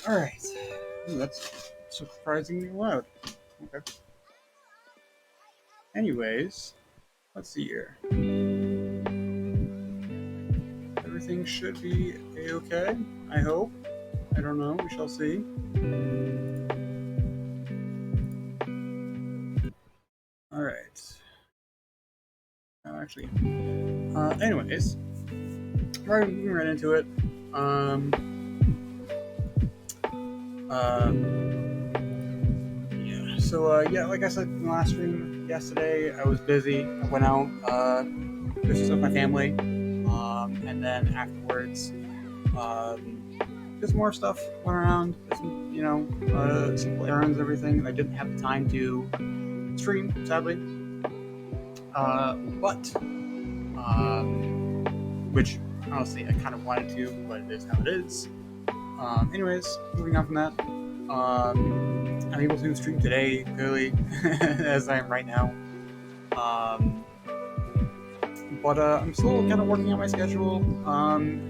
Alright. That's surprisingly loud. Okay. Anyways, let's see here. Everything should be a-okay, I hope. I don't know, we shall see. Alright. Actually. Anyways. Moving right into it. Um, yeah. So, yeah, like I said in the last stream yesterday, I was busy. I went out, just with my family. And then afterwards, just more stuff went around. Some, simple errands and everything. I didn't have the time to stream, sadly. But, which honestly I kind of wanted to, but it is how it is. Anyways, moving on from that, I'm able to stream today, clearly, as I am right now. But I'm still kind of working on my schedule.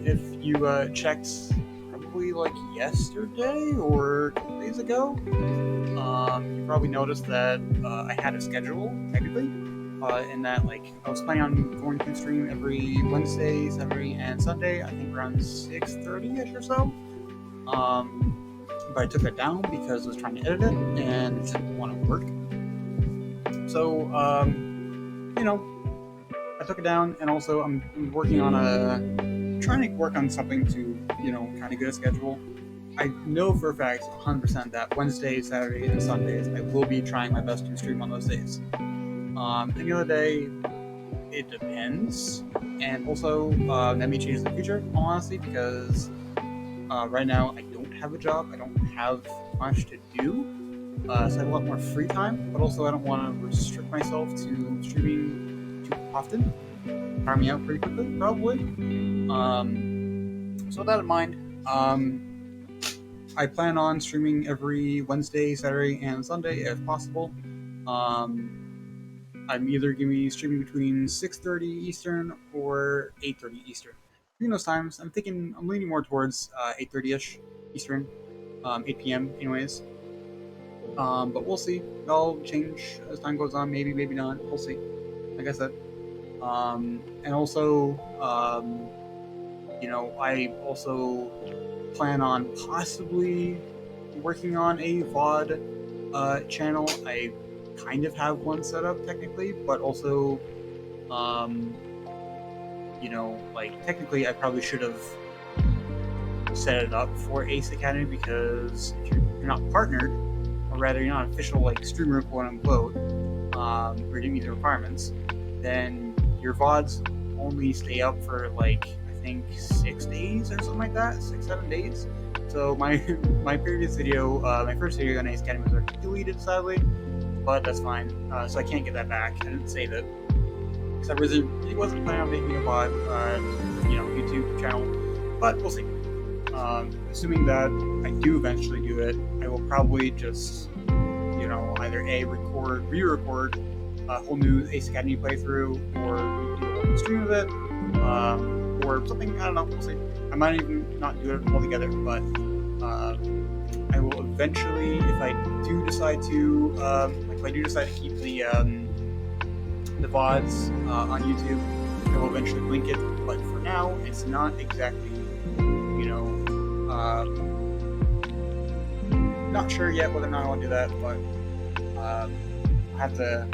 If you checked probably like yesterday or a couple days ago, you probably noticed that I had a schedule, technically, in that like I was planning on going to stream every Wednesday, Saturday, and Sunday, I think around 6:30ish or so. But I took it down because I was trying to edit it and it didn't want to work. So, I took it down, and also I'm working on trying to work on something to, kind of get a schedule. I know for a fact, 100%, that Wednesdays, Saturdays, and Sundays, I will be trying my best to stream on those days. Any other day, it depends. And also, that may change in the future, honestly, because right now I don't have a job. I don't have much to do. So I have a lot more free time, but also I don't want to restrict myself to streaming too often. Tire me out pretty quickly, probably. So with that in mind, I plan on streaming every Wednesday, Saturday, and Sunday if possible. I'm either going to be streaming between 6:30 Eastern or 8:30 Eastern. Between those times, I'm leaning more towards 8:30ish Eastern, 8 p.m. anyways. But we'll see. It'll change as time goes on. Maybe, maybe not. We'll see. Like I said. And also, I also plan on possibly working on a VOD channel. I kind of have one set up technically, but also, um, like technically, I probably should have set it up for Ace Academy because if you're not partnered, or rather, you're not official like streamer, quote unquote, or didn't meet the requirements, then your VODs only stay up for like I think 6 days or something like that, 6-7 days. So my my previous video, my first video on Ace Academy was deleted sadly, but that's fine. So I can't get that back. I didn't save it because I really wasn't planning on making a VOD, YouTube channel, but we'll see. Assuming that I do eventually do it, I will probably just, either re-record a whole new Ace Academy playthrough, or do a whole stream of it, or something. I don't know. We'll see. I might even not do it all together, but I will eventually, if I do decide to, keep the VODs on YouTube, I will eventually link it. But for now, it's not exactly, not sure yet whether or not I want to do that, but I'll have to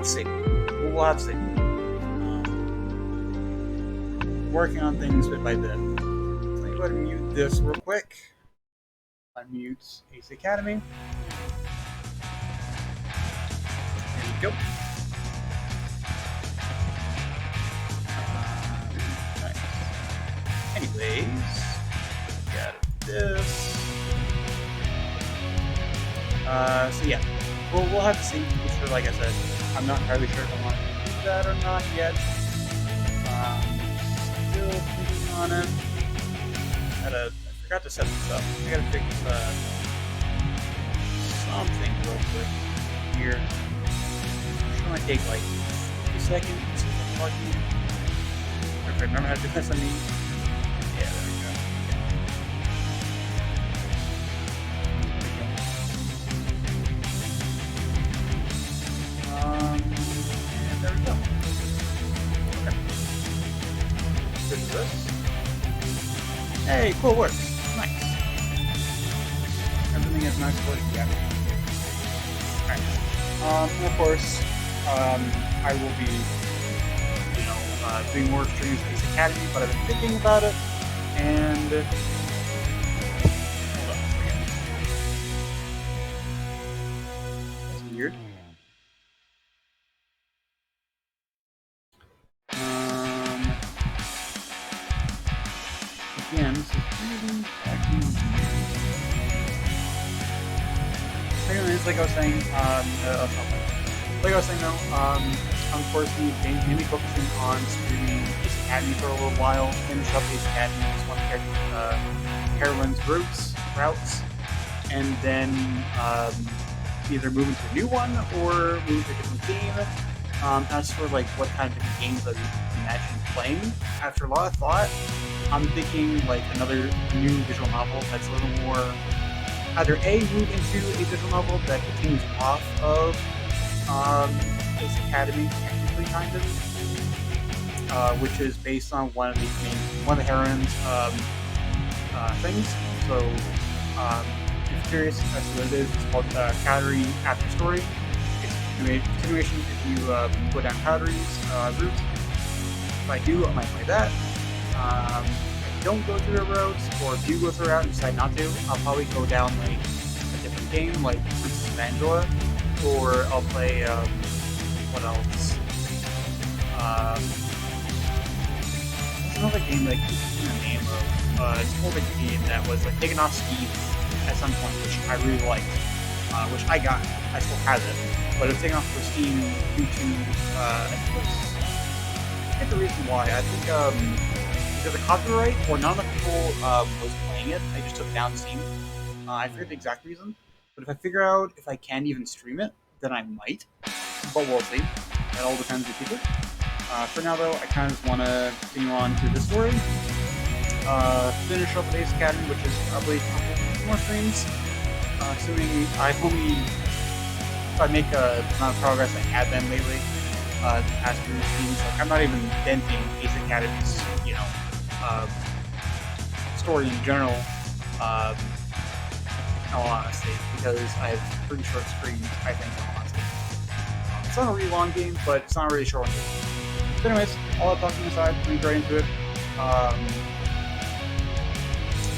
see. We'll have to see. Working on things bit by bit. So let me go ahead and mute this real quick. Unmute Ace Academy. There we go. Nice. Anyways, got this. So yeah, we'll have to see. For, like I said, I'm not entirely sure if I want to do that or not yet. Still thinking on it. I forgot to set this up. I gotta fix something real quick here. It's gonna take like 2 seconds. If I remember how to do this, I mean. Yeah, there we go. And there we go. Okay. Fix this. Hey, cool work. Nice. Everything is nice work. Yeah. Alright. And of course, I will be, doing more streams for Ace Academy, but I've been thinking about it, and hold on a second. That's weird. Again, this is really acting weird. Anyways, like I was saying, of course, we've been mainly focusing on streaming Ace Academy for a little while, finish up Ace Academy, just one heroine's routes, and then either move into a new one or move to a different game. As for like what kind of different games I imagine playing, after a lot of thought, I'm thinking like another new visual novel that's a little more either move into a visual novel that continues off of Ace Academy, technically, kind of, which is based on one of the heroines' things. So, if you're curious as to what it is, it's called Cowdery After Story. It's a continuation if you go down Cowdery's route. If I do, I might play that. If I don't go through her routes, or do go through her route and decide not to, I'll probably go down like a different game, like Princess of Angela, or I'll play what else? There's another game that I keep forgetting the name of. It's an older game that was like taken off Steam at some point, which I really liked. Which I got. I still have it, but it was taken off for Steam due to I forget the reason why. I think either the copyright or none of the people was playing it. I just took down Steam. I forget the exact reason, but if I figure out if I can even stream it, then I might. But we'll see. That all depends on people. For now, though, I kind of want to continue on through the story. Finish up with Ace Academy, which is probably a couple more streams. Assuming if I make the amount of progress I had been lately, the past few streams, like I'm not even denting Ace Academy's, uh, story in general. Um, in all honesty, because I have pretty short screens. I think, in all honesty, it's not a really long game, but it's not a really short one. But anyways, all that talking aside, let me get right into it. Um,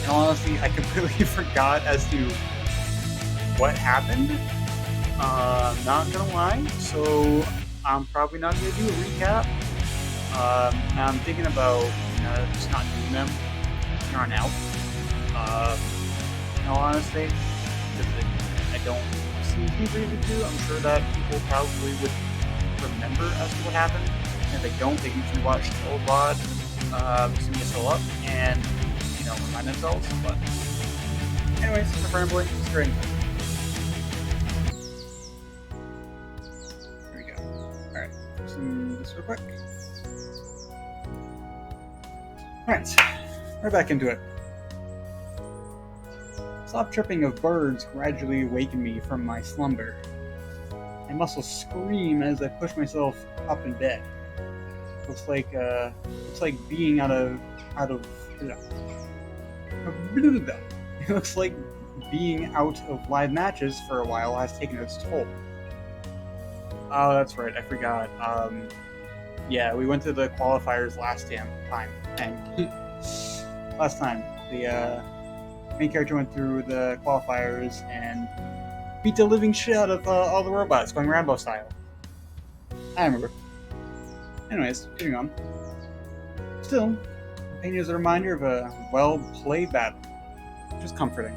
in all honesty, I completely forgot as to what happened. Not gonna lie, so I'm probably not gonna do a recap. I'm thinking about just not doing them here on out. In all honesty, because I don't see people reason to. I'm sure that people probably would remember as to what happened. And if they don't, they usually watch the old VOD to get still up and remind themselves. But anyways, enough rambling. Let's get right into it. Here we go. All right, some this real quick. All right, we're back into it. Soft chirping of birds gradually awakened me from my slumber. I must scream as I push myself up in bed. Looks like being out of it looks like being out of live matches for a while has taken its toll. Oh, that's right, I forgot. Yeah, we went to the qualifiers last time, and last time the main character went through the qualifiers and beat the living shit out of all the robots, going Rambo style. I remember. Anyways, continuing on. Still, the pain is a reminder of a well-played battle, which is comforting.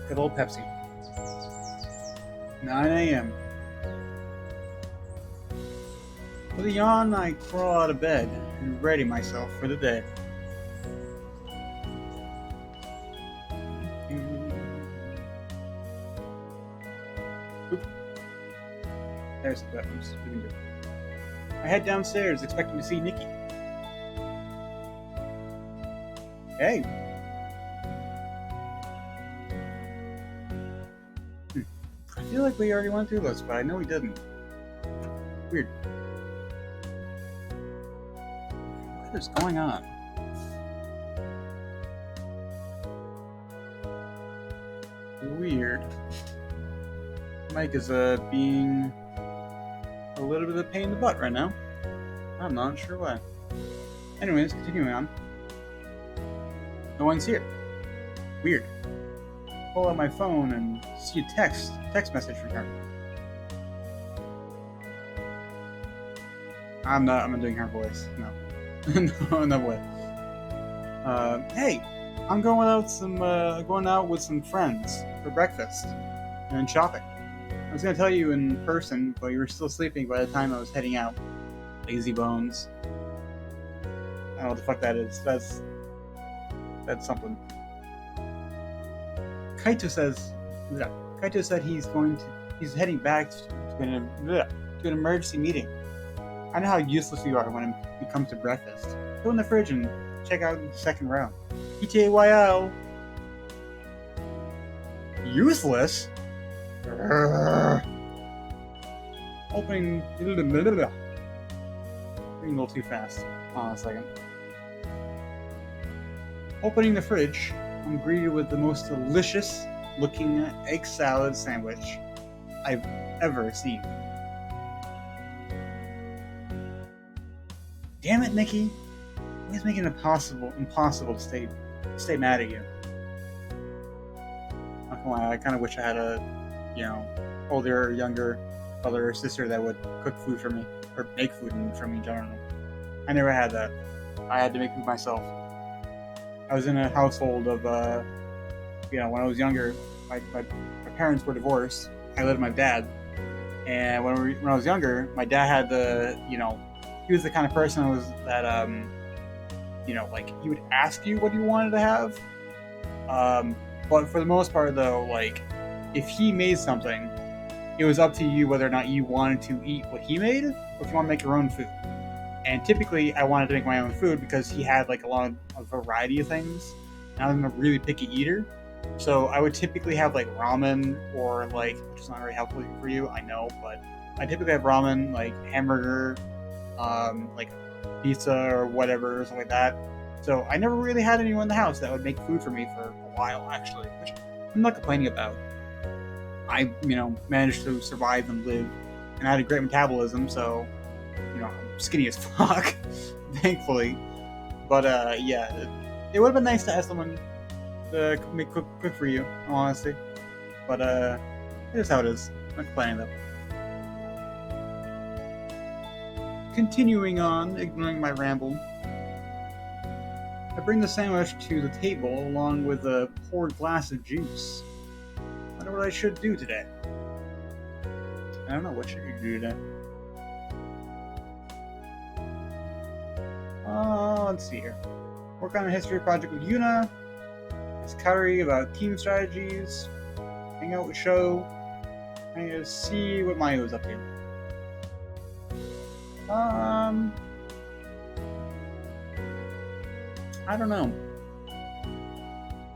Good old Pepsi. 9 a.m. With a yawn, I crawl out of bed and ready myself for the day. Oop. There's the buttons. I head downstairs expecting to see Nikki. Hey! I feel like we already went through this, but I know we didn't. Weird. What is going on? Weird. Mike is being a little bit of a pain in the butt right now. I'm not sure why. Anyways, continuing on. No one's here. Weird. Pull out my phone and see a text message return. I'm not doing her voice. No. No way. Hey, I'm going out with some friends for breakfast and shopping. I was gonna tell you in person, but you were still sleeping by the time I was heading out. Lazy bones. I don't know what the fuck that is. That's something. Kaito said he's heading back to an emergency meeting. I know how useless you are when it comes to breakfast. Go in the fridge and check out the second round. ETAYL. Useless? Opening. Reading a little too fast. Hold on a second. Opening the fridge, I'm greeted with the most delicious looking egg salad sandwich I've ever seen. Damn it, Nikki! Always making it impossible to stay mad at you. Not gonna lie, I kind of wish I had a, older or younger brother or sister that would cook food for me, or make food for me in general. I never had that. I had to make food myself. I was in a household of, when I was younger, my parents were divorced. I lived with my dad, and when I was younger, my dad had he was the kind of person that he would ask you what you wanted to have. But for the most part, though, if he made something, it was up to you whether or not you wanted to eat what he made, or if you want to make your own food. And typically, I wanted to make my own food because he had a lot of variety of things. And I'm a really picky eater, so I would typically have ramen or which is not very helpful for you, I know, but I typically have ramen, like hamburger, like pizza or whatever, or something like that. So I never really had anyone in the house that would make food for me for a while, actually, which I'm not complaining about. I, managed to survive and live, and I had a great metabolism, so, I'm skinny as fuck, thankfully. But, yeah, it would have been nice to have someone make cook for you, honestly. But, it is how it is. I'm not complaining, though. Continuing on, ignoring my ramble, I bring the sandwich to the table along with a poured glass of juice. I wonder what I should do today. I don't know, what should you do today? Let's see here. Work on a history project with Yuna. Ask Kaori about team strategies. Hang out with Sho. I'm gonna see what Mayo's up to. I don't know.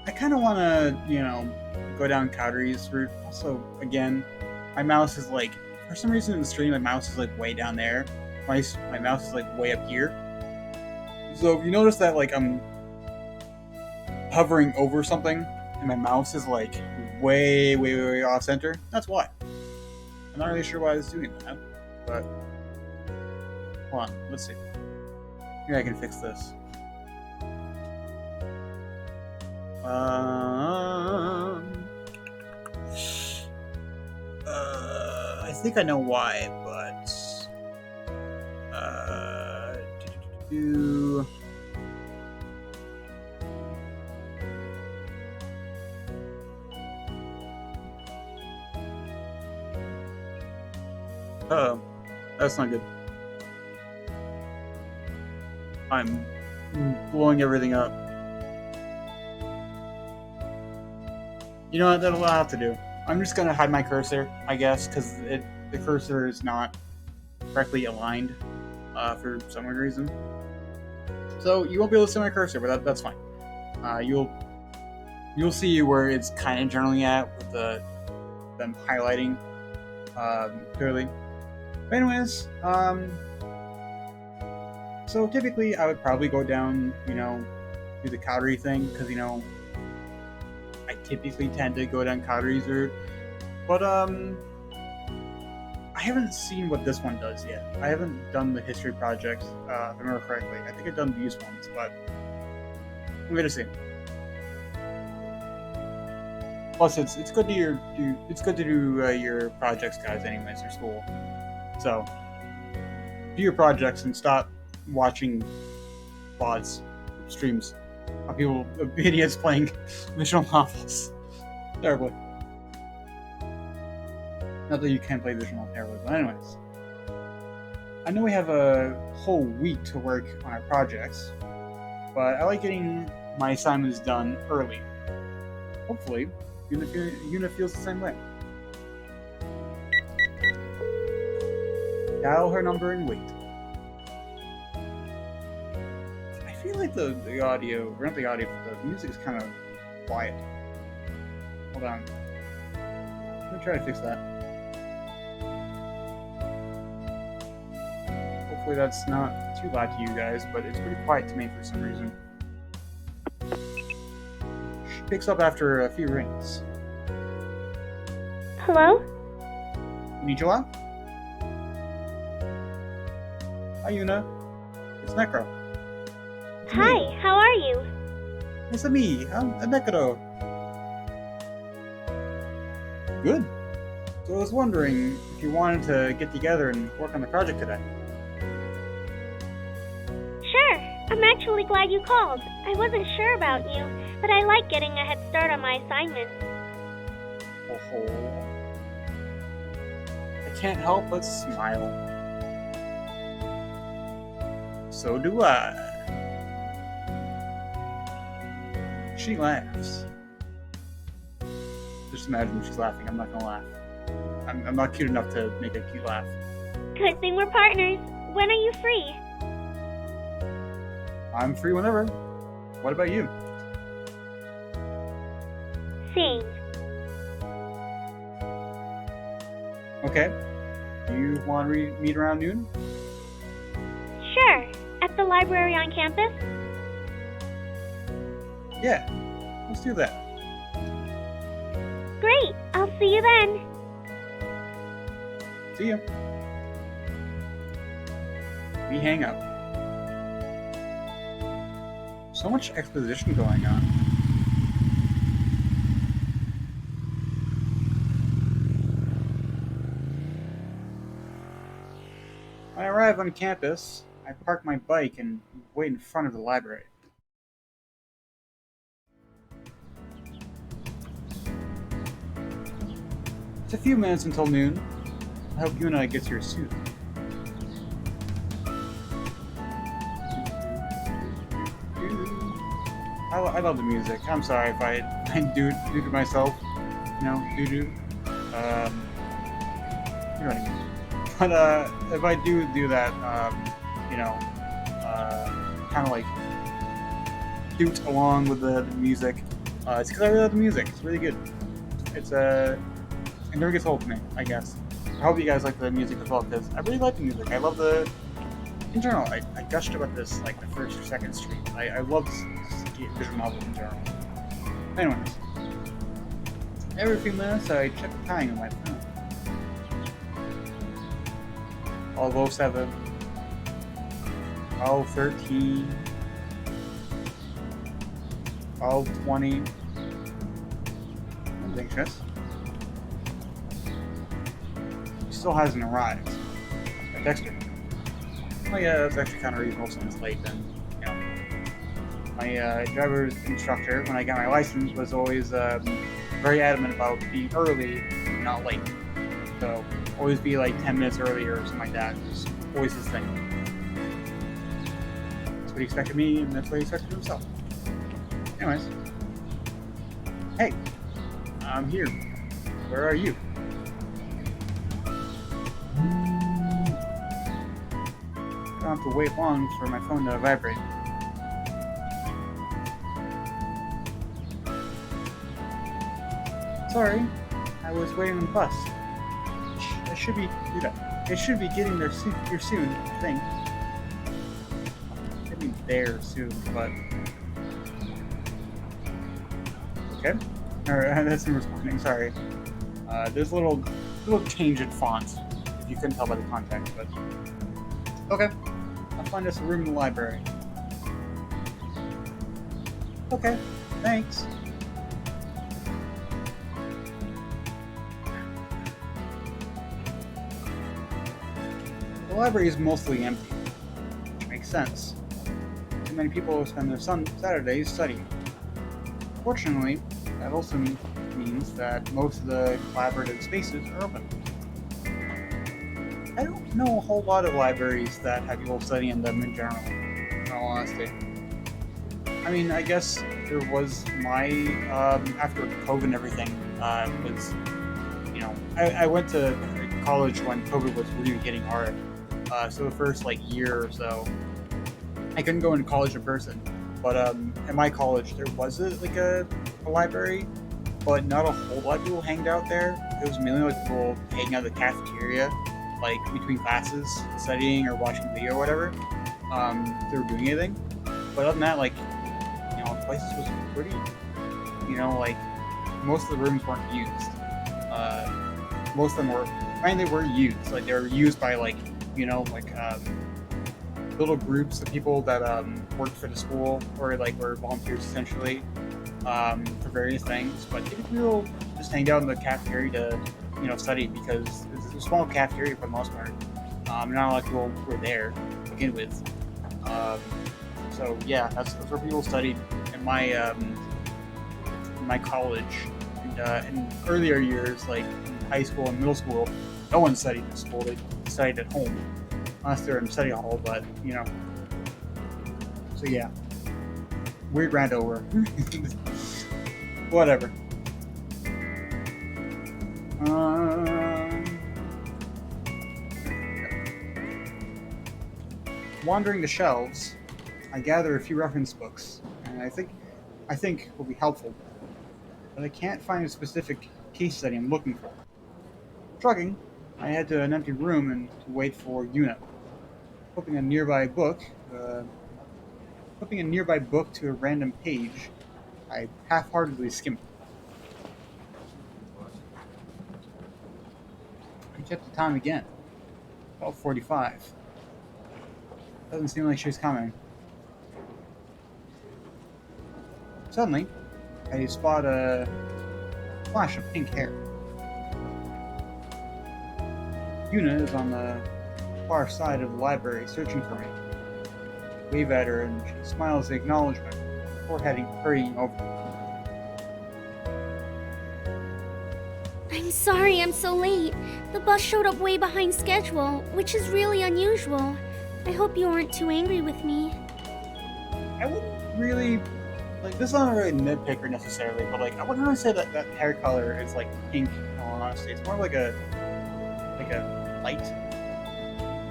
I kind of want to, go down Kaori's route. Also, again, my mouse is like, for some reason in the stream, my mouse is like way down there. My mouse is like way up here. So if you notice that like I'm hovering over something and my mouse is like way, way, way off center, that's why. I'm not really sure why I was doing that, but hold on, let's see. Maybe I can fix this. I think I know why, but oh, that's not good. I'm blowing everything up. You know what? That'll have to do. I'm just gonna hide my cursor, I guess, because the cursor is not correctly aligned for some weird reason. So you won't be able to see my cursor, but that's fine. You'll see where it's kind of generally at with them highlighting clearly. But anyways, so typically I would probably go down, do the Kaori thing because I typically tend to go down Kaori's route, but I haven't seen what this one does yet. I haven't done the history project, if I remember correctly. I think I've done these ones, but I'm gonna see. Plus, it's good to do your projects, guys. Anyways, for school. So do your projects and stop watching VODs, streams of idiots playing visual novels. Terribly. Not that you can't play visual novels terribly, but anyways. I know we have a whole week to work on our projects, but I like getting my assignments done early. Hopefully, Yuna feels the same way. Dial her number and wait. I feel like the audio, or not the audio, but the music is kind of quiet. Hold on. Let me try to fix that. Hopefully that's not too loud to you guys, but it's pretty quiet to me for some reason. She picks up after a few rings. Hello? Konnichiwa? Hi, Yuna. It's Necro. Hi, how are you? It's me. I'm Necro. Good. So I was wondering if you wanted to get together and work on the project today. Sure. I'm actually glad you called. I wasn't sure about you, but I like getting a head start on my assignments. Oh. I can't help but smile. So do I. She laughs. Just imagine she's laughing. I'm not gonna laugh. I'm not cute enough to make a cute laugh. Good thing we're partners. When are you free? I'm free whenever. What about you? Same. Okay. Do you want to meet around noon? Sure. At the library on campus? Yeah, let's do that. Great. I'll see you then. See ya. We hang up. So much exposition going on. When I arrive on campus, I park my bike and wait in front of the library. It's a few minutes until noon. I hope Yuna gets here soon. I love the music. I'm sorry if I do to myself. You know, doo-doo. You know what I mean. But if I do that, you know, kind of like doot along with the music, it's because I really love the music. It's really good. It's it never gets old to me, I guess. I hope you guys like the music as well, because I really like the music. I love the in general. I gushed about this like the first or second stream. I love this visual novel in general. Anyways, every few minutes I check the time on my phone. 12:07, 12:13, 12:20. I'm anxious. He still hasn't arrived. I text her. Oh yeah, that's actually kind of reasonable since it's late then. You know. My driver's instructor, when I got my license, was always very adamant about being early, not late. So always be like 10 minutes early or something like that. It's always his thing. That's what he expected me, and that's what he expected himself. Anyways. Hey, I'm here. Where are you? I don't have to wait long for my phone to vibrate. Sorry, I was waiting on the bus. I should be, it should be getting there here soon, I think. Should be there soon, but okay. Alright, that's him responding. Sorry. There's a little change in font, if you couldn't tell by the context, but okay. I'll find us a room in the library. Okay, thanks. The library is mostly empty, which makes sense. Too many people spend their Saturdays studying. Fortunately, that also means that most of the collaborative spaces are open. I don't know a whole lot of libraries that have people studying in them in general, in all honesty. I mean, I guess there was my, after COVID and everything, was, you know, I went to college when COVID was really getting hard. So the first, like, year or so, I couldn't go into college in person. But at my college, there was a library, but not a whole lot of people hanged out there. It was mainly like people hanging out in the cafeteria, like between classes, studying or watching video or whatever. If they were doing anything. But other than that, like, you know, places was pretty, you know, like, most of the rooms weren't used. Most of them were, I mean, they were used. Like, they were used by, like, you know, like, little groups of people that worked for the school or like were volunteers essentially for various things. But people just hanged out in the cafeteria to, you know, study because it's a small cafeteria for the most part. Not a lot of people were there to begin with. So yeah, that's where people studied in my college. And in earlier years, like in high school and middle school, no one studied in school. They studied at home. Unless they're in study hall, but, you know. So yeah. Weird rant over. Whatever. Wandering the shelves, I gather a few reference books, and I think will be helpful. But I can't find a specific case study I'm looking for. Shrugging, I head to an empty room and to wait for Yuna. Flipping a nearby book, uh, flipping a nearby book to a random page, I half-heartedly skim it. I check the time again. 12:45. Doesn't seem like she's coming. Suddenly, I spot a flash of pink hair. Yuna is on the far side of the library searching for me. I wave at her and she smiles acknowledgement before hurrying over. I'm sorry I'm so late. The bus showed up way behind schedule, which is really unusual. I hope you aren't too angry with me. I wouldn't really this is not really nitpicker necessarily, but I wouldn't really say that hair color is pink. In all honesty, it's more like a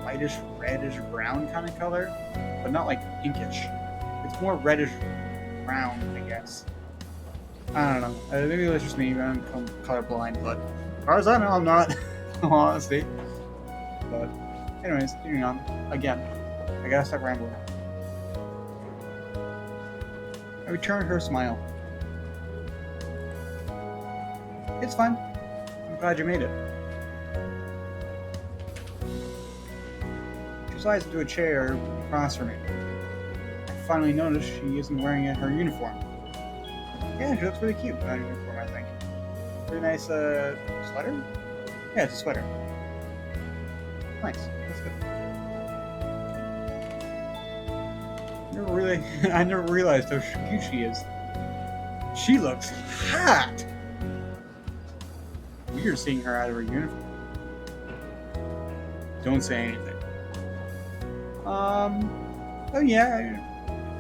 lightish reddish brown kind of color, but not pinkish. It's more reddish brown, I guess. I don't know. Maybe it's just me. I'm colorblind, but as far as I know, I'm not. In all honesty. But anyways, continuing on. Again, I gotta stop rambling. I return her smile. It's fine. I'm glad you made it. She slides into a chair across from me. I finally notice she isn't wearing her uniform. Yeah, she looks pretty cute in that uniform, I think. Pretty nice, sweater? Yeah, it's a sweater. Nice. That's good. I never realized how cute she is. She looks hot! Weird seeing her out of her uniform. Don't say anything. Oh yeah,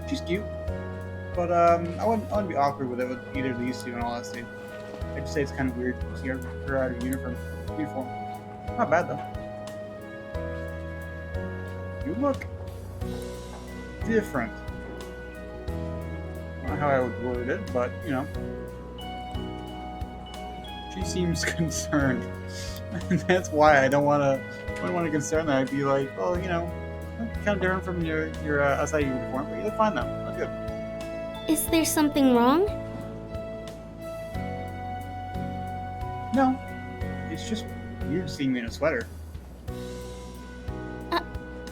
she's cute. But, I wouldn't be awkward with it with either of these two in all honesty. I'd just say it's kind of weird to see her out of uniform. Not bad though. You look different. Not how I would word it, but you know. She seems concerned. And that's why I don't want to concern her. I'd be like, oh, you know, kind of different from your outside uniform, but you look fine though. Look good. Is there something wrong? No, it's just weird seeing me in a sweater.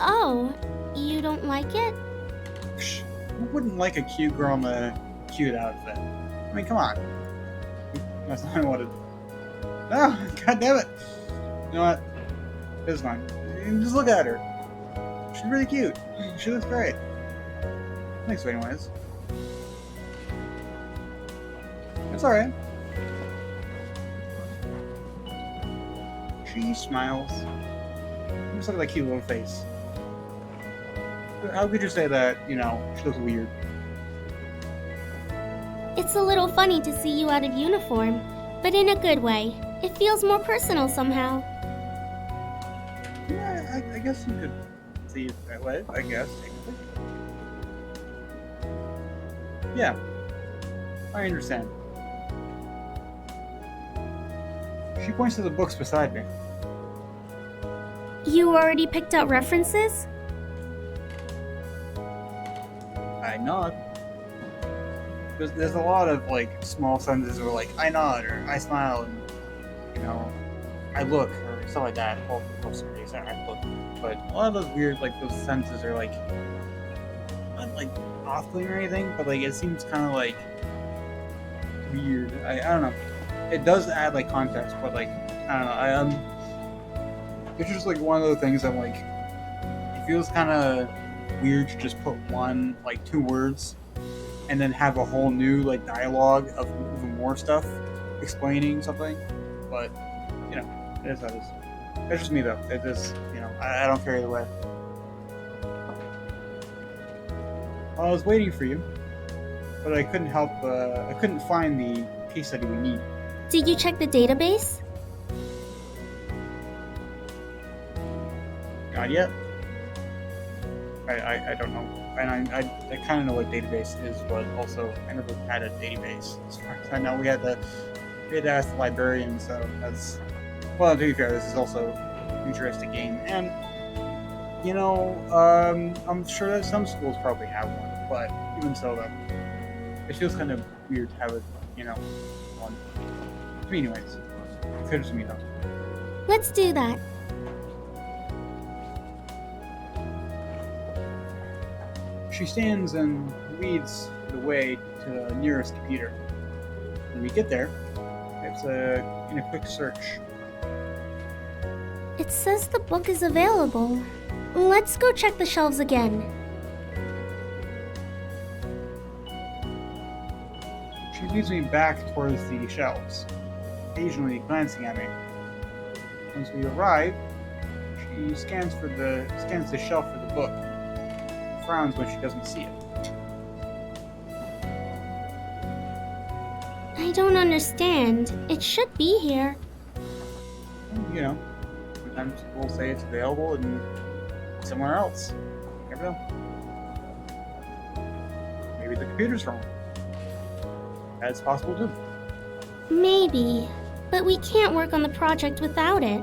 Oh, you don't like it? Psh, who wouldn't like a cute girl in a cute outfit? I mean, come on. That's not what it. No, god damn it. You know what? It's fine. You can just look at her. She's really cute. She looks great. Thanks, anyways. It's alright. She smiles. You just look like a cute little face. How could you say that, you know, she looks weird? It's a little funny to see you out of uniform, but in a good way. It feels more personal somehow. Yeah, I guess you could see it that way, I guess. Yeah, I understand. She points to the books beside me. You already picked out references? I nod. There's a lot of small sentences where I nod or I smile and you know I look or stuff like that. Well, sorry, it's not I look, but a lot of those weird those sentences are not off-putting or anything, but it seems kind of weird. I don't know. It does add context, but I don't know. It's just one of those things that it feels kind of weird to just put one 2 words and then have a whole new dialogue of even more stuff explaining something. But you know, it is how it is. It's just me though. It just I don't care either way. Well, I was waiting for you, but I couldn't help. I couldn't find the case study we need. Did you check the database? Not yet. I don't know. And I kind of know what database is, but also I never had a database. As far as I know, we had to ask the librarian, so that's Well, to be fair, this is also a futuristic game, and I'm sure that some schools probably have one, but even so, though, it feels kind of weird to have it, on. But anyways, good to me though. Let's do that. She stands and leads the way to the nearest computer. When we get there, it's in a quick search. It says the book is available. Let's go check the shelves again. She leads me back towards the shelves, occasionally glancing at me. Once we arrive, she scans the shelf for the book. Frowns when she doesn't see it. I don't understand. It should be here. Sometimes we'll say it's available and somewhere else. You never know. Maybe the computer's wrong. That's possible too. Maybe, but we can't work on the project without it.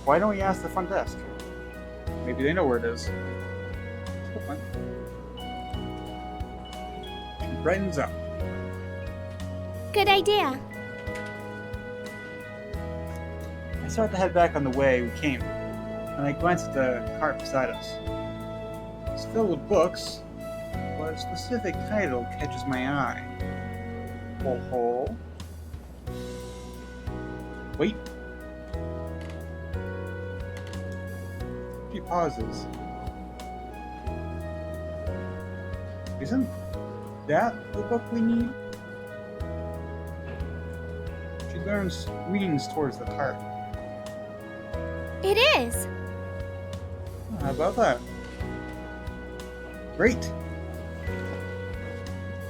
Why don't we ask the front desk? Maybe they know where it is. She brightens up. Good idea. I start to head back on the way we came, and I glance at the cart beside us. It's filled with books, but a specific title catches my eye. Ho. Wait. She pauses. Isn't that the book we need? She leans towards the cart. It is. How about that? Great!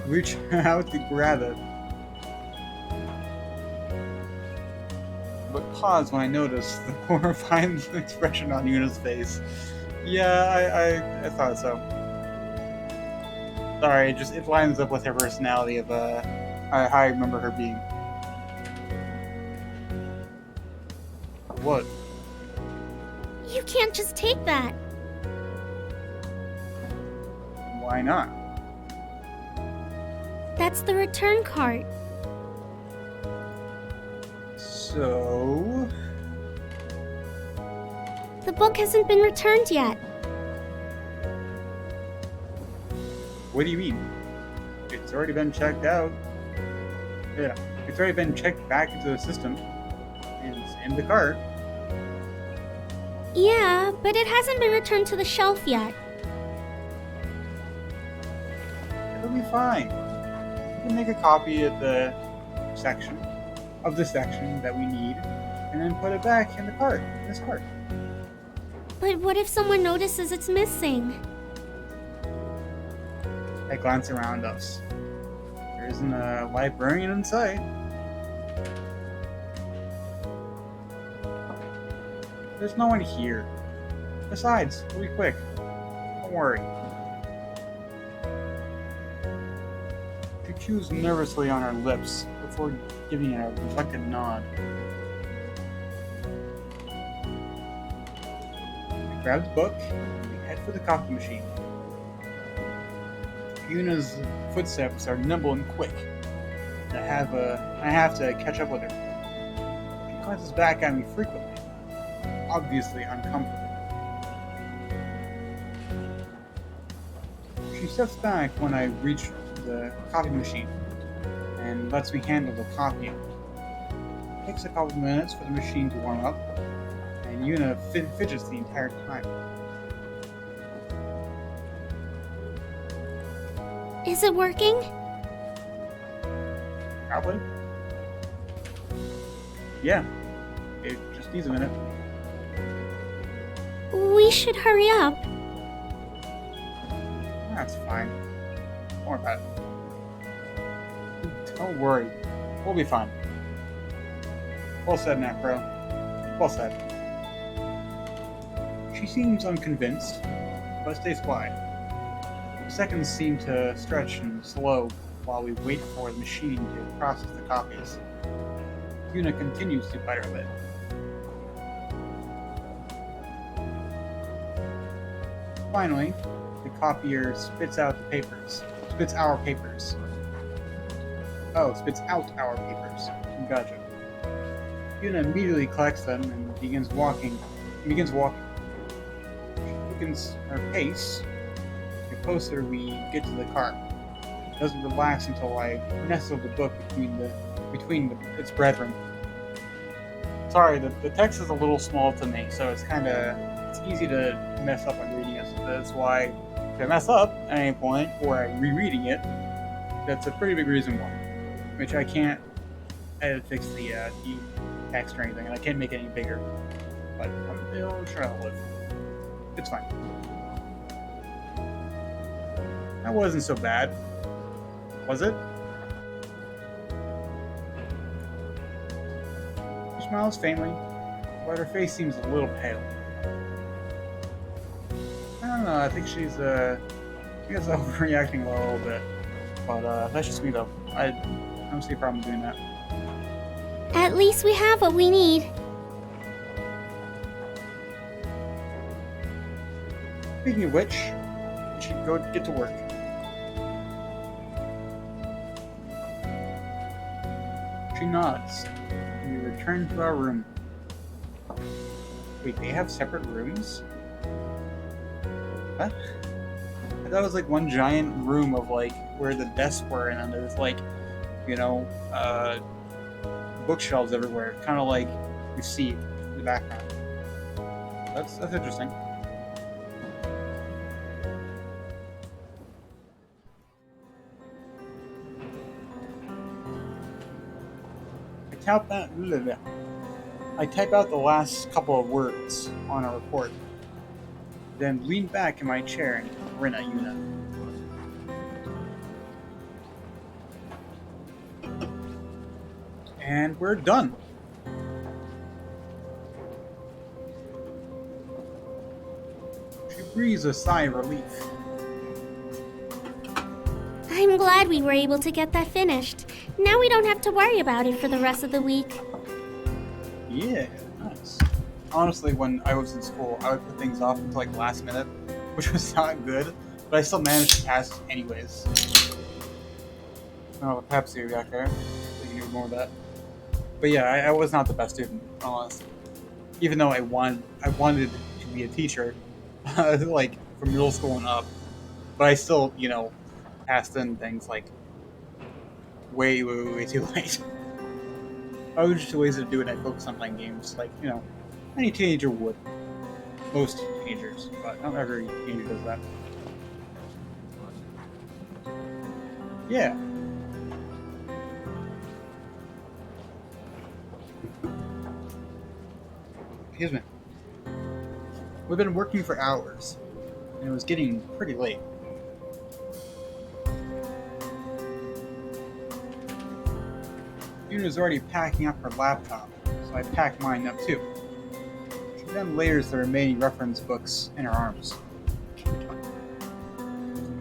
Reach out to grab it. But pause when I notice the horrified expression on Yuna's face. Yeah, I thought so. Sorry, it lines up with her personality of how I remember her being. What? You can't just take that. Why not? That's the return cart. So... The book hasn't been returned yet. What do you mean? It's already been checked out. Yeah, it's already been checked back into the system. And it's in the cart. Yeah, but it hasn't been returned to the shelf yet. It'll be fine. You can make a copy of the section that we need, and then put it back in the cart. This cart. But what if someone notices it's missing? I glance around us. There isn't a librarian in sight. There's no one here. Besides, it'll be quick. Don't worry. She chews nervously on her lips before giving a reflective nod. I grab the book and we head for the coffee machine. Yuna's footsteps are nimble and quick. And I have to catch up with her. She glances back at me frequently, obviously uncomfortable. She steps back when I reach the coffee machine and lets me handle the coffee. It takes a couple minutes for the machine to warm up, and Yuna fidgets the entire time. Is it working? Probably. Yeah. It just needs a minute. We should hurry up. That's fine. Don't worry about it. Don't worry. We'll be fine. Well said, Necro. Well said. She seems unconvinced, but stays quiet. Seconds seem to stretch and slow while we wait for the machine to process the copies. Yuna continues to bite her lip. Finally, the copier spits out the papers. Spits our papers. Oh, spits out our papers. Gotcha. Yuna immediately collects them and begins walking. She quickens her pace the closer we get to the car. It doesn't relax until I nestle the book between its brethren. Sorry, the text is a little small to me, so it's easy to mess up when reading it. So that's why if I mess up at any point or I'm rereading it, that's a pretty big reason why. Which I can't fix the text or anything, and I can't make it any bigger. But I'm sure I'll live. It's fine. That wasn't so bad, was it? She smiles faintly, but her face seems a little pale. I don't know, I think she's overreacting a little bit. But that's just me though. I don't see a problem doing that. At least we have what we need. Speaking of which, we should go get to work. She nods. We return to our room. Wait, they have separate rooms? What? I thought it was like one giant room of like where the desks were, and then there's like, bookshelves everywhere, kind of like you see in the background. That's interesting. I type out the last couple of words on a report, then lean back in my chair and grin at Yuna. And we're done. She breathes a sigh of relief. I'm glad we were able to get that finished. Now we don't have to worry about it for the rest of the week. Yeah, nice. Honestly, when I was in school, I would put things off until like last minute, which was not good, but I still managed to pass anyways. Oh, the Pepsi back there. So you can ignore that. But yeah, I was not the best student, honestly. Even though I wanted to be a teacher, like from middle school and up, but I still, passed in things like way too late. I was just too lazy to do it. I focused on playing games, like any teenager would. Most teenagers, but not every teenager does that. Yeah. Excuse me. We've been working for hours, and it was getting pretty late. Yuna's already packing up her laptop, so I packed mine up too. She then layers the remaining reference books in her arms. A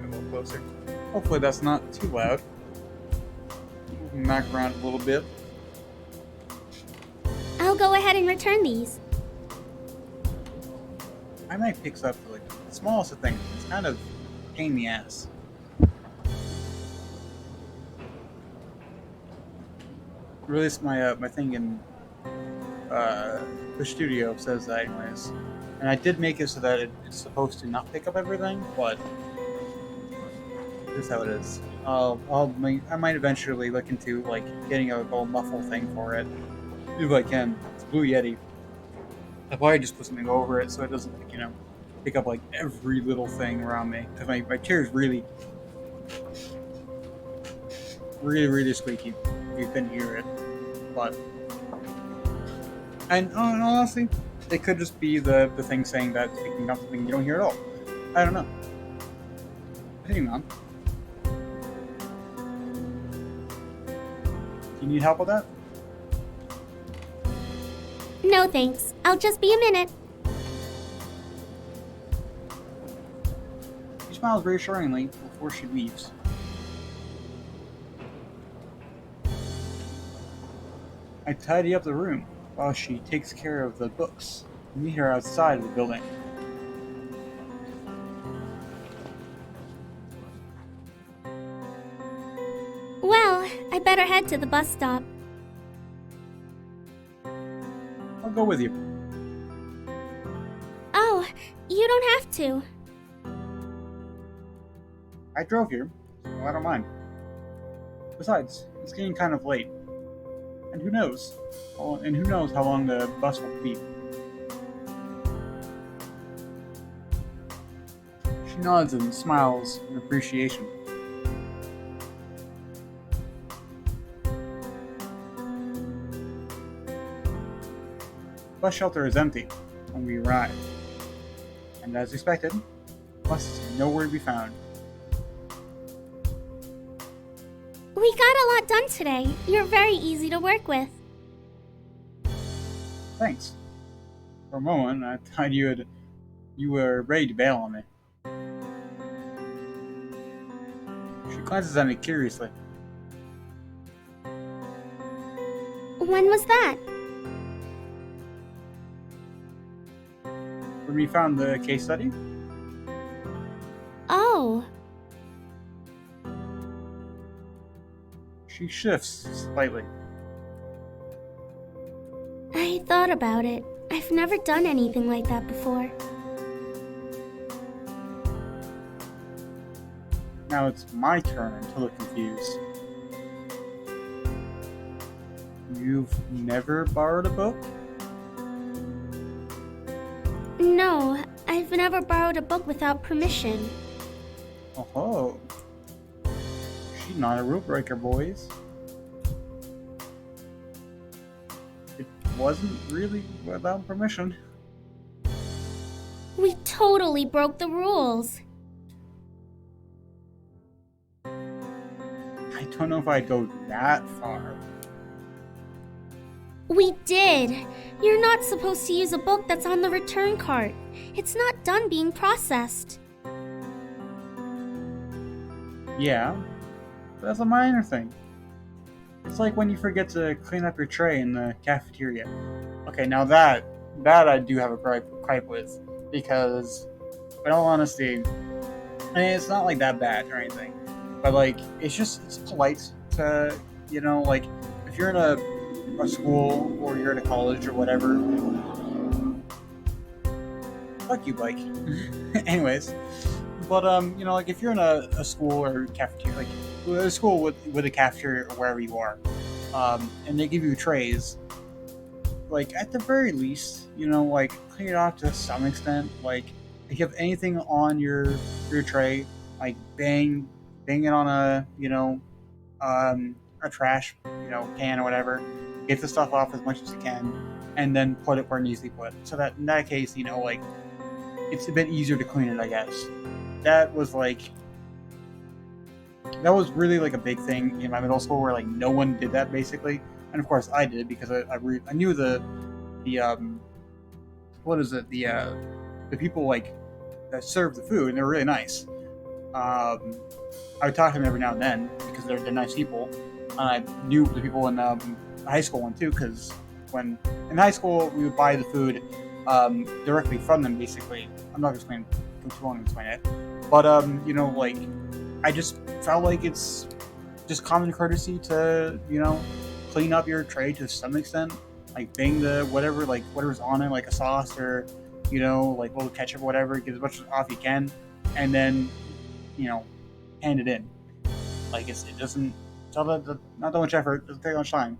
little closer. Hopefully that's not too loud. Moving back around a little bit. I'll go ahead and return these. I might pick up like the smallest of things. It's kind of a pain in the ass. Released my thing in the studio says that anyways, and I did make it so that it's supposed to not pick up everything, but this is how it is. I might eventually look into like getting a little muffle thing for it if I can. It's Blue Yeti. I'll probably just put something over it so it doesn't pick up like every little thing around me, because my chair is really squeaky. You couldn't hear it, but and honestly, it could just be the thing saying that it's picking up something you don't hear at all. I don't know. Hang on. Do you need help with that? No thanks. I'll just be a minute. She smiles reassuringly before she leaves. I tidy up the room while she takes care of the books. I meet her outside of the building. Well, I better head to the bus stop. I'll go with you. Oh, you don't have to. I drove here, so I don't mind. Besides, it's getting kind of late. And who knows? And who knows how long the bus will be. She nods and smiles in appreciation. Bus shelter is empty when we arrive. And as expected, bus is nowhere to be found. We got a lot done today. You're very easy to work with. Thanks. For a moment, I thought you were ready to bail on me. She glances at me curiously. When was that? When we found the case study, Oh, she shifts slightly. I thought about it. I've never done anything like that before. Now it's my turn to look confused. You've never borrowed a book? No, I've never borrowed a book without permission. Oh, she's not a rule breaker, boys. It wasn't really without permission. We totally broke the rules. I don't know if I'd go that far. We did. You're not supposed to use a book that's on the return cart. It's not done being processed. Yeah, but that's a minor thing. It's like when you forget to clean up your tray in the cafeteria. Okay, now that I do have a gripe with, because in all honesty, I mean, it's not like that bad or anything, but like it's polite to, like if you're in a school or you're in a college or whatever. Fuck you, Blake. Anyways, but like if you're in a school or cafeteria, like a school with a cafeteria or wherever you are, and they give you trays, like at the very least, like clean it off to some extent. Like if you have anything on your tray, like bang it on a trash can or whatever. Get the stuff off as much as you can, and then put it where it needs to be put. So that in that case, like it's a bit easier to clean it, I guess. That was really like a big thing in my middle school where like no one did that basically, and of course I did because I knew the people like that served the food, and they were really nice. I would talk to them every now and then because they're nice people. I knew the people in high school one too, because when in high school we would buy the food directly from them. Basically, I'm not going to explain too long to explain it, but like I just felt like it's just common courtesy to clean up your tray to some extent, like bang the whatever's on it, like a sauce or like a little ketchup or whatever, get as much off you can, and then hand it in. Like it doesn't. It's not that much effort. It doesn't take much time.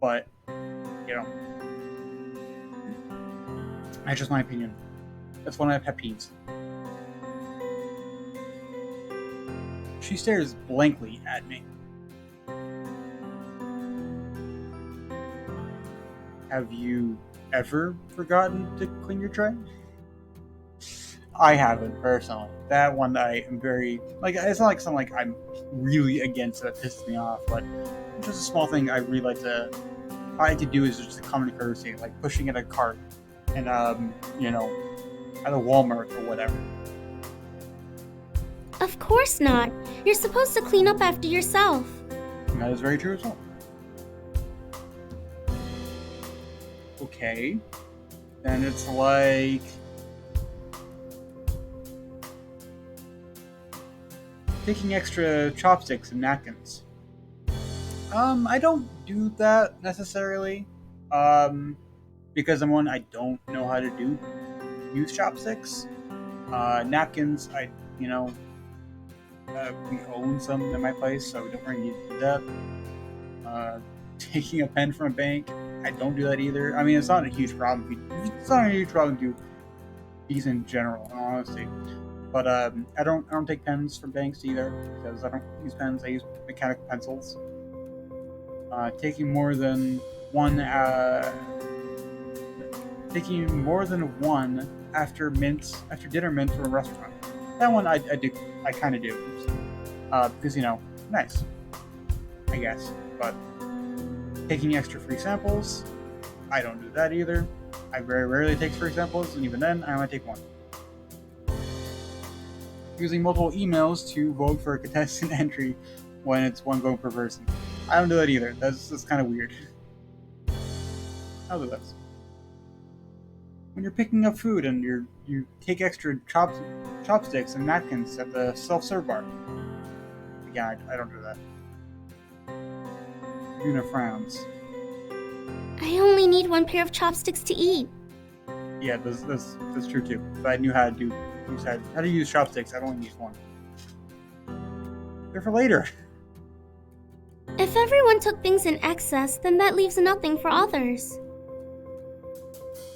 But that's just my opinion. That's one of my pet peeves. She stares blankly at me. Have you ever forgotten to clean your tray? I haven't, personally. That one I am very it's not like something like I'm really against that pisses me off, but it's just a small thing I really like to do is just a common courtesy, like pushing in a cart and at a Walmart or whatever. Of course not. You're supposed to clean up after yourself. And that is very true as well. Okay. Then it's like taking extra chopsticks and napkins. I don't do that necessarily. Because I don't know how to use chopsticks. Napkins, we own some at my place, so we don't really need to do that. Taking a pen from a bank, I don't do that either. I mean, it's not a huge problem. It's not a huge problem to do these in general, in all honesty. But I don't take pens from banks either because I don't use pens. I use mechanical pencils. Taking more than one after dinner mint from a restaurant. That one I kind of do because nice, I guess. But taking extra free samples, I don't do that either. I very rarely take free samples, and even then, I only take one. Using multiple emails to vote for a contestant entry when it's one vote per person. I don't do that either. That's kind of weird. I'll do this. When you're picking up food and you take extra chopsticks and napkins at the self-serve bar. Again, I don't do that. Yuna frowns. I only need one pair of chopsticks to eat. Yeah, that's true too. If I knew how to use chopsticks, I'd only use one. They're for later. If everyone took things in excess, then that leaves nothing for others.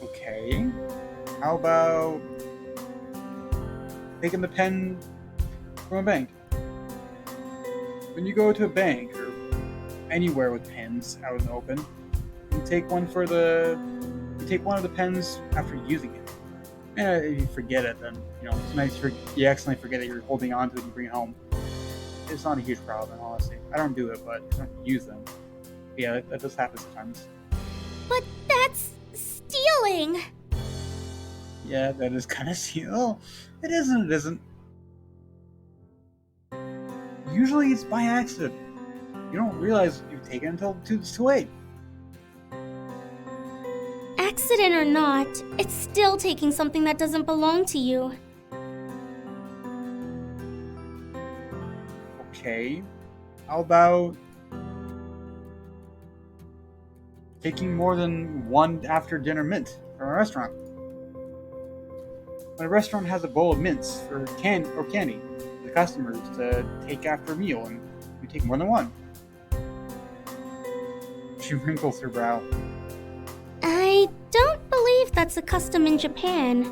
Okay. How about taking the pen from a bank? When you go to a bank or anywhere with pens out in the open, you take one of the pens after using it. And if you forget it, then sometimes you accidentally forget that you're holding on to it and you bring it home. It's not a huge problem, honestly. I don't do it, but I don't use them. But yeah, that does happen sometimes. But that's stealing! Yeah, that is kind of steal. It isn't. Usually it's by accident. You don't realize you've taken it until it's too late. Accident or not, it's still taking something that doesn't belong to you. Okay. How about taking more than one after dinner mint from a restaurant? When a restaurant has a bowl of mints or candy for the customers to take after a meal, and you take more than one. She wrinkles her brow. I don't believe that's a custom in Japan.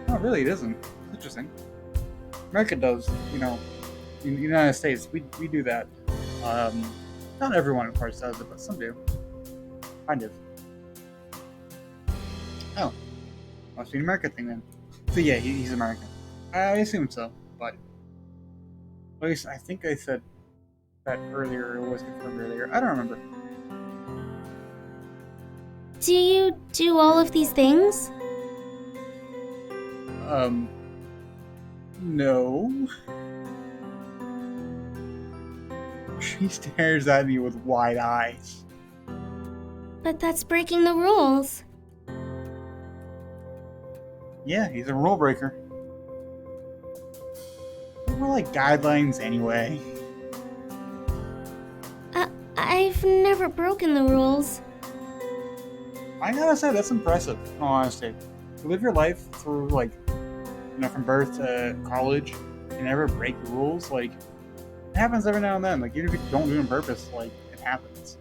No, really, it isn't. It's interesting. America does, in the United States, we do that. Not everyone, of course, does it, but some do. Kind of. Oh. Must be an American thing then. So yeah, he's American. I assume so, but at least I think I said that earlier, or was confirmed earlier. I don't remember. Do you do all of these things? No. She stares at me with wide eyes. But that's breaking the rules. Yeah, he's a rule breaker. They're more like guidelines anyway. I've never broken the rules. I gotta say, that's impressive, in all honesty. To live your life through, from birth to college, and never break the rules, it happens every now and then. Even if you don't do it on purpose, it happens.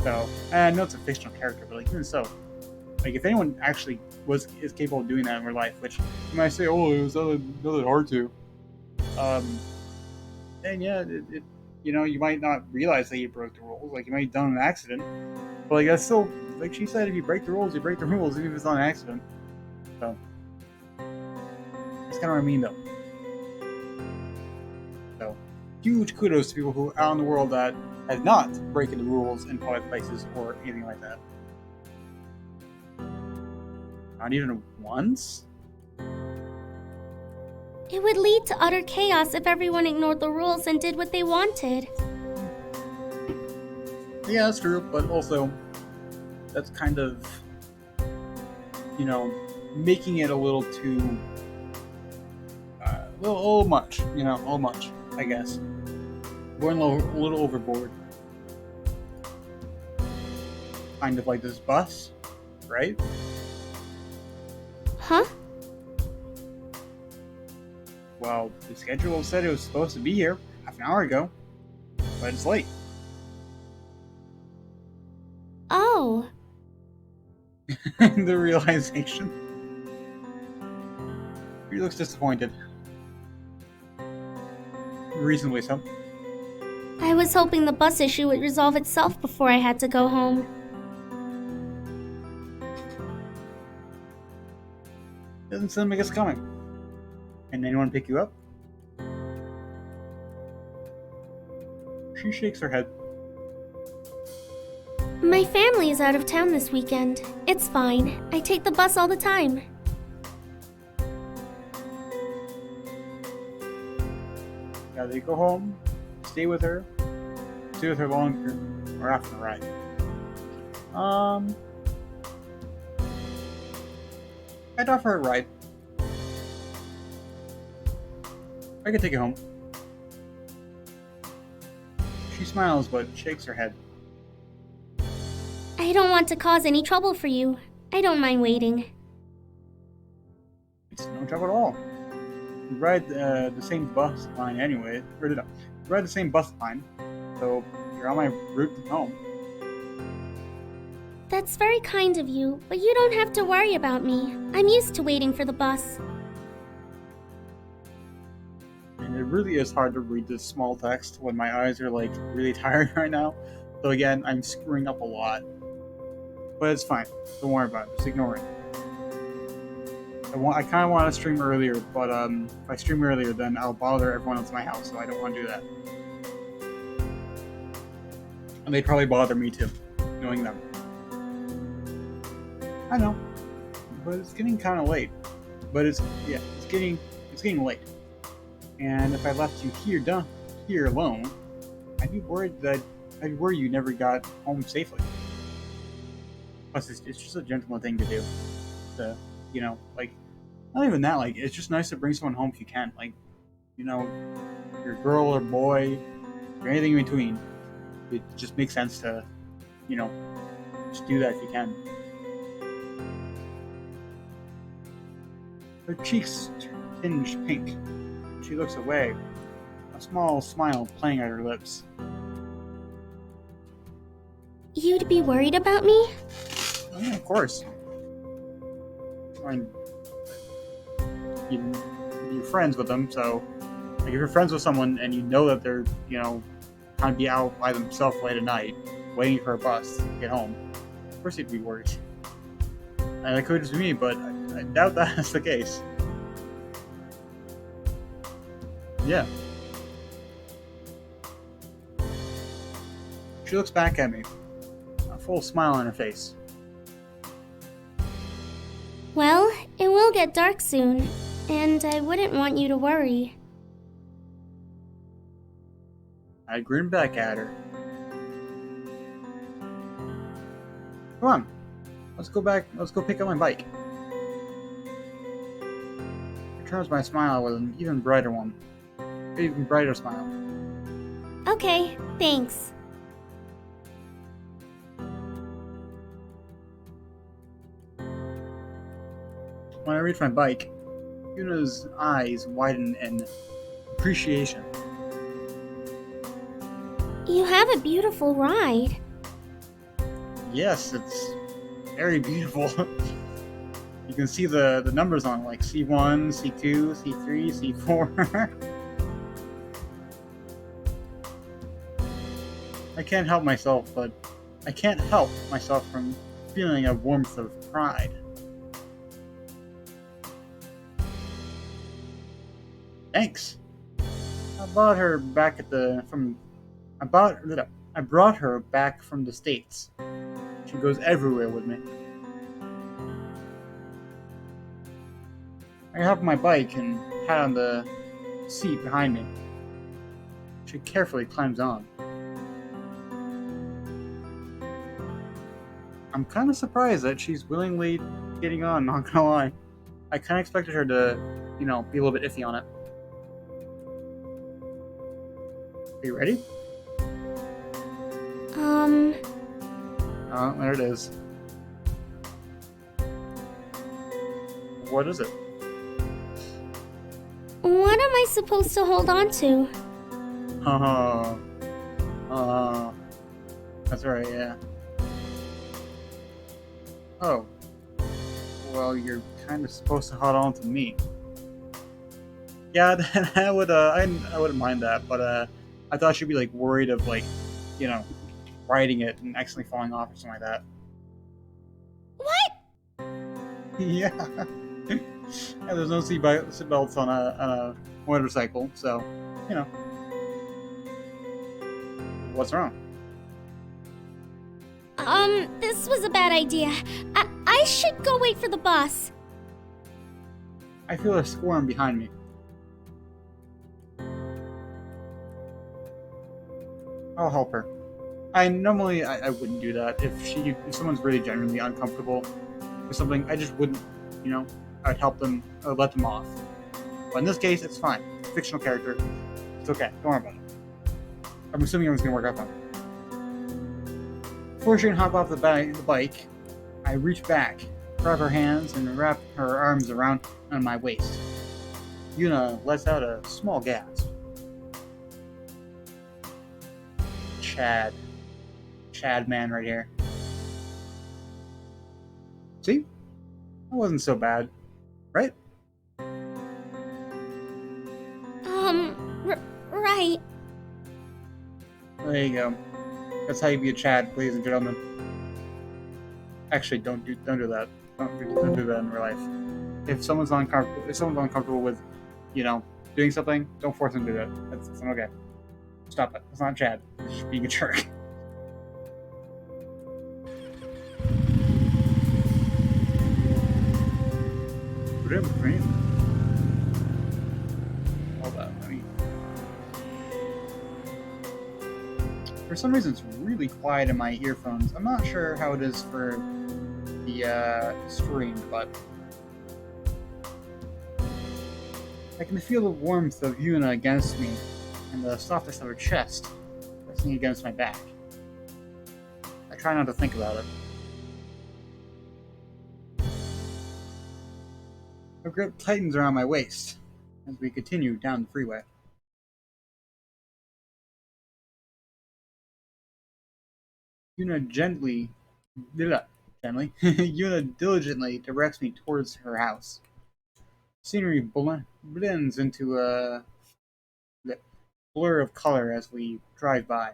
So, and I know it's a fictional character, but, even so, if anyone actually is capable of doing that in real life, which you might say, oh, it was really hard to, then yeah, you might not realize that you broke the rules. You might have done an accident, but that's still, like she said, if you break the rules, you break the rules, even if it's not an accident. So that's kind of what I mean, though. So huge kudos to people who out in the world that have not breaking the rules in public places or anything like that. Not even once? It would lead to utter chaos if everyone ignored the rules and did what they wanted. Yeah, that's true, but also, that's kind of, making it a little too, a little much, a little much, I guess. Going a little overboard. Kind of like this bus, right? Huh? Well, the schedule said it was supposed to be here half an hour ago, but it's late. Oh. The realization. He looks disappointed. Reasonably so. I was hoping the bus issue would resolve itself before I had to go home. Doesn't seem like it's coming. Can anyone pick you up? She shakes her head. My family is out of town this weekend. It's fine. I take the bus all the time. Yeah, they go home, stay with her longer, or after the ride. I'd offer her a ride. I could take you home. She smiles but shakes her head. I don't want to cause any trouble for you. I don't mind waiting. It's no trouble at all. We ride the same bus line anyway. Or no, we ride the same bus line, so you're on my route to home. That's very kind of you, but you don't have to worry about me. I'm used to waiting for the bus. And it really is hard to read this small text when my eyes are like really tired right now. So again, I'm screwing up a lot. But it's fine. Don't worry about it. Just ignore it. I kind of want to stream earlier, but if I stream earlier, then I'll bother everyone else in my house, so I don't want to do that. And they'd probably bother me too, knowing them. I know, but it's getting kind of late. But it's getting late. And if I left you here alone, I'd be worried you never got home safely. Plus, it's just a gentleman thing to do. To, not even that, it's just nice to bring someone home if you can. Your girl or boy, or anything in between. It just makes sense to, just do that if you can. Her cheeks tinge pink. She looks away, a small smile playing at her lips. You'd be worried about me? Oh, yeah, of course. I mean, you're friends with them, so if you're friends with someone and you know that they're, kind of be out by themselves late at night, waiting for a bus to get home, of course you'd be worried. And that could just be me, but I doubt that's the case. Yeah. She looks back at me, a full smile on her face. Well, it will get dark soon, and I wouldn't want you to worry. I grin back at her. Come on, let's go pick up my bike. Returns my smile with an even brighter one. An even brighter smile. Okay, thanks. When I reach my bike, Yuna's eyes widen in appreciation. You have a beautiful ride. Yes, it's very beautiful. You can see the numbers on it, like C1, C2, C3, C4. I can't help myself from feeling a warmth of pride. Thanks. I brought her back from the States. She goes everywhere with me. I hop on my bike and pat on the seat behind me. She carefully climbs on. I'm kind of surprised that she's willingly getting on, not gonna lie. I kind of expected her to, be a little bit iffy on it. Are you ready? Oh, there it is. What is it? What am I supposed to hold on to? That's right, yeah. Oh. Well, you're kind of supposed to hold on to me. Yeah, I would, I wouldn't mind that, but, I thought she'd be, like, worried of, like, riding it and accidentally falling off or something like that. What? Yeah. Yeah, there's no seat belts on a motorcycle, so, you know. What's wrong? This was a bad idea. I should go wait for the bus. I feel a squirm behind me. I'll help her. I wouldn't do that. If someone's really genuinely uncomfortable with something, I just wouldn't, I'd help them, or let them off. But in this case, it's fine. It's a fictional character. It's okay. Don't worry about it. I'm assuming everyone's gonna work out fine. Before she can hop off the bike, I reach back, grab her hands, and wrap her arms around on my waist. Yuna lets out a small gasp. Chad man right here. See? That wasn't so bad, right? Right. There you go. That's how you be a Chad, ladies and gentlemen. Actually, don't do that. Don't do that in real life. If someone's uncomfortable with, doing something, don't force them to do that. That's not okay. Stop it. That's not Chad. It's just being a jerk. Hold on, let me. For some reason, it's really quiet in my earphones. I'm not sure how it is for the stream, but I can feel the warmth of Yuna against me and the softness of her chest pressing against my back. I try not to think about it. Her grip tightens around my waist as we continue down the freeway. Yuna Yuna diligently directs me towards her house. Scenery blends into a blur of color as we drive by.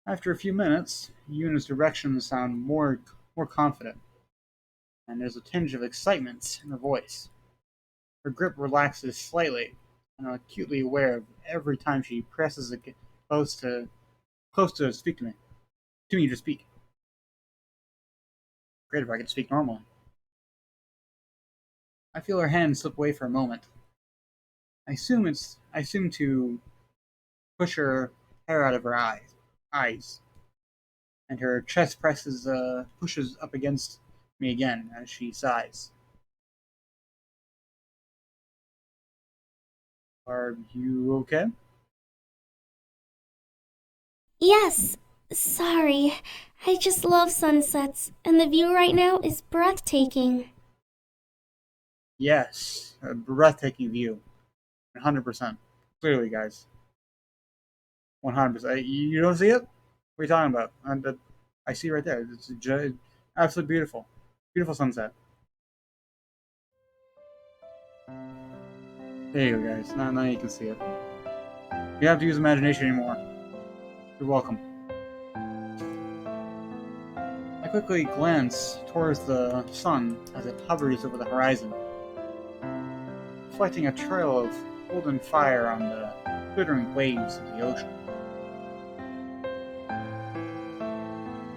After a few minutes, Yuna's directions sound more confident, and there's a tinge of excitement in her voice. Her grip relaxes slightly, and I'm acutely aware of every time she presses close to speak to me. To me to speak. Great if I could speak normally. I feel her hand slip away for a moment. I assume to push her hair out of her eyes, and her chest pushes up against me again as she sighs. Are you okay? Yes. Sorry. I just love sunsets, and the view right now is breathtaking. Yes, a breathtaking view. 100%. Clearly, guys. 100%. You don't see it? What are you talking about? I see right there. It's absolutely beautiful. Beautiful sunset. There you go, guys. Now you can see it. You don't have to use imagination anymore. You're welcome. I quickly glance towards the sun as it hovers over the horizon, reflecting a trail of golden fire on the glittering waves of the ocean.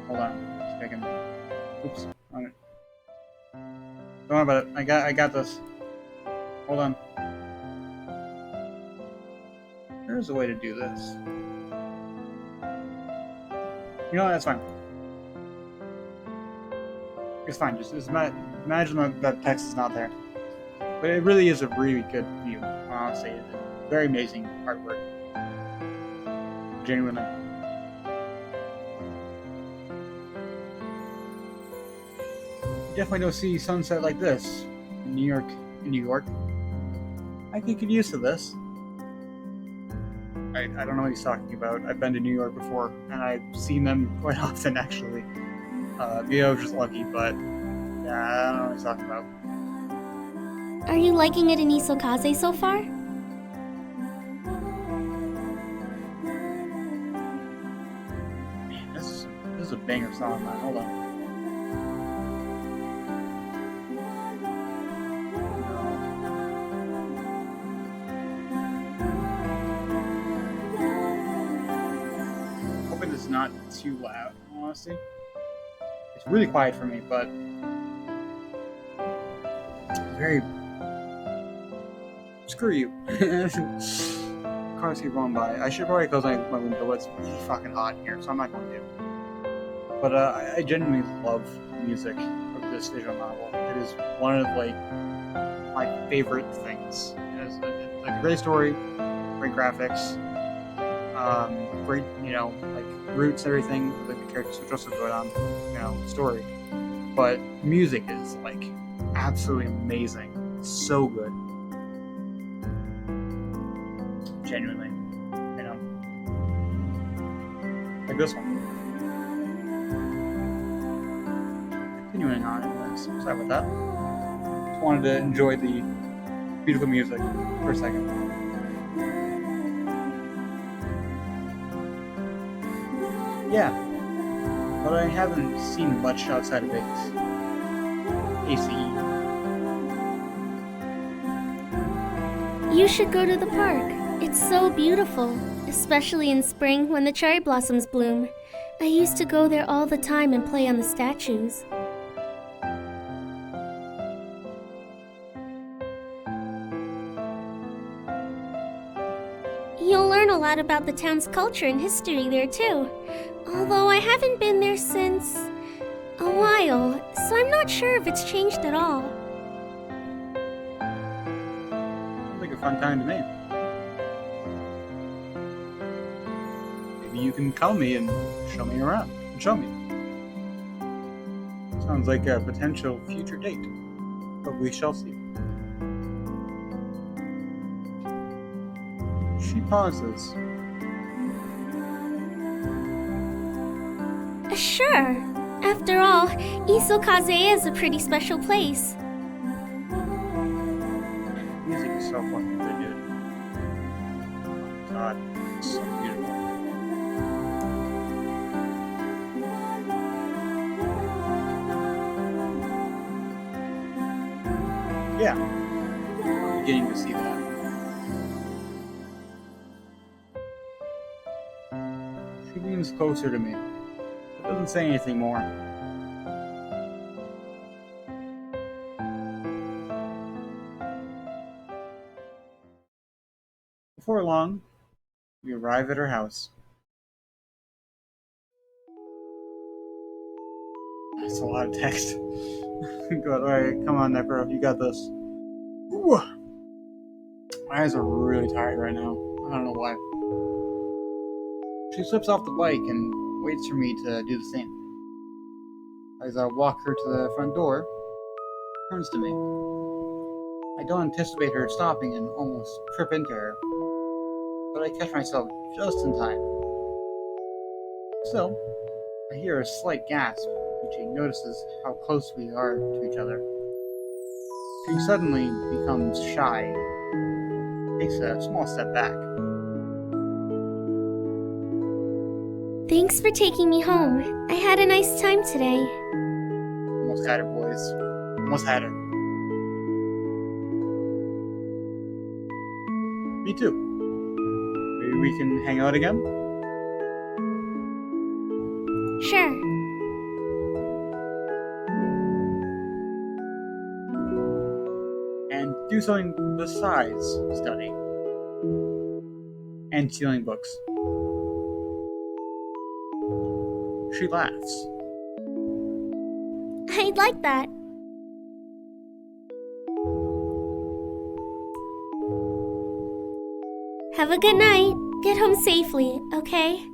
Hold on. Checking. Oops. On it. Don't worry about it. I got this. Hold on. There's a way to do this. You know what? That's fine. It's fine. Just imagine that text is not there. But it really is a really good view. Honestly, it's very amazing artwork. Genuinely. You definitely don't see sunset like this in New York. In New York, I could get used to this. I don't know what he's talking about. I've been to New York before, and I've seen them quite often, actually. Maybe I was just lucky, but yeah, I don't know what he's talking about. Are you liking it in Isokaze so far? Man, this is a banger song, man. Hold on. Hoping it's not too loud, honestly. It's really quiet for me, but very. Screw you. Cars keep going by. I should probably close my window, but it's really fucking hot in here, so I'm not going to. But I genuinely love the music of this visual novel. It is one of like my favorite things. It's like a great story, great graphics, great like roots and everything. Like the characters which also go on story, but music is like absolutely amazing. It's so good. Genuinely, like this one. Continuing on, anyways. Sorry about that. Just wanted to enjoy the beautiful music for a second. Yeah, but I haven't seen much outside of ACE. You should go to the park. It's so beautiful, especially in spring when the cherry blossoms bloom. I used to go there all the time and play on the statues. You'll learn a lot about the town's culture and history there too. Although I haven't been there since a while, so I'm not sure if it's changed at all. Sounds like a fun time to me. Maybe you can call me and show me around. And show me. Sounds like a potential future date. But we shall see. She pauses. Sure. After all, Isokaze is a pretty special place. Music is so fucking good, dude. Oh God, it's so beautiful. Yeah, I'm beginning to see that. She leans closer to me, but doesn't say anything more. Before long, we arrive at her house. That's a lot of text. Good, alright, come on, Necro, you got this. Ooh. My eyes are really tired right now. I don't know why. She slips off the bike and waits for me to do the same. As I walk her to the front door, she turns to me. I don't anticipate her stopping and almost trip into her, but I catch myself just in time. Still, I hear a slight gasp when she notices how close we are to each other. She suddenly becomes shy and takes a small step back. Thanks for taking me home. I had a nice time today. Almost had her, boys. Almost had her. Me too. Maybe we can hang out again? Sure. And do something besides study and stealing books. She laughs. I'd like that. Have a good night. Get home safely, okay?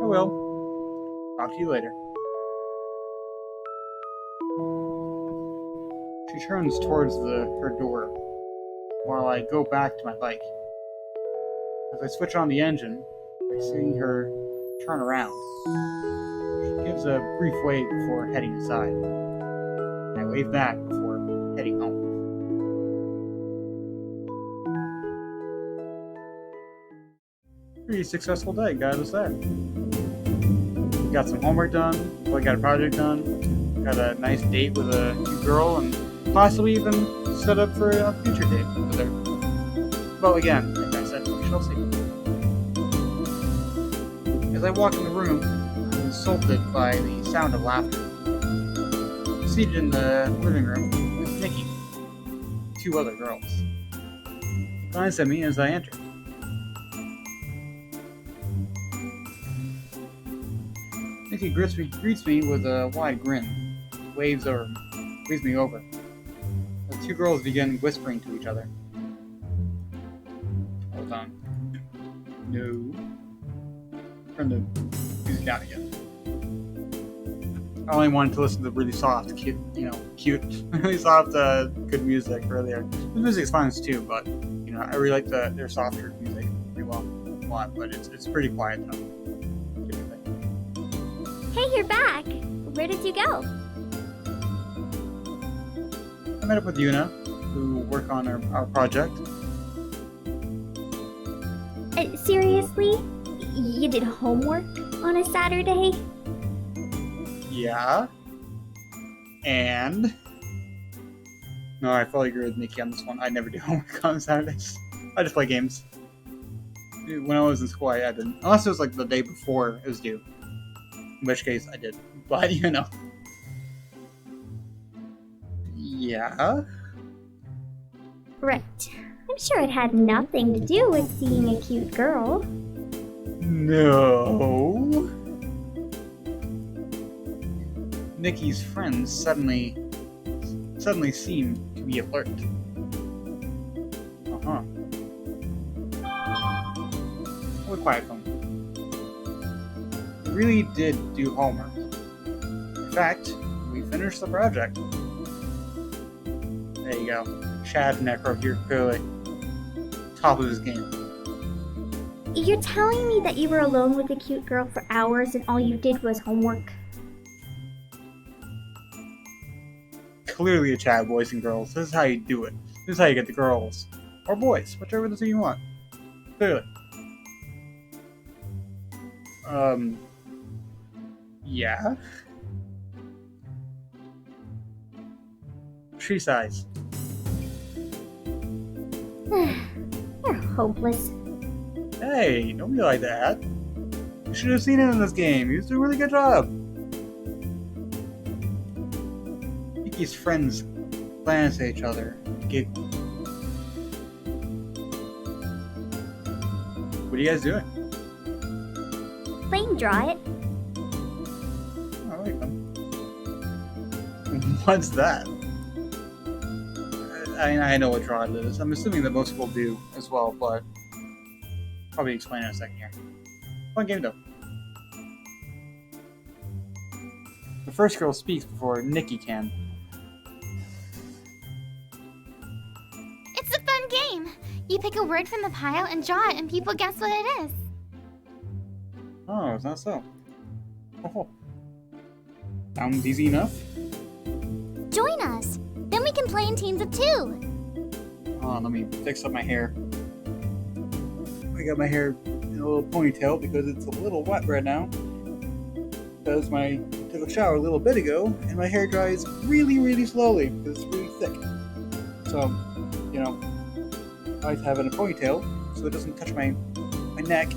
I will. Talk to you later. She turns towards her door while I go back to my bike. As I switch on the engine, I see her turn around. She gives a brief wave before heading inside. I wave back before heading home. Pretty successful day, gotta say. Got some homework done, I got a project done, got a nice date with a new girl, and possibly even set up for a future date with her. Well, again, like I said, we shall see. As I walk in the room, I'm insulted by the sound of laughter. Seated in the living room is Nikki, two other girls. Glance at me as I enter. Nikki greets me with a wide grin, waves me over. The two girls begin whispering to each other. Hold on. No. Turn the music down again. I only wanted to listen to really soft, cute, really soft, good music earlier. The music's fine too, but I really like their softer music pretty well a lot. But it's pretty quiet though. Hey, you're back. Where did you go? I met up with Yuna, who work on our project. Seriously? You did homework on a Saturday? Yeah. And no, I fully agree with Nikki on this one. I never do homework on Saturdays. I just play games. When I was in school, I didn't. Unless it was like the day before it was due. In which case, I did. But, Yeah? Right. I'm sure it had nothing to do with seeing a cute girl. No. Nikki's friends suddenly seem to be alert. Uh-huh. We're quiet phone. We really did do homework. In fact, we finished the project. There you go. Chad Necro here, clearly top of his game. You're telling me that you were alone with a cute girl for hours and all you did was homework? Clearly a Chad, boys and girls. This is how you do it. This is how you get the girls. Or boys, whichever the two you want. Clearly. Yeah? She sighs. You're hopeless. Hey, don't be like that. You should have seen him in this game. He was doing a really good job. Nikki's friends glance at each other and giggle. What are you guys doing? Playing Draw It. I like them. What's that? I know what Draw It is. I'm assuming that most people do as well, but probably explain in a second here. Fun game though. The first girl speaks before Nikki can. It's a fun game. You pick a word from the pile and draw it, and people guess what it is. Oh, is that so? Oh. Sounds easy enough. Join us. Then we can play in teams of 2. Let me fix up my hair. I got my hair in a little ponytail because it's a little wet right now. Because I took a shower a little bit ago, and my hair dries really, really slowly because it's really thick. So, I like to have it in a ponytail so it doesn't touch my neck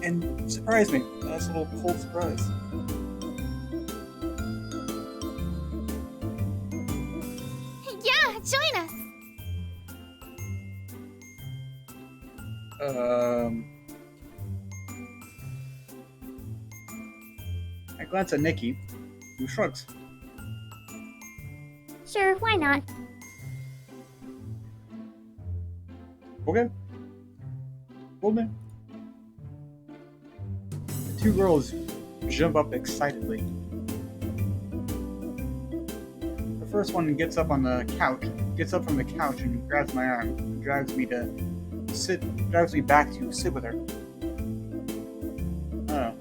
and surprise me. Nice little cold surprise. Yeah, join us. I glance at Nikki, who shrugs. Sure, why not? Okay. Hold it. The two girls jump up excitedly. The first one gets up from the couch and grabs my arm and drives me back to sit with her. Oh.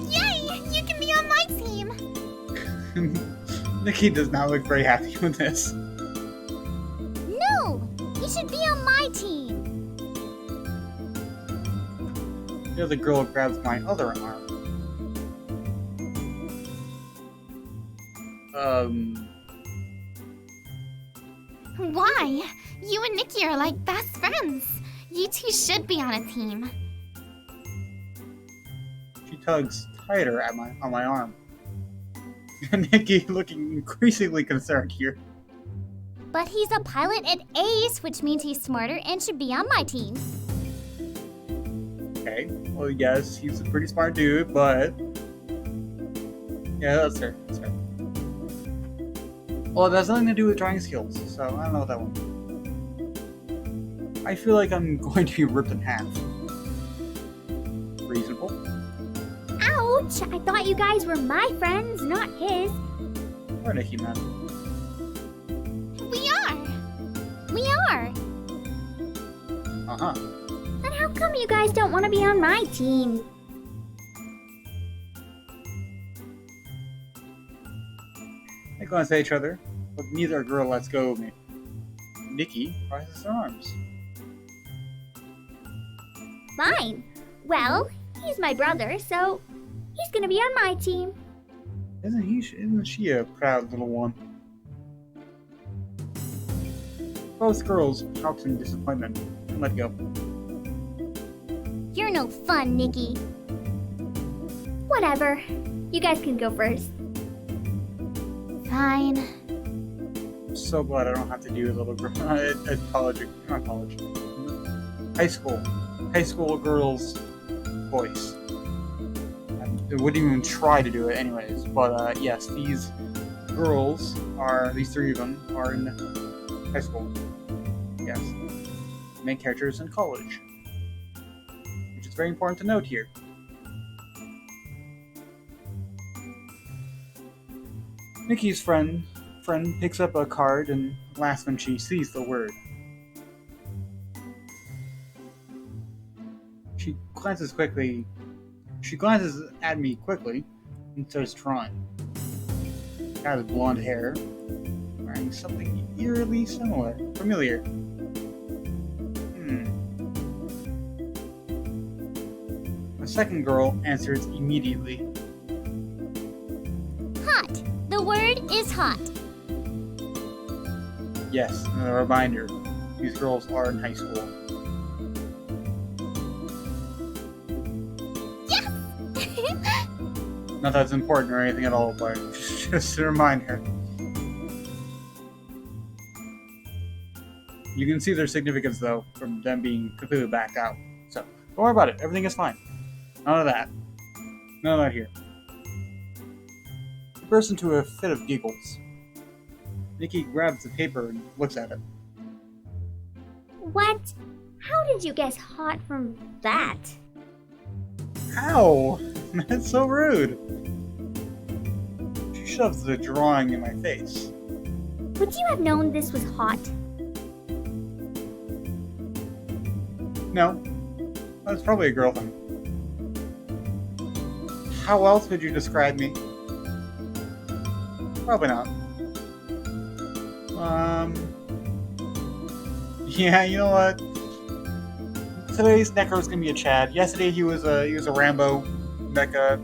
Yay! You can be on my team! Nikki does not look very happy with this. No! You should be on my team! The other girl grabs my other arm. Why? You and Nikki are like best friends. You two should be on a team. She tugs tighter on my arm. Nikki looking increasingly concerned here. But he's a pilot at Ace, which means he's smarter and should be on my team. Okay, well, yes, he's a pretty smart dude, but... Yeah, that's fair. Well, it has nothing to do with drawing skills, so I don't know that one. I feel like I'm going to be ripped in half. Reasonable. Ouch! I thought you guys were my friends, not his. Or Nikki, man. We are. We are. Uh-huh. Then how come you guys don't want to be on my team? They glance at each other, but neither girl lets go of me. Nikki rises her arms. Fine. Well, he's my brother, so he's gonna be on my team. Isn't she a proud little one? Both girls pout in disappointment and let go. You're no fun, Nikki. Whatever. You guys can go first. Fine. I'm so glad I don't have to do a little girl at college. Not college. High school girls' voice. I wouldn't even try to do it anyways. But yes, these three of them are in high school. Yes. Main characters in college. Which is very important to note here. Nikki's friend picks up a card and laughs when she sees the word. She glances at me quickly and starts drawing. She has blonde hair, wearing something eerily familiar. The second girl answers immediately. Hot. The word is hot. Yes, and a reminder, these girls are in high school. Yes! Not that it's important or anything at all, but just a reminder. You can see their significance, though, from them being completely backed out. So, don't worry about it. Everything is fine. None of that. None of that here. She bursts into a fit of giggles. Nikki grabs the paper and looks at it. What? How did you guess hot from that? Ow! That's so rude! She shoves the drawing in my face. Would you have known this was hot? No. That's probably a girl thing. How else would you describe me? Probably not. Yeah, you know what? Today's Necro's gonna be a Chad. Yesterday he was a Rambo mecha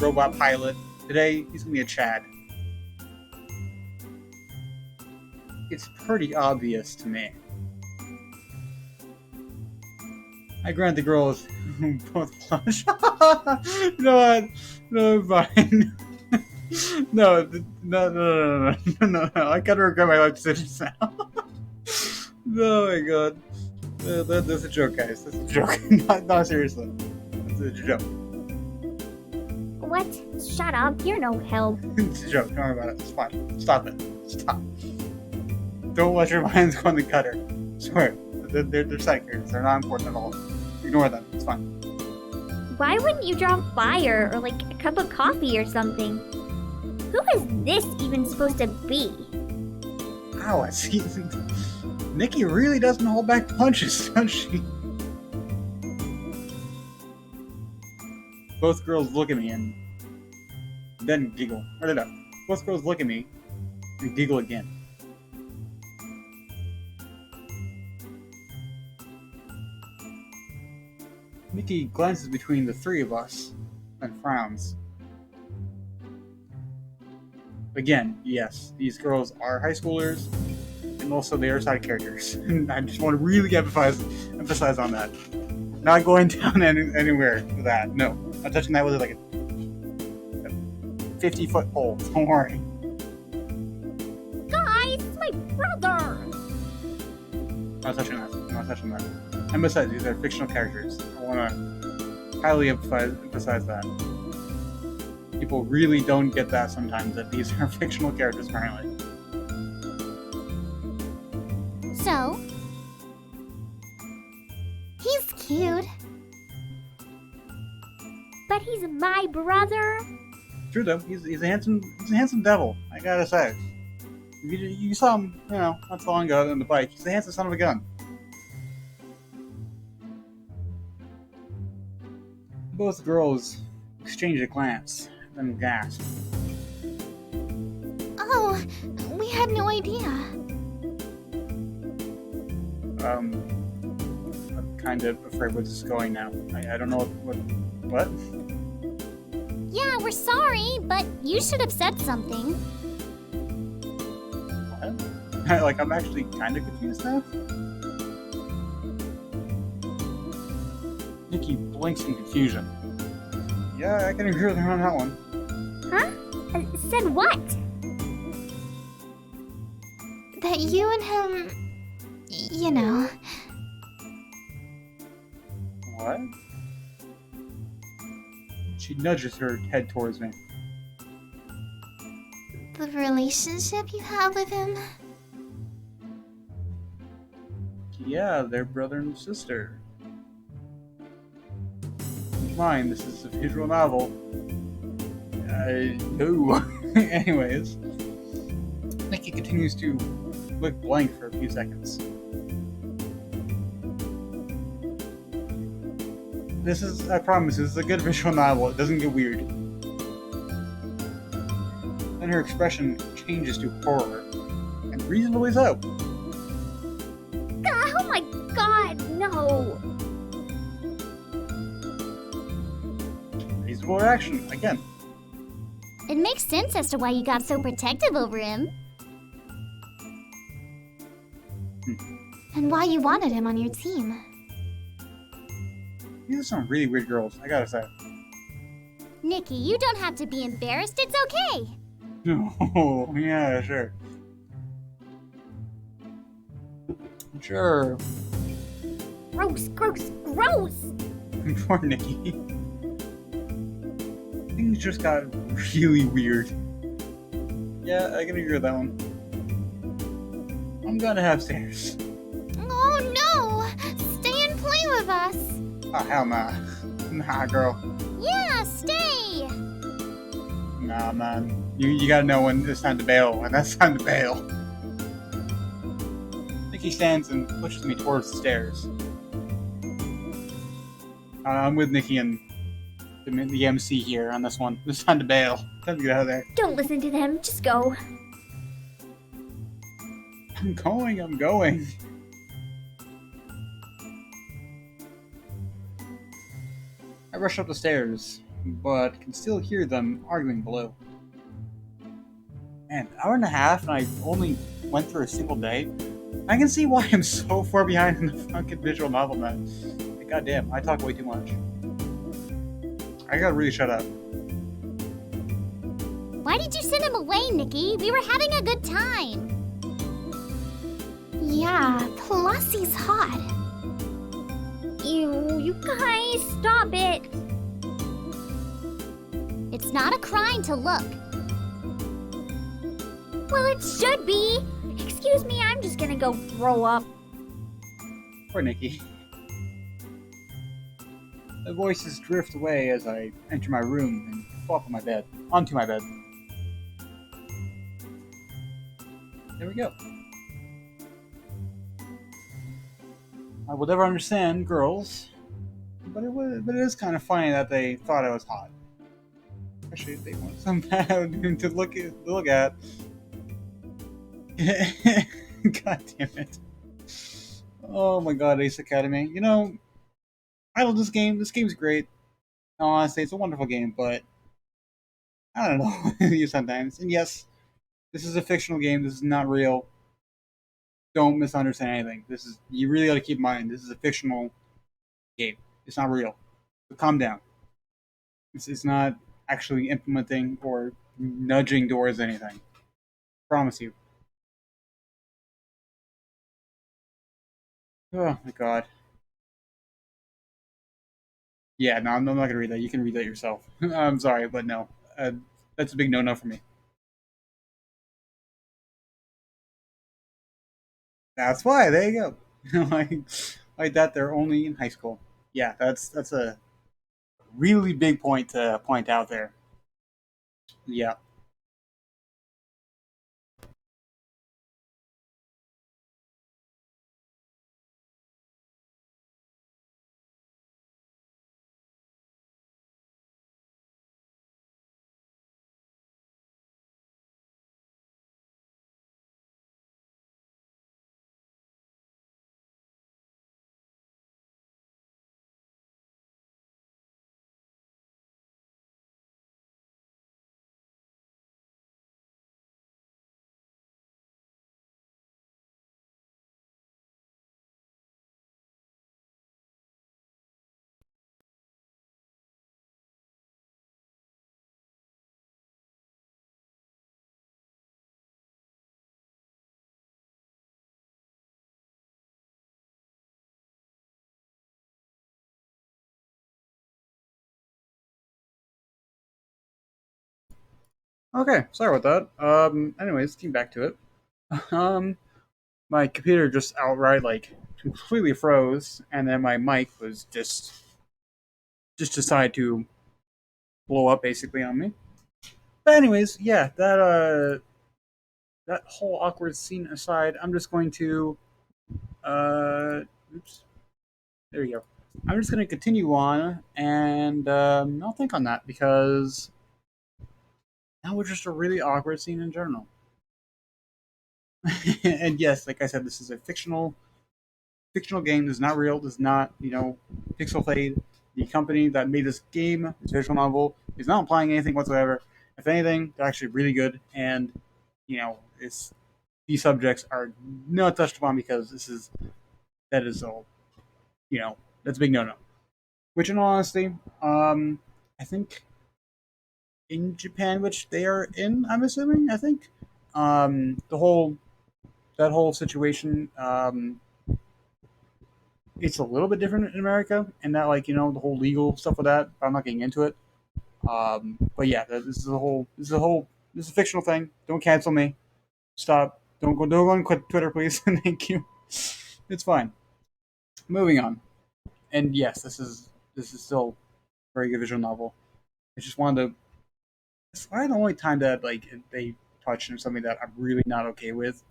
robot pilot. Today he's gonna be a Chad. It's pretty obvious to me. I grant the girls both blush. You know what? No, fine. No. I gotta regret my life decisions now. Oh my god. That's a joke, guys. That's a joke. Not seriously. That's a joke. What? Shut up, you're no help. It's a joke. Don't worry about it. It's fine. Stop it. Stop. Don't let your minds go in the gutter. Swear. They're side characters. They're not important at all. Ignore them. It's fine. Why wouldn't you draw fire or like a cup of coffee or something? Who is this even supposed to be? Ow, I see. Nikki really doesn't hold back punches, does she? Both girls look at me and then giggle. Or no. Both girls look at me and giggle again. Nikki glances between the three of us and frowns. Again, yes, these girls are high schoolers, and also they are side characters. And I just want to really emphasize on that. Not going down anywhere with that. No, I'm touching that with like a 50-foot pole. Don't worry. Guys, it's my brother! Not touching that. Not touching that. And besides, these are fictional characters. I want to highly emphasize that. People really don't get that sometimes, that these are fictional characters, apparently. So? He's cute. But he's my brother? True though, he's a handsome devil, I gotta say. You saw him, not so long ago on the bike. He's a handsome son of a gun. Both girls exchange a glance, then gasp. Oh, we had no idea. I'm kind of afraid where this is going now. I don't know what? Yeah, we're sorry, but you should have said something. What? Like, I'm actually kind of confused now. Nikki blinks in confusion. Yeah, I can agree with her on that one. Huh? Said what? That you and him, you know. What? She nudges her head towards me. The relationship you have with him. Yeah, they're brother and sister. Fine, this is a visual novel. No. Anyways, Nikki continues to look blank for a few seconds. I promise, this is a good visual novel. It doesn't get weird. Then her expression changes to horror, and reasonably so. Oh my god, no! Reasonable reaction, again. It makes sense as to why you got so protective over him. And why you wanted him on your team. These are some really weird girls, I gotta say. Nikki, you don't have to be embarrassed. It's okay. Oh, yeah, sure. Sure. Gross, gross, gross! Poor Nikki. Things just got really weird. Yeah, I can agree with that one. I'm gonna have stairs. Oh no! Stay and play with us. Oh, hell nah. Nah, girl. Yeah, stay. Nah, man. You gotta know when it's time to bail, and that's time to bail. Nikki stands and pushes me towards the stairs. I'm with Nikki and the MC here on this one. It's time to bail. Time to get out of there. Don't listen to them, just go. I'm going. I rush up the stairs, but can still hear them arguing below. Man, an hour and a half and I only went through a single day? I can see why I'm so far behind in the fucking visual novel, man. Like, goddamn, I talk way too much. I gotta really shut up. Why did you send him away, Nikki? We were having a good time. Yeah, plus he's hot. Ew, you guys, stop it! It's not a crime to look. Well, it should be. Excuse me, I'm just gonna go throw up. Poor Nikki. The voices drift away as I enter my room and fall onto my bed. There we go. I will never understand girls, but it is kind of funny that they thought I was hot. Especially if they want some bad to look at. God damn it. Oh my god, Ace Academy. You know, I love this game. This game's great. Honestly, it's a wonderful game, but I don't know sometimes. And yes, this is a fictional game. This is not real. Don't misunderstand anything. This is you really got to keep in mind. This is a fictional game. It's not real. So calm down. It's not actually implementing or nudging towards anything. Promise you. Oh my god. Yeah, no, I'm not gonna read that. You can read that yourself. I'm sorry, but no, that's a big no-no for me. That's why. There you go. like that. They're only in high school. Yeah, that's a really big point to point out there. Yeah. Okay. Sorry about that. Anyways, getting back to it. Um. My computer just outright completely froze, and then my mic was just decided to blow up basically on me. But anyways, yeah, that whole awkward scene aside, I'm just going to oops, there you go. I'm just going to continue on, and I'll think on that because that was just a really awkward scene in general. And yes, like I said, this is a fictional game. This is not real. This is not Pixel Fade. The company that made this game, this visual novel, is not applying anything whatsoever. If anything, they're actually really good, and it's these subjects are not touched upon because that is all that's a big no no. Which, in all honesty, I think in Japan, which they are in, I'm assuming, I think, the whole that whole situation, it's a little bit different in America, and that the whole legal stuff with that. But I'm not getting into it. But yeah, this is a fictional thing. Don't cancel me. Stop. Don't go on Twitter, please. Thank you. It's fine. Moving on. And yes, this is still a very good visual novel. I just wanted to. It's probably the only time that they touch on something that I'm really not okay with.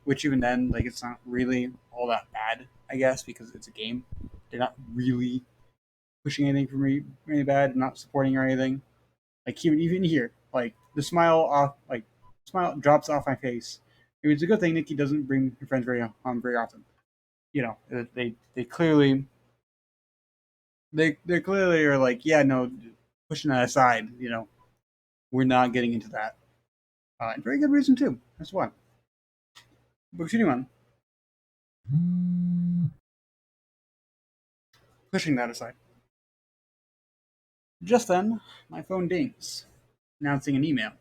Which even then, it's not really all that bad, I guess, because it's a game. They're not really pushing anything for me really bad, not supporting or anything. Like even here, smile drops off my face. It's a good thing Nikki doesn't bring her friends very often. They clearly they clearly are like, yeah, no, pushing that aside. We're not getting into that. And very good reason too. That's why. But continuing on, pushing that aside. Just then, my phone dings, announcing an email.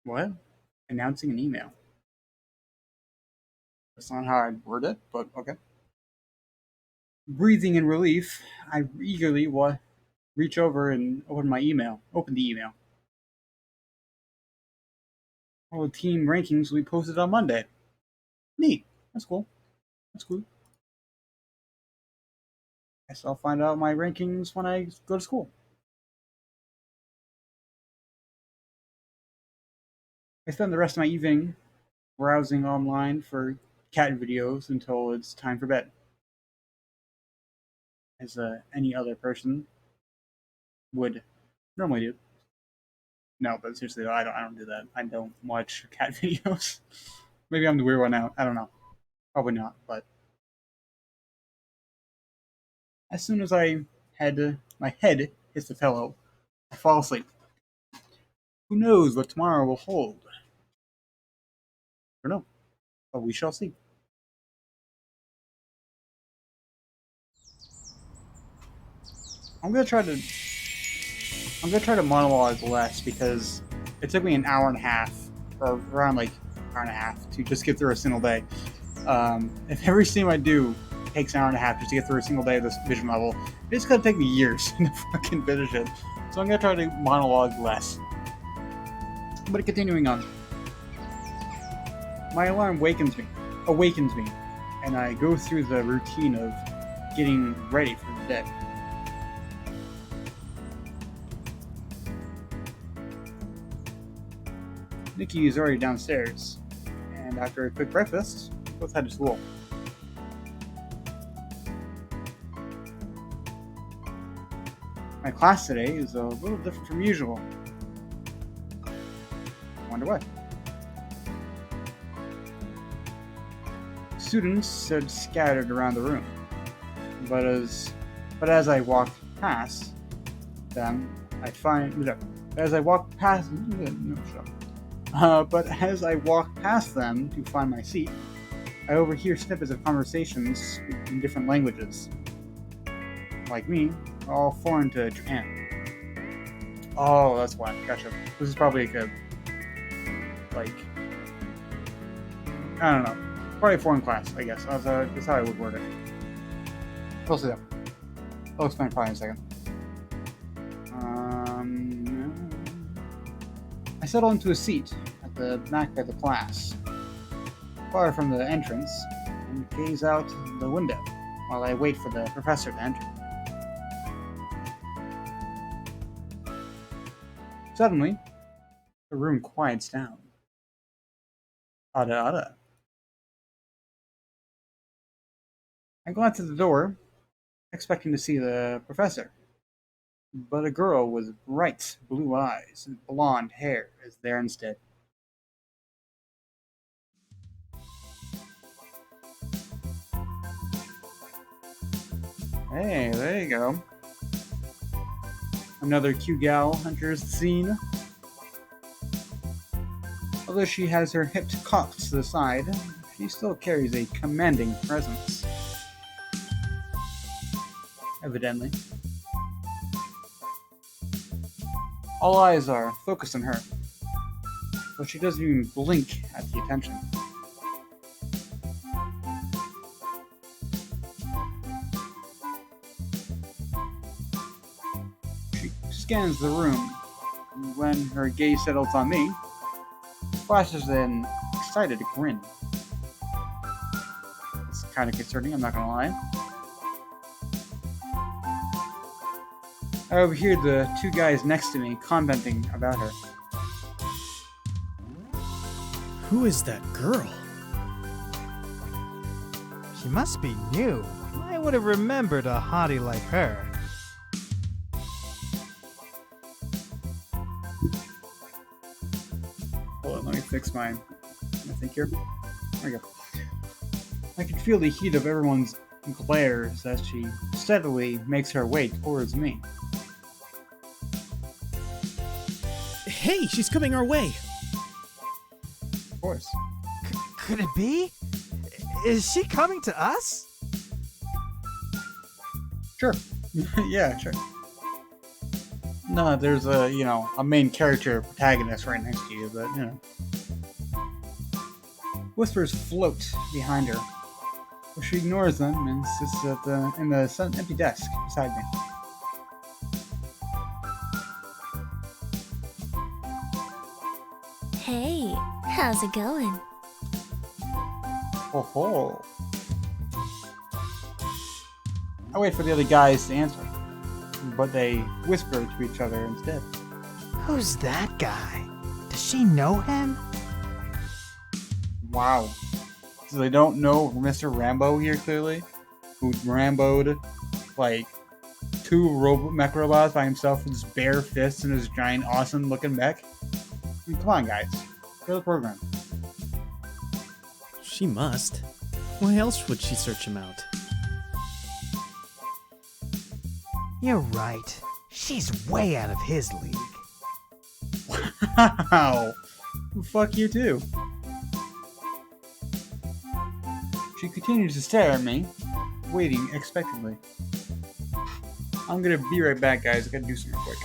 What? Announcing an email. That's not how I'd word it, but okay. Breathing in relief, I eagerly what? reach over and open my email. Open the email. All the team rankings will be posted on Monday. Neat. That's cool. That's cool. Guess I'll find out my rankings when I go to school. I spend the rest of my evening browsing online for cat videos until it's time for bed. As any other person would normally do. No, but seriously, I don't do that. I don't watch cat videos. Maybe I'm the weird one out. I don't know. Probably not, but as soon as my head hits the pillow, I fall asleep. Who knows what tomorrow will hold? I don't know, but we shall see. I'm gonna try to monologue less because it took me an hour and a half, or around like an hour and a half, to just get through a single day. If every stream I do takes an hour and a half just to get through a single day of this vision level, it's gonna take me years to fucking finish it. So I'm gonna try to monologue less. But continuing on, my alarm awakens me, and I go through the routine of getting ready for the day. Nikki is already downstairs, and after a quick breakfast, both head to school. My class today is a little different from usual. I wonder why. Students stood scattered around the room, but as I walk past them, as I walk past them to find my seat, I overhear snippets of conversations in different languages. Like me, all foreign to Japan. Oh, that's why. Gotcha. This is probably like I don't know. Probably a foreign class, I guess. That's how I would word it. We'll see that. I'll explain probably in a second. I settle into a seat at the back of the class, far from the entrance, and gaze out the window while I wait for the professor to enter. Suddenly, the room quiets down. Ada ada. I glance at the door, expecting to see the professor. But a girl with bright blue eyes and blonde hair is there instead. Hey, there you go. Another cute gal enters the scene. Although she has her hips cocked to the side, she still carries a commanding presence. Evidently. All eyes are focused on her, but she doesn't even blink at the attention. She scans the room, and when her gaze settles on me, flashes an excited grin. It's kind of concerning, I'm not gonna lie. I overhear the two guys next to me commenting about her. Who is that girl? She must be new. I would have remembered a hottie like her. Hold on, let me fix my thing here. There we go. I can feel the heat of everyone's glares as she steadily makes her way towards me. Hey, she's coming our way. Of course. Could it be? Is she coming to us? Sure. Yeah, sure. No, there's a main character protagonist right next to you, but Whispers float behind her, but she ignores them and sits in the empty desk beside me. How's it going? Ho ho. I wait for the other guys to answer, but they whisper to each other instead. Who's that guy? Does she know him? Wow. So they don't know Mr. Rambo here, clearly? Who Rambo'd, like, 2 mech robots by himself with his bare fists and his giant, awesome-looking mech? I mean, come on, guys. Go to the program. She must. Why else would she search him out? You're right. She's way out of his league. Wow. Fuck you, too. She continues to stare at me, waiting expectantly. I'm gonna be right back, guys. I gotta do something quick.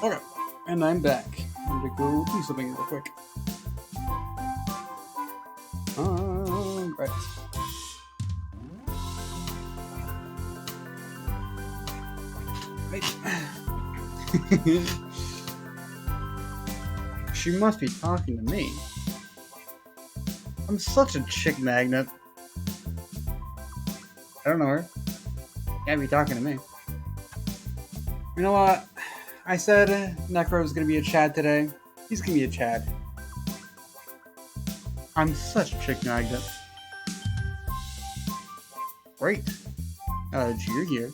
Okay, and I'm back. I'm gonna go do something real quick. Right. Right. She must be talking to me. I'm such a chick magnet. I don't know her. Can't be talking to me. You know what? I said Necro was gonna be a Chad today. He's gonna be a Chad. I'm such a chick magnet. Great. You're here.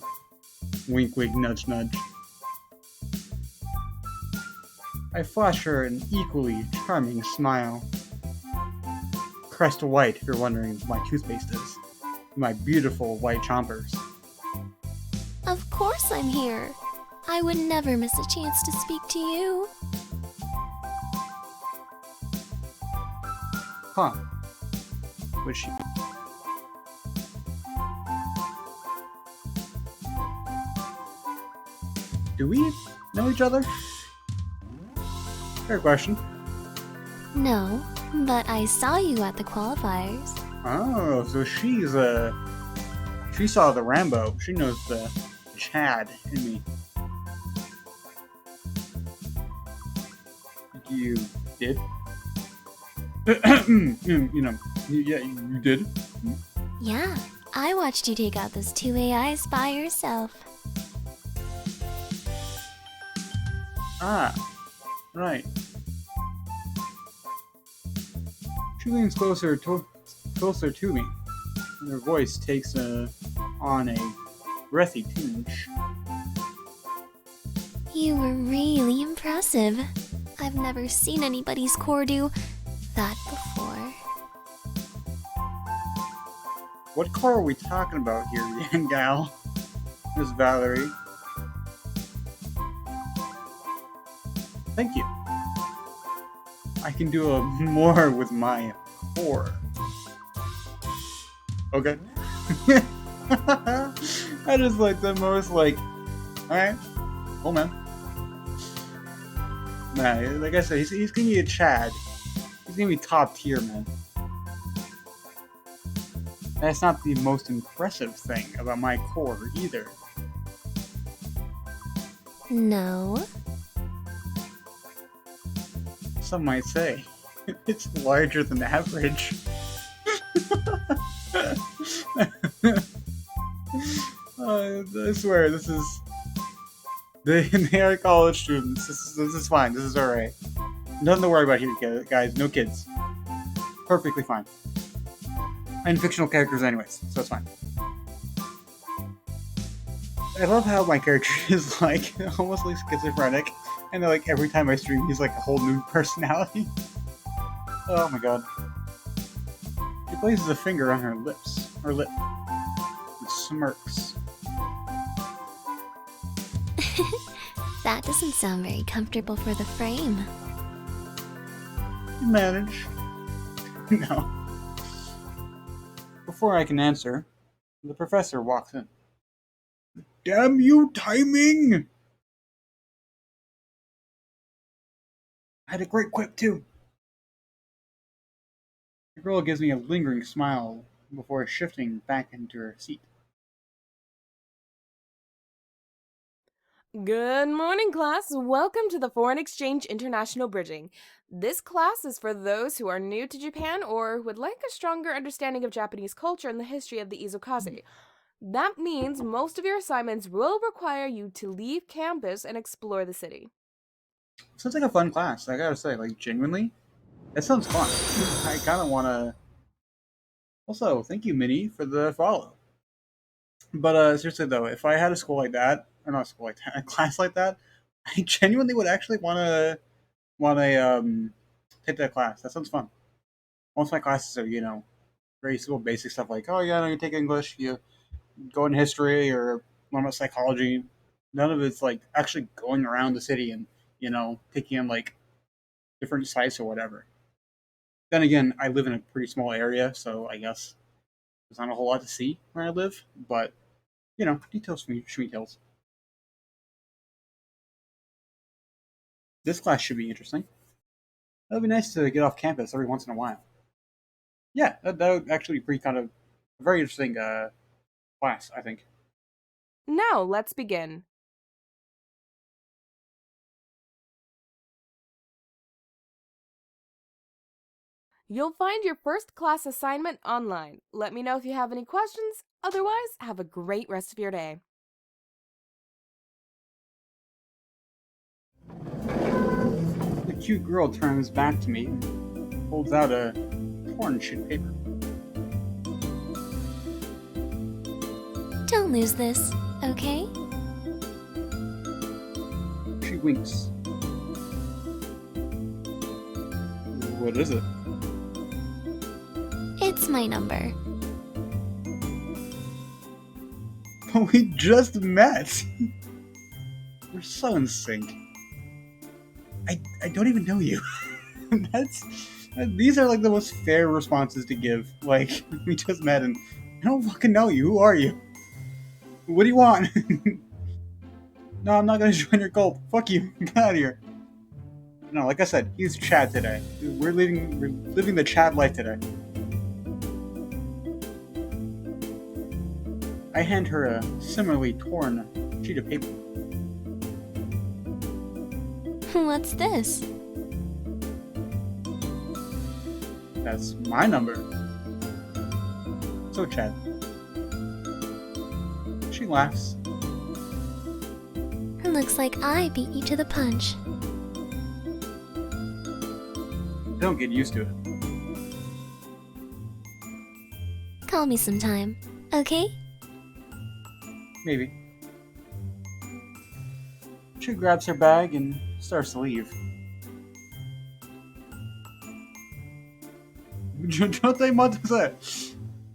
Wink, wink, nudge, nudge. I flash her an equally charming smile. Crest White, if you're wondering what my toothpaste is. My beautiful white chompers. Of course I'm here. I would never miss a chance to speak to you. Huh. Would she? Do we know each other? Fair question. No, but I saw you at the qualifiers. Oh, so she saw the Rambo. She knows the Chad in me. You did? Yeah, you did. Yeah, I watched you take out those 2 AIs by yourself. Ah, right. She leans closer to me, and her voice takes on a breathy tinge. You were really impressive. I've never seen anybody's core do that before. What car are we talking about here, young gal? Miss Valerie. Thank you. I can do more with my core. Okay. That is like the most alright. Oh man. Man, like I said, he's gonna be a Chad. He's gonna be top tier, man. That's not the most impressive thing about my core either. some might say. It's larger than average. I swear, this is... They are college students. This is fine. This is alright. Nothing to worry about here, guys. No kids. Perfectly fine. And fictional characters anyways, so it's fine. I love how my character is like, almost like schizophrenic. And then, like, every time I stream, he's like a whole new personality. Oh my god. She places a finger on her lips. Her lip. And smirks. That doesn't sound very comfortable for the frame. You manage. No. Before I can answer, the professor walks in. Damn you, timing! I had a great quip, too. The girl gives me a lingering smile before shifting back into her seat. Good morning, class. Welcome to the Foreign Exchange International Bridging. This class is for those who are new to Japan or would like a stronger understanding of Japanese culture and the history of the Izokaze. That means most of your assignments will require you to leave campus and explore the city. Sounds like a fun class, I gotta say, like, genuinely. That sounds fun. I kinda wanna... Also, thank you, Minnie, for the follow. But, seriously though, if I had a school like that, or not a school like that, a class like that, I genuinely would actually wanna take that class. That sounds fun. Most of my classes are, very simple, basic stuff like, oh yeah, no, you take English, you go in history, or learn about psychology. None of it's, like, actually going around the city and, taking in, like, different sites or whatever. Then again, I live in a pretty small area, so I guess there's not a whole lot to see where I live, but, details from details. This class should be interesting. That would be nice to get off campus every once in a while. Yeah, that would actually be pretty kind of a very interesting class, I think. Now, let's begin. You'll find your first class assignment online. Let me know if you have any questions. Otherwise, have a great rest of your day. The cute girl turns back to me and holds out a torn sheet of paper. Don't lose this, okay? She winks. What is it? It's my number. But we just met! We're so in sync. I don't even know you. These are like the most fair responses to give. Like, we just met and I don't fucking know you. Who are you? What do you want? No, I'm not gonna join your cult. Fuck you. Get out of here. No, like I said, he's Chad today. We're living the Chad life today. I hand her a similarly torn sheet of paper. What's this? That's my number. So, Chad. She laughs. Looks like I beat you to the punch. Don't get used to it. Call me sometime, okay? Maybe. She grabs her bag and starts to leave.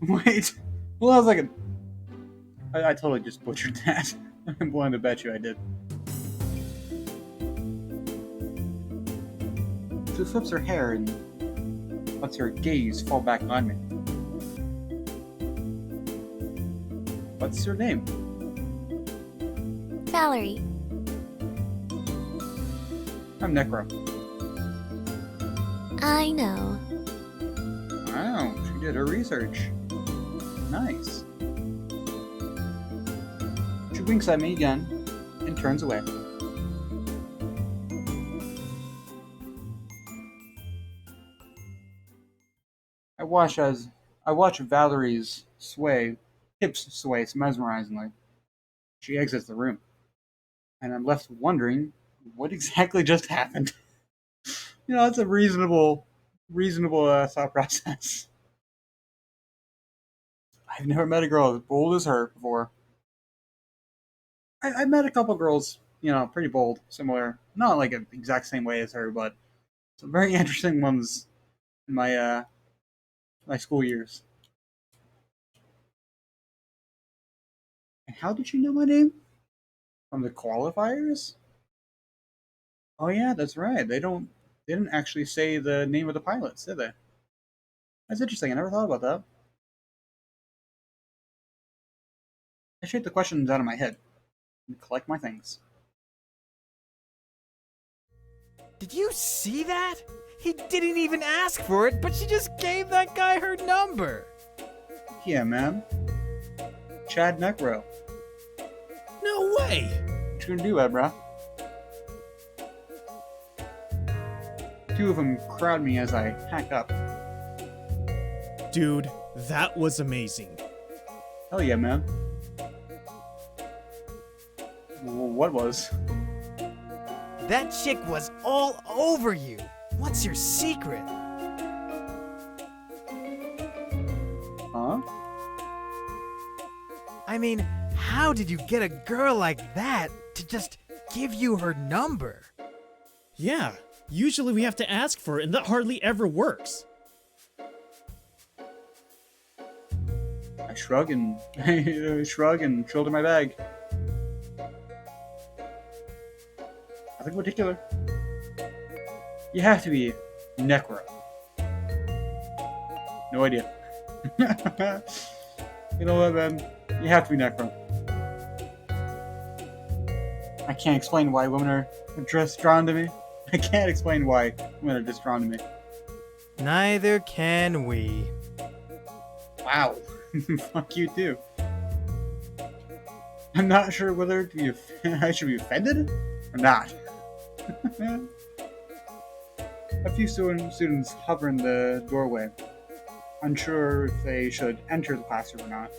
Wait. Hold on a second. I totally just butchered that. I'm willing to bet you I did. She flips her hair and lets her gaze fall back on me. What's your name? Valerie. I'm Necro. I know. Wow, she did her research. Nice. She winks at me again and turns away. I watch Valerie's hips sway mesmerizingly. She exits the room, and I'm left wondering what exactly just happened. It's a reasonable thought process. I've never met a girl as bold as her before. I met a couple girls, pretty bold, similar, not like an exact same way as her, but some very interesting ones in my school years. And how did you know my name? From the qualifiers? Oh yeah, that's right. They didn't actually say the name of the pilots, did they? That's interesting. I never thought about that. I shake the questions out of my head and collect my things. Did you see that? He didn't even ask for it, but she just gave that guy her number. Yeah, man. Chad Necro. No way! What you gonna do, Ed, bruh? Two of them crowd me as I hack up. Dude, that was amazing. Hell yeah, man. What was? That chick was all over you. What's your secret? Huh? I mean, how did you get a girl like that to just give you her number? Yeah, usually we have to ask for it, and that hardly ever works. I shrug and shoulder my bag. Nothing particular. You have to be Necro. No idea. You know what, man? You have to be Necro. I can't explain why women are just drawn to me. I can't explain why women are just drawn to me. Neither can we. Wow. Fuck you too. I'm not sure whether I should be offended or not. A few students hover in the doorway, unsure if they should enter the classroom or not.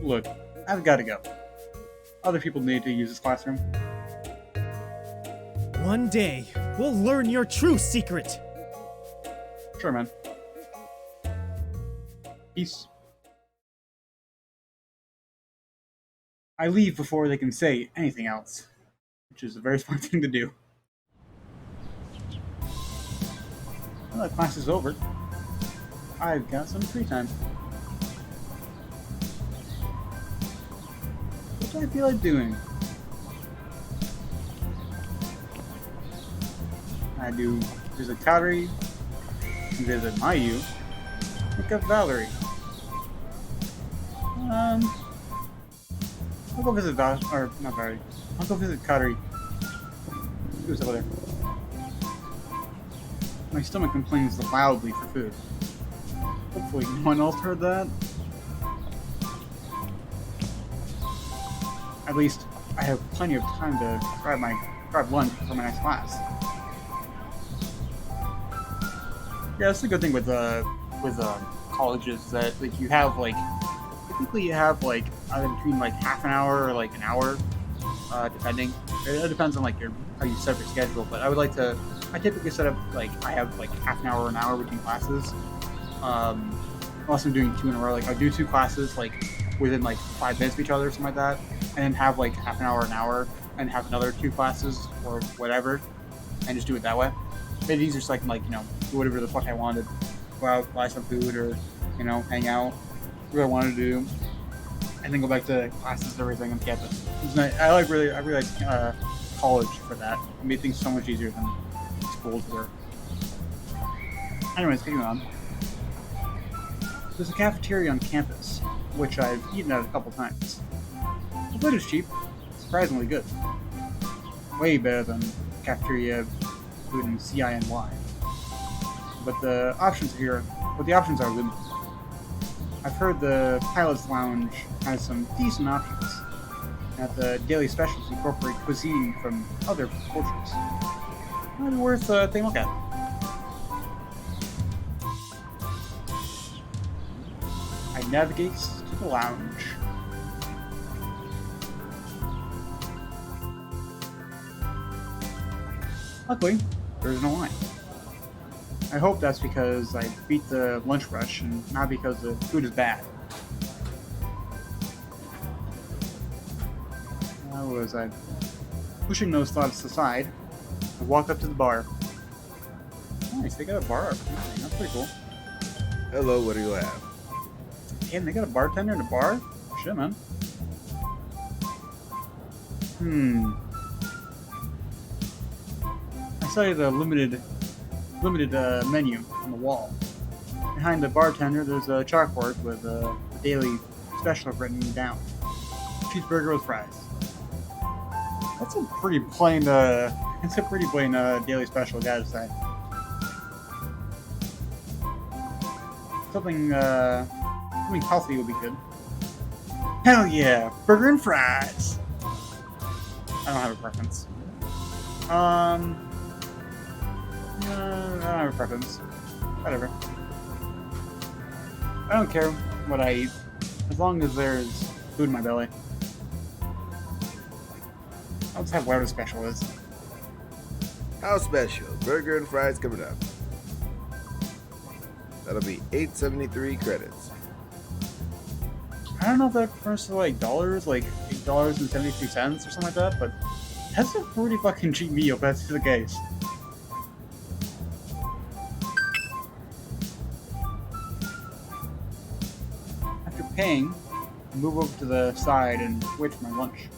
Look, I've got to go. Other people need to use this classroom. One day, we'll learn your true secret. Sure, man. Peace. I leave before they can say anything else, which is a very smart thing to do. Well, that class is over. I've got some free time. What do I feel like doing? I do visit Kairi, visit Mayu, pick up Valerie. I'll go visit not Valerie. I'll go visit Kairi. Who's over there? My stomach complains loudly for food. Hopefully no one else heard that. At least I have plenty of time to grab lunch before my next class. Yeah, that's the good thing with colleges that like you have typically you have either between half an hour or an hour, depending. It depends on how you set up your schedule. But I typically set up I have half an hour or an hour between classes. Unless I'm doing two in a row, I'll do two classes within 5 minutes of each other or something like that, and then have half an hour, and have another two classes or whatever, and just do it that way. Made it easier so I can do whatever the fuck I wanted, go out, buy some food, or hang out, whatever I wanted to do, and then go back to classes and everything on campus. It's nice. I really like college for that. It made things so much easier than school's work. Anyways, getting on. There's a cafeteria on campus, which I've eaten at a couple times. The food is cheap, surprisingly good. Way better than cafeteria food in CINY. But the options are limited. I've heard the Pilot's Lounge has some decent options, and that the daily specials incorporate cuisine from other cultures. It's worth taking a look at. navigates to the lounge. Luckily, there's no line. I hope that's because I beat the lunch rush and not because the food is bad. As I'm pushing those thoughts aside, I walk up to the bar. Nice, they got a bar. That's pretty cool. Hello, what do you have? Damn, they got a bartender in a bar? Shit, man. I saw the limited menu on the wall. Behind the bartender, there's a chalkboard with a daily special written down. Cheeseburger with fries. That's a pretty plain, daily special, gotta say. Something healthy would be good. Hell yeah, burger and fries. I don't have a preference. I don't have a preference. Whatever. I don't care what I eat, as long as there's food in my belly. I'll just have whatever special is. How special? Burger and fries coming up. That'll be 873 credits. I don't know if that refers to like dollars, like $8.73 or something like that, but that's a pretty fucking cheap meal if that's the case. After paying, I move over to the side and wait for my lunch.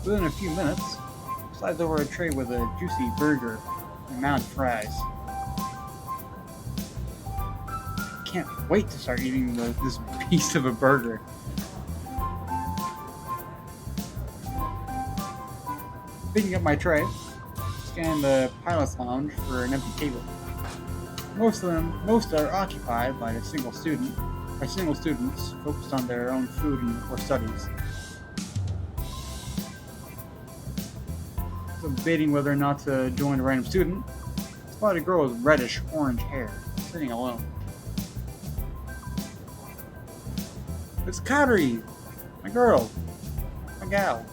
Within a few minutes, slides over a tray with a juicy burger and mounted fries. Can't wait to start eating this piece of a burger. Picking up my tray, scan the pilot's lounge for an empty table. Most are occupied by single students focused on their own food or studies. So debating whether or not to join a random student, I spotted a girl with reddish orange hair, sitting alone. It's Kairi! My girl! My gal.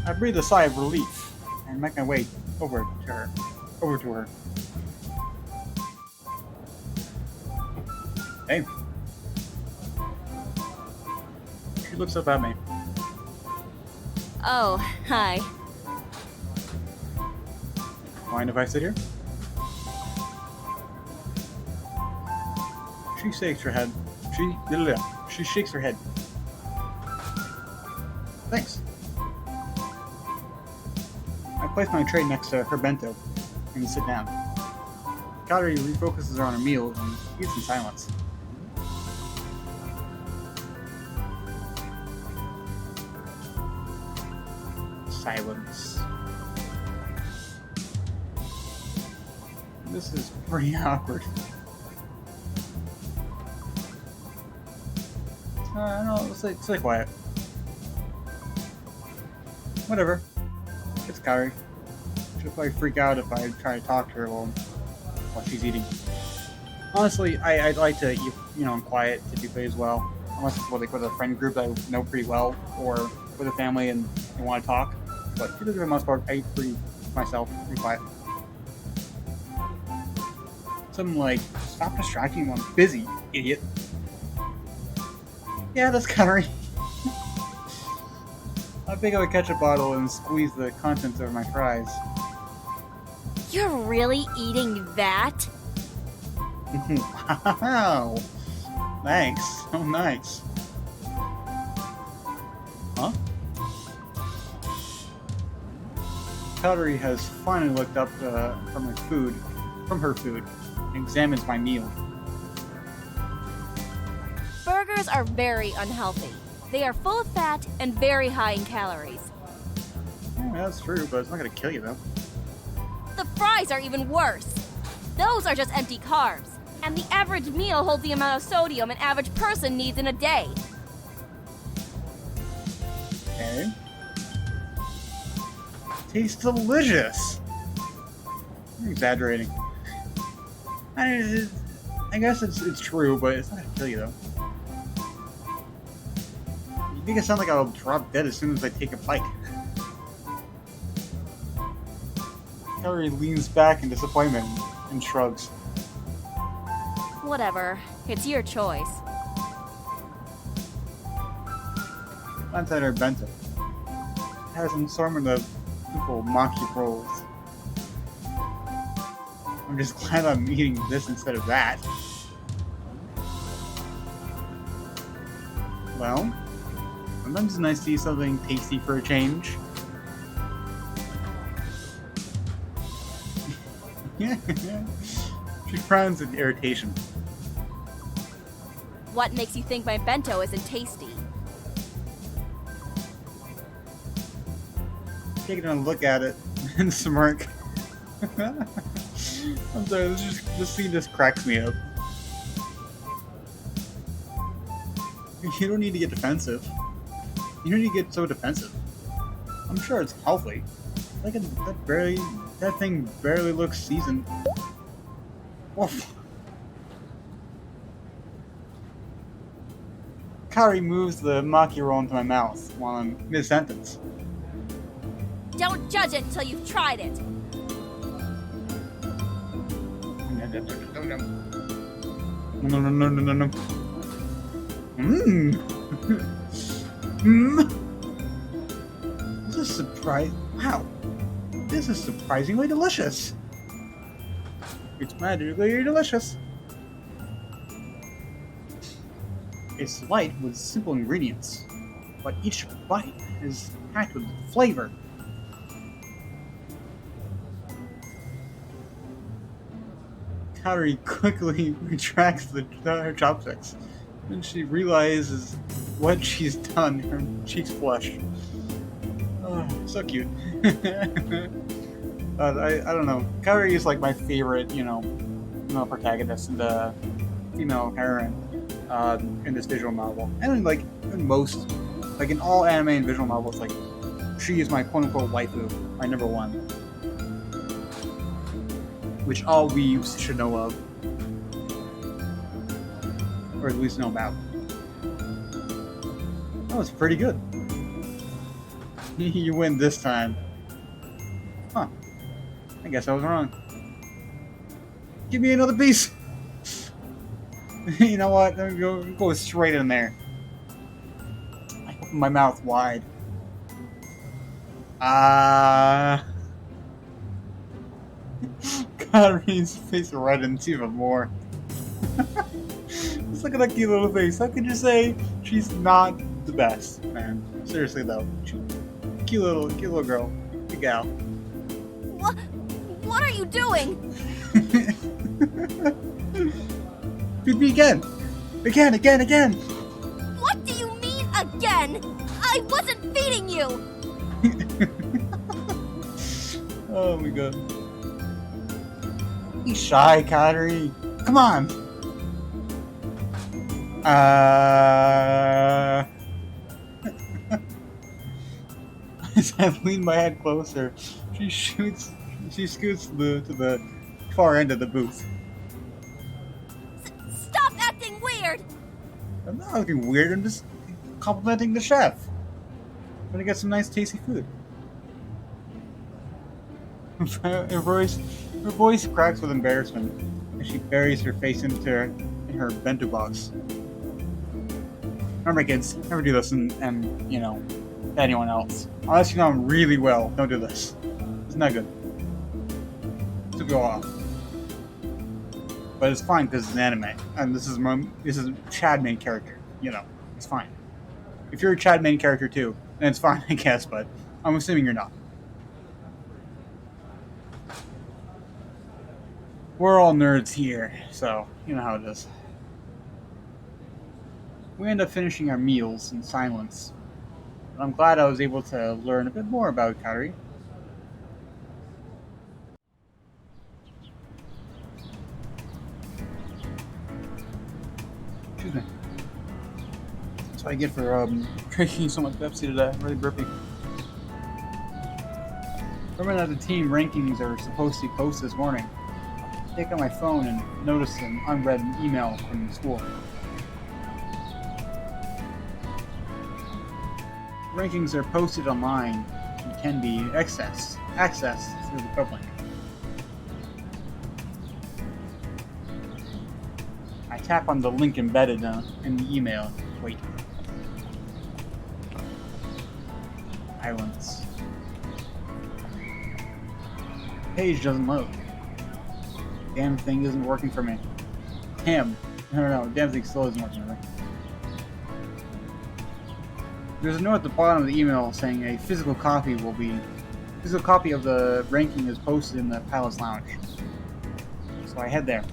I breathe a sigh of relief and make my way over to her. Hey. She looks up at me. Oh, hi. Mind if I sit here? She shakes her head. She shakes her head. Thanks. I place my tray next to her bento and sit down. Kairi refocuses on her meal and eats in silence. Silence. This is pretty awkward. No, stay quiet. Whatever. It's Kairi. She'll probably freak out if I try to talk to her while she's eating. Honestly, I'd like to eat, in quiet typically as well. Unless it's with a friend group that I know pretty well, or with a family and they want to talk. But for the most part, I eat pretty quiet. Something like, stop distracting when I'm busy, idiot. Yeah, that's Kairi. I pick up a ketchup bottle and squeeze the contents over my fries. You're really eating that? Wow! Thanks. So nice. Huh? Kairi has finally looked up from her food, and examines my meal. Burgers are very unhealthy. They are full of fat and very high in calories. Yeah, that's true, but it's not gonna kill you though. The fries are even worse. Those are just empty carbs, and the average meal holds the amount of sodium an average person needs in a day. Okay. Tastes delicious. You're exaggerating. I guess it's true, but it's not gonna kill you though. You make it sound like I'll drop dead as soon as I take a bite. Harry leans back in disappointment and shrugs. Whatever. It's your choice. Glance at her bento. It has an assortment of simple maki rolls. I'm just glad I'm eating this instead of that. Well, sometimes it's nice to eat something tasty for a change. She frowns in irritation. What makes you think my bento isn't tasty? Taking a look at it and smirk. I'm sorry, this scene just cracks me up. You don't need to get defensive. You don't need to get so defensive. I'm sure it's healthy. Like that thing barely looks seasoned. Woof. Kari moves the maki roll into my mouth while I'm mid-sentence. Don't judge it until you've tried it. No. Mmm. This is Wow. This is surprisingly delicious. It's magically delicious. It's light with simple ingredients, but each bite is packed with flavor. Kaori quickly retracts her chopsticks. When she realizes what she's done, her cheeks flush. Oh, so cute. I don't know. Kaori is like my favorite, protagonist and the female heroine in this visual novel. And like in most, like in all anime and visual novels, like she is my quote-unquote waifu, my number one. Which all weebs should know of. Or at least know about. That was pretty good. You win this time. Huh. I guess I was wrong. Give me another piece! You know what? Let me go straight in there. I open my mouth wide. Kaori's face redens even more. Just look at that cute little face. How could you say she's not the best, man? Seriously though. Cute little girl. Good gal. What are you doing? Feed me again! Again! What do you mean again? I wasn't feeding you! Oh my god. Be shy, Kaori. Come on! As I lean my head closer, she scoots to the far end of the booth. Stop acting weird! I'm not looking weird, I'm just complimenting the chef. I'm gonna get some nice tasty food. Her voice cracks with embarrassment as she buries her face in her bento box. Remember kids, never do this and to anyone else. Unless you know them really well, don't do this. It's not good. To go off. But it's fine because it's an anime. And this is Chad main character. It's fine. If you're a Chad main character too, then it's fine, I guess, but I'm assuming you're not. We're all nerds here, so you know how it is. We end up finishing our meals in silence. But I'm glad I was able to learn a bit more about Kaori. Excuse me. That's what I get for drinking so much Pepsi today. I'm really burpy. Remember that the team rankings are supposed to be posted this morning. I take out my phone and notice an unread email from the school. Rankings are posted online and can be accessed through the public. I tap on the link embedded in the email. Wait. Silence. Page doesn't load. Damn thing isn't working for me. Damn. No. Damn thing still isn't working for me. There's a note at the bottom of the email saying a physical copy of the ranking is posted in the Palace Lounge. So I head there.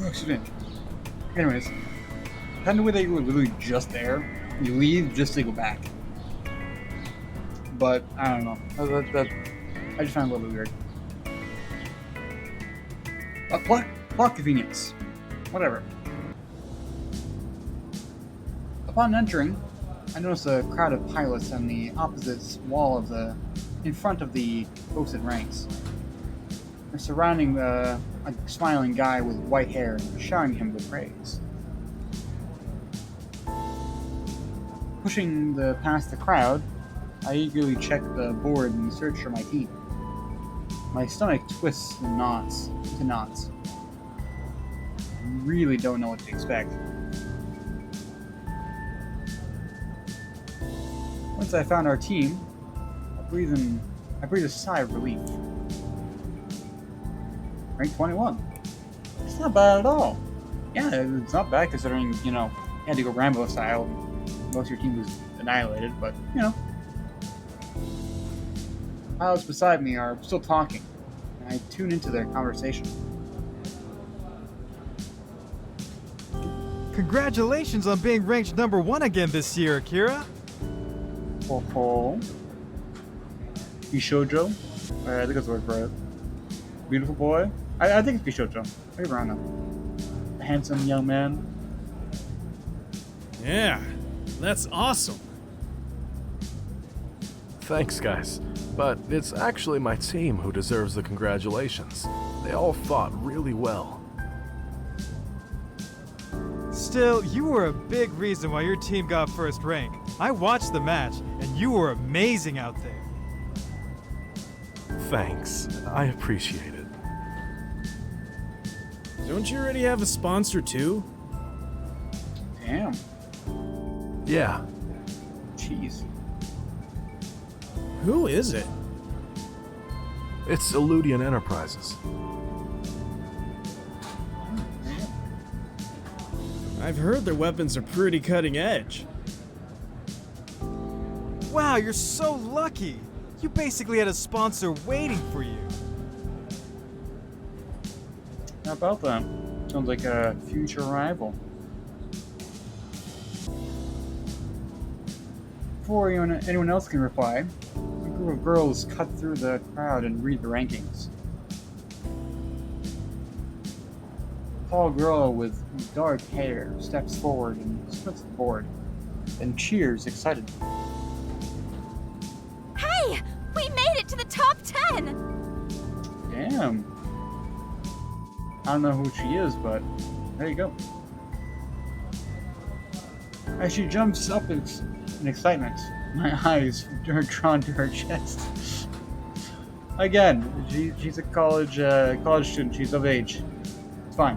Oh, excuse me. Anyways, kind of way that you were literally just there. You leave just to go back. But I don't know. I just found it a little weird. Plot convenience. Whatever. Upon entering, I noticed a crowd of pilots on the opposite wall in front of the posted ranks. They're surrounding a smiling guy with white hair and showering him with praise. Pushing past the crowd, I eagerly check the board and search for my team. My stomach twists into knots. I really don't know what to expect. Once I found our team, I breathed a sigh of relief. Rank 21. It's not bad at all. Yeah, it's not bad considering, you had to go Rambo style. Most of your team was annihilated, but, Pilots beside me are still talking, and I tune into their conversation. Congratulations on being ranked number 1 again this year, Akira. Oh. Bishojo? I think that's the word for it. Beautiful boy? I think it's Bishojo. Maybe around now. A handsome young man. Yeah, that's awesome. Thanks, guys. But it's actually my team who deserves the congratulations. They all fought really well. Still, you were a big reason why your team got first rank. I watched the match, and you were amazing out there. Thanks. I appreciate it. Don't you already have a sponsor too? Damn. Yeah. Jeez. Who is it? It's Eludian Enterprises. I've heard their weapons are pretty cutting edge. Wow, you're so lucky. You basically had a sponsor waiting for you. How about that? Sounds like a future rival. Before anyone else can reply, a group of girls cut through the crowd and read the rankings. A tall girl with dark hair steps forward and splits the board, then cheers excitedly. Hey! We made it to the top 10! Damn. I don't know who she is, but there you go. As she jumps up in excitement, my eyes are drawn to her chest. Again, she's a college student. She's of age. It's fine.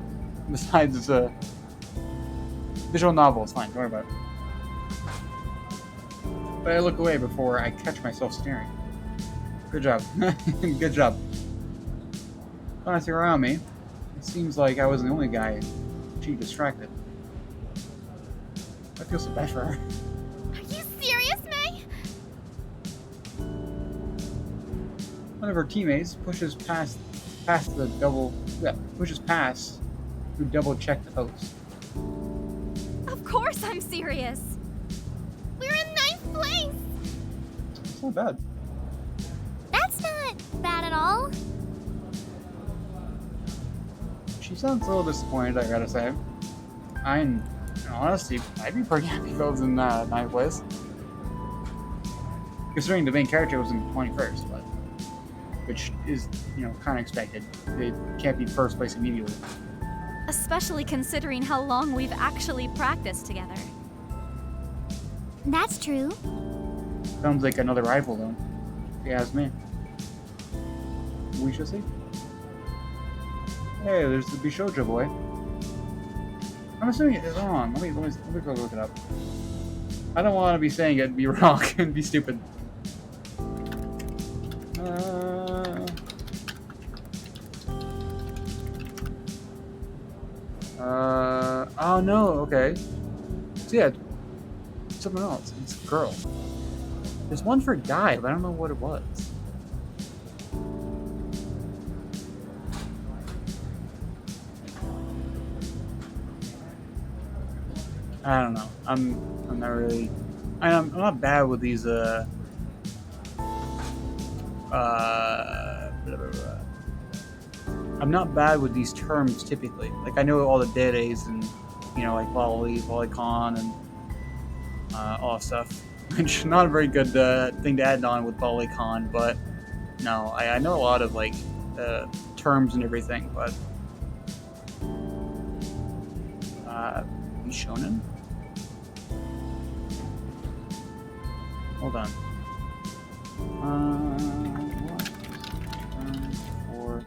Besides, it's a visual novel. It's fine. Don't worry about it. But I look away before I catch myself staring. Good job. Good job. Glancing around me, it seems like I wasn't the only guy she distracted. I feel so bad for her. Are you serious, May? One of her teammates pushes past to double check the post. Of course I'm serious! We're in 9th place! It's not bad. That's not bad at all. She sounds a little disappointed, I gotta say. Honestly, I'd be pretty happy if I was in 9th place. considering the main character was in 21st, but which is, kind of expected. They can't be first place immediately. Especially considering how long we've actually practiced together. That's true. Sounds like another rival, though. If you ask me. We shall see. Hey, there's the Bishojo boy. I'm assuming it is wrong. Let me go look it up. I don't want to be saying it and be wrong and be stupid. Oh no, okay. So yeah, something else. It's a girl. There's one for a guy, but I don't know what it was. I don't know. I'm not really. I'm not bad with these. Blah, blah, blah. I'm not bad with these terms typically. Like I know all the dedes and like volley, volleycon, and all that stuff. Which not a very good thing to add on with volleycon, but no, I know a lot of like terms and everything, but shonen. Hold on. For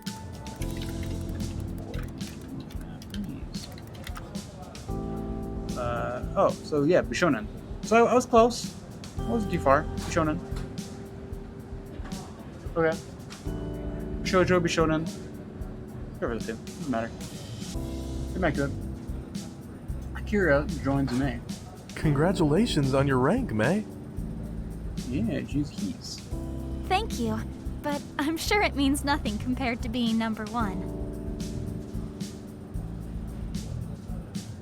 oh, so yeah, Bishonen. So I was close. I wasn't too far. Bishonen. Okay. Shoujo, Bishonen. Whatever the two. Doesn't matter. Get back to it. Akira joins May. Congratulations on your rank, May. Yeah, geez, keys. Thank you, but I'm sure it means nothing compared to being number 1.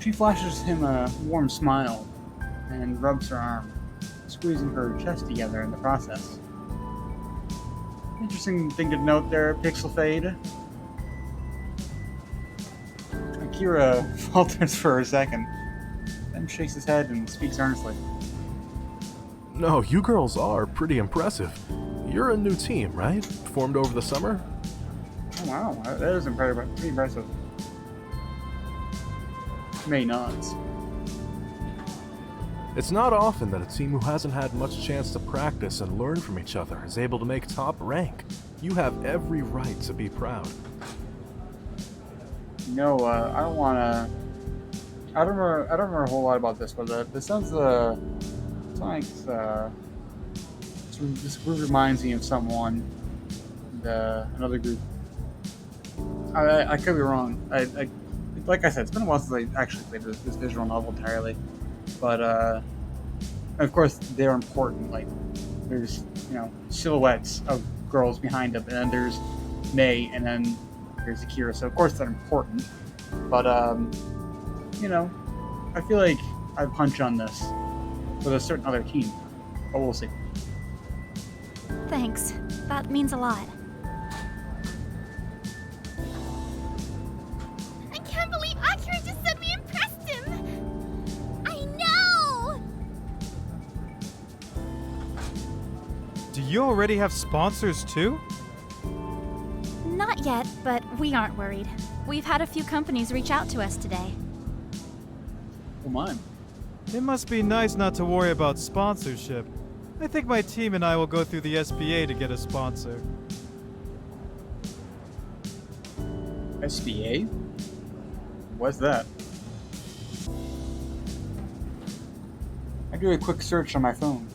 She flashes him a warm smile and rubs her arm, squeezing her chest together in the process. Interesting thing to note there, pixel fade. Akira falters for a second, then shakes his head and speaks earnestly. No, you girls are pretty impressive. You're a new team, right? Formed over the summer? Oh wow, that is pretty impressive. May nods. It's not often that a team who hasn't had much chance to practice and learn from each other is able to make top rank. You have every right to be proud. No, I don't wanna. I don't remember a whole lot about this, but this sounds like this group reminds me of someone. Another group. I could be wrong. I like I said, it's been a while since I actually played this visual novel entirely. But of course they're important. Like there's silhouettes of girls behind them, and then there's May, and then there's Akira. So of course they're important. But I feel like I punch on this with a certain other team. But we'll see. Thanks. That means a lot. I can't believe Akira just said we impressed him! I know! Do you already have sponsors too? Not yet, but we aren't worried. We've had a few companies reach out to us today. Oh my. It must be nice not to worry about sponsorship. I think my team and I will go through the SBA to get a sponsor. SBA? What's that? I do a quick search on my phone.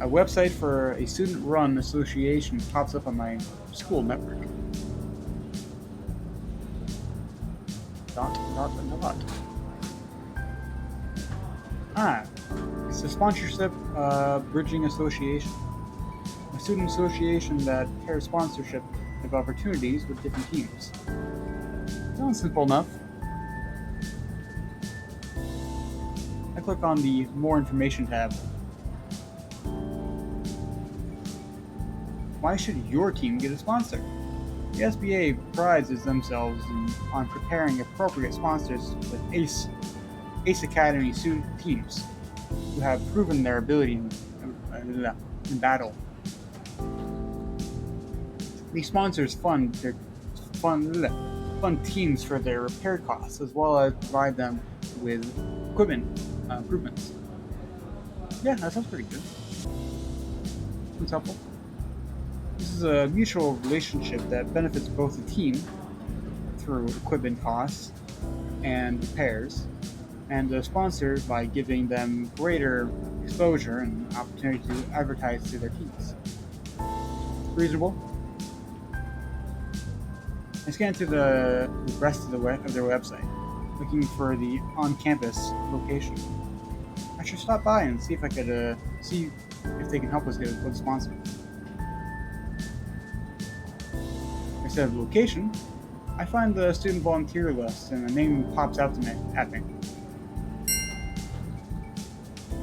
A website for a student-run association pops up on my school network. Dot. It's a sponsorship bridging association. A student association that pairs sponsorship of opportunities with different teams. Sounds simple enough. I click on the More Information tab. Why should your team get a sponsor? The SBA prides themselves on preparing appropriate sponsors with ACE Ace Academy student teams who have proven their ability in battle. These sponsors fund teams for their repair costs, as well as provide them with equipment improvements. Yeah, that sounds pretty good. Sounds helpful. This is a mutual relationship that benefits both the team through equipment costs and repairs, and the sponsor by giving them greater exposure and opportunity to advertise to their teams. Reasonable? I scanned through the rest of their website, looking for the on-campus location. I should stop by and see if I could see if they can help us get a good sponsor. Instead of the location, I find the student volunteer list and a name pops out to me at me.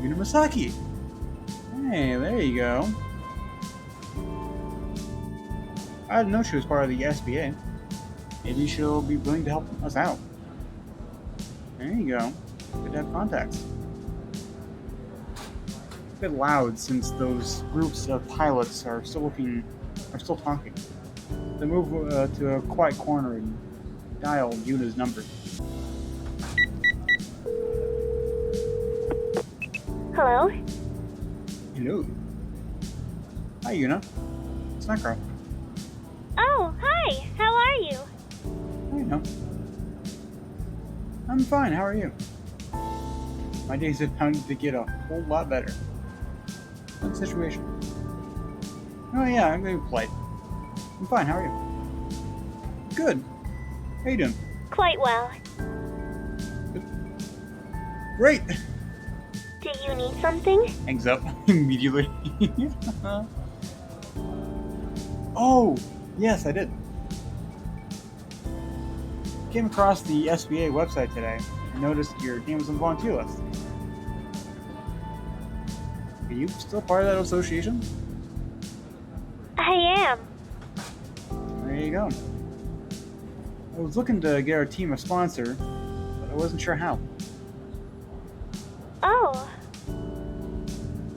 Yuna Masaki! Hey, there you go. I didn't know she was part of the SBA. Maybe she'll be willing to help us out. There you go. Good to have contacts. A bit loud since those groups of pilots are still talking. They move to a quiet corner and dial Yuna's number. Hello? Hello. Hi, Yuna. It's Necro. Oh, hi! How are you? I know. I'm fine. How are you? My days have bound to get a whole lot better. What situation? Oh yeah, I'm gonna be polite. I'm fine. How are you? Good. How you doing? Quite well. Great. Do you need something? Hangs up immediately. Oh, yes, I did. Came across the SBA website today and noticed your name was on the volunteer list. Are you still part of that association? I am. There you go. I was looking to get our team a sponsor, but I wasn't sure how. Oh.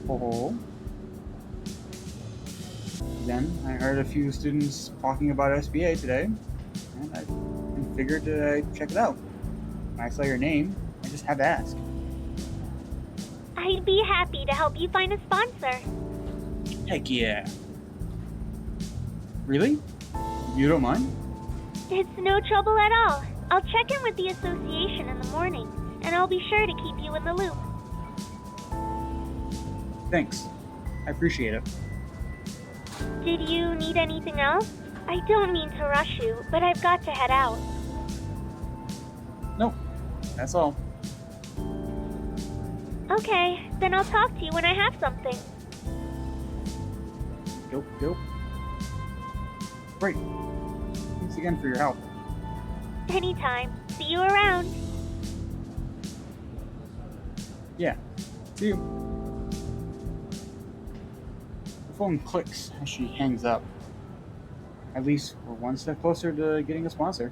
Oh. Then I heard a few students talking about SBA today, and I figured to check it out. When I saw your name, I just had to ask. I'd be happy to help you find a sponsor. Heck yeah. Really? You don't mind? It's no trouble at all. I'll check in with the association in the morning, and I'll be sure to keep you in the loop. Thanks. I appreciate it. Did you need anything else? I don't mean to rush you, but I've got to head out. Nope. That's all. Okay, then I'll talk to you when I have something. Dope. Great. Thanks again for your help. Anytime. See you around. Yeah. See you. The phone clicks as she hangs up. At least we're one step closer to getting a sponsor.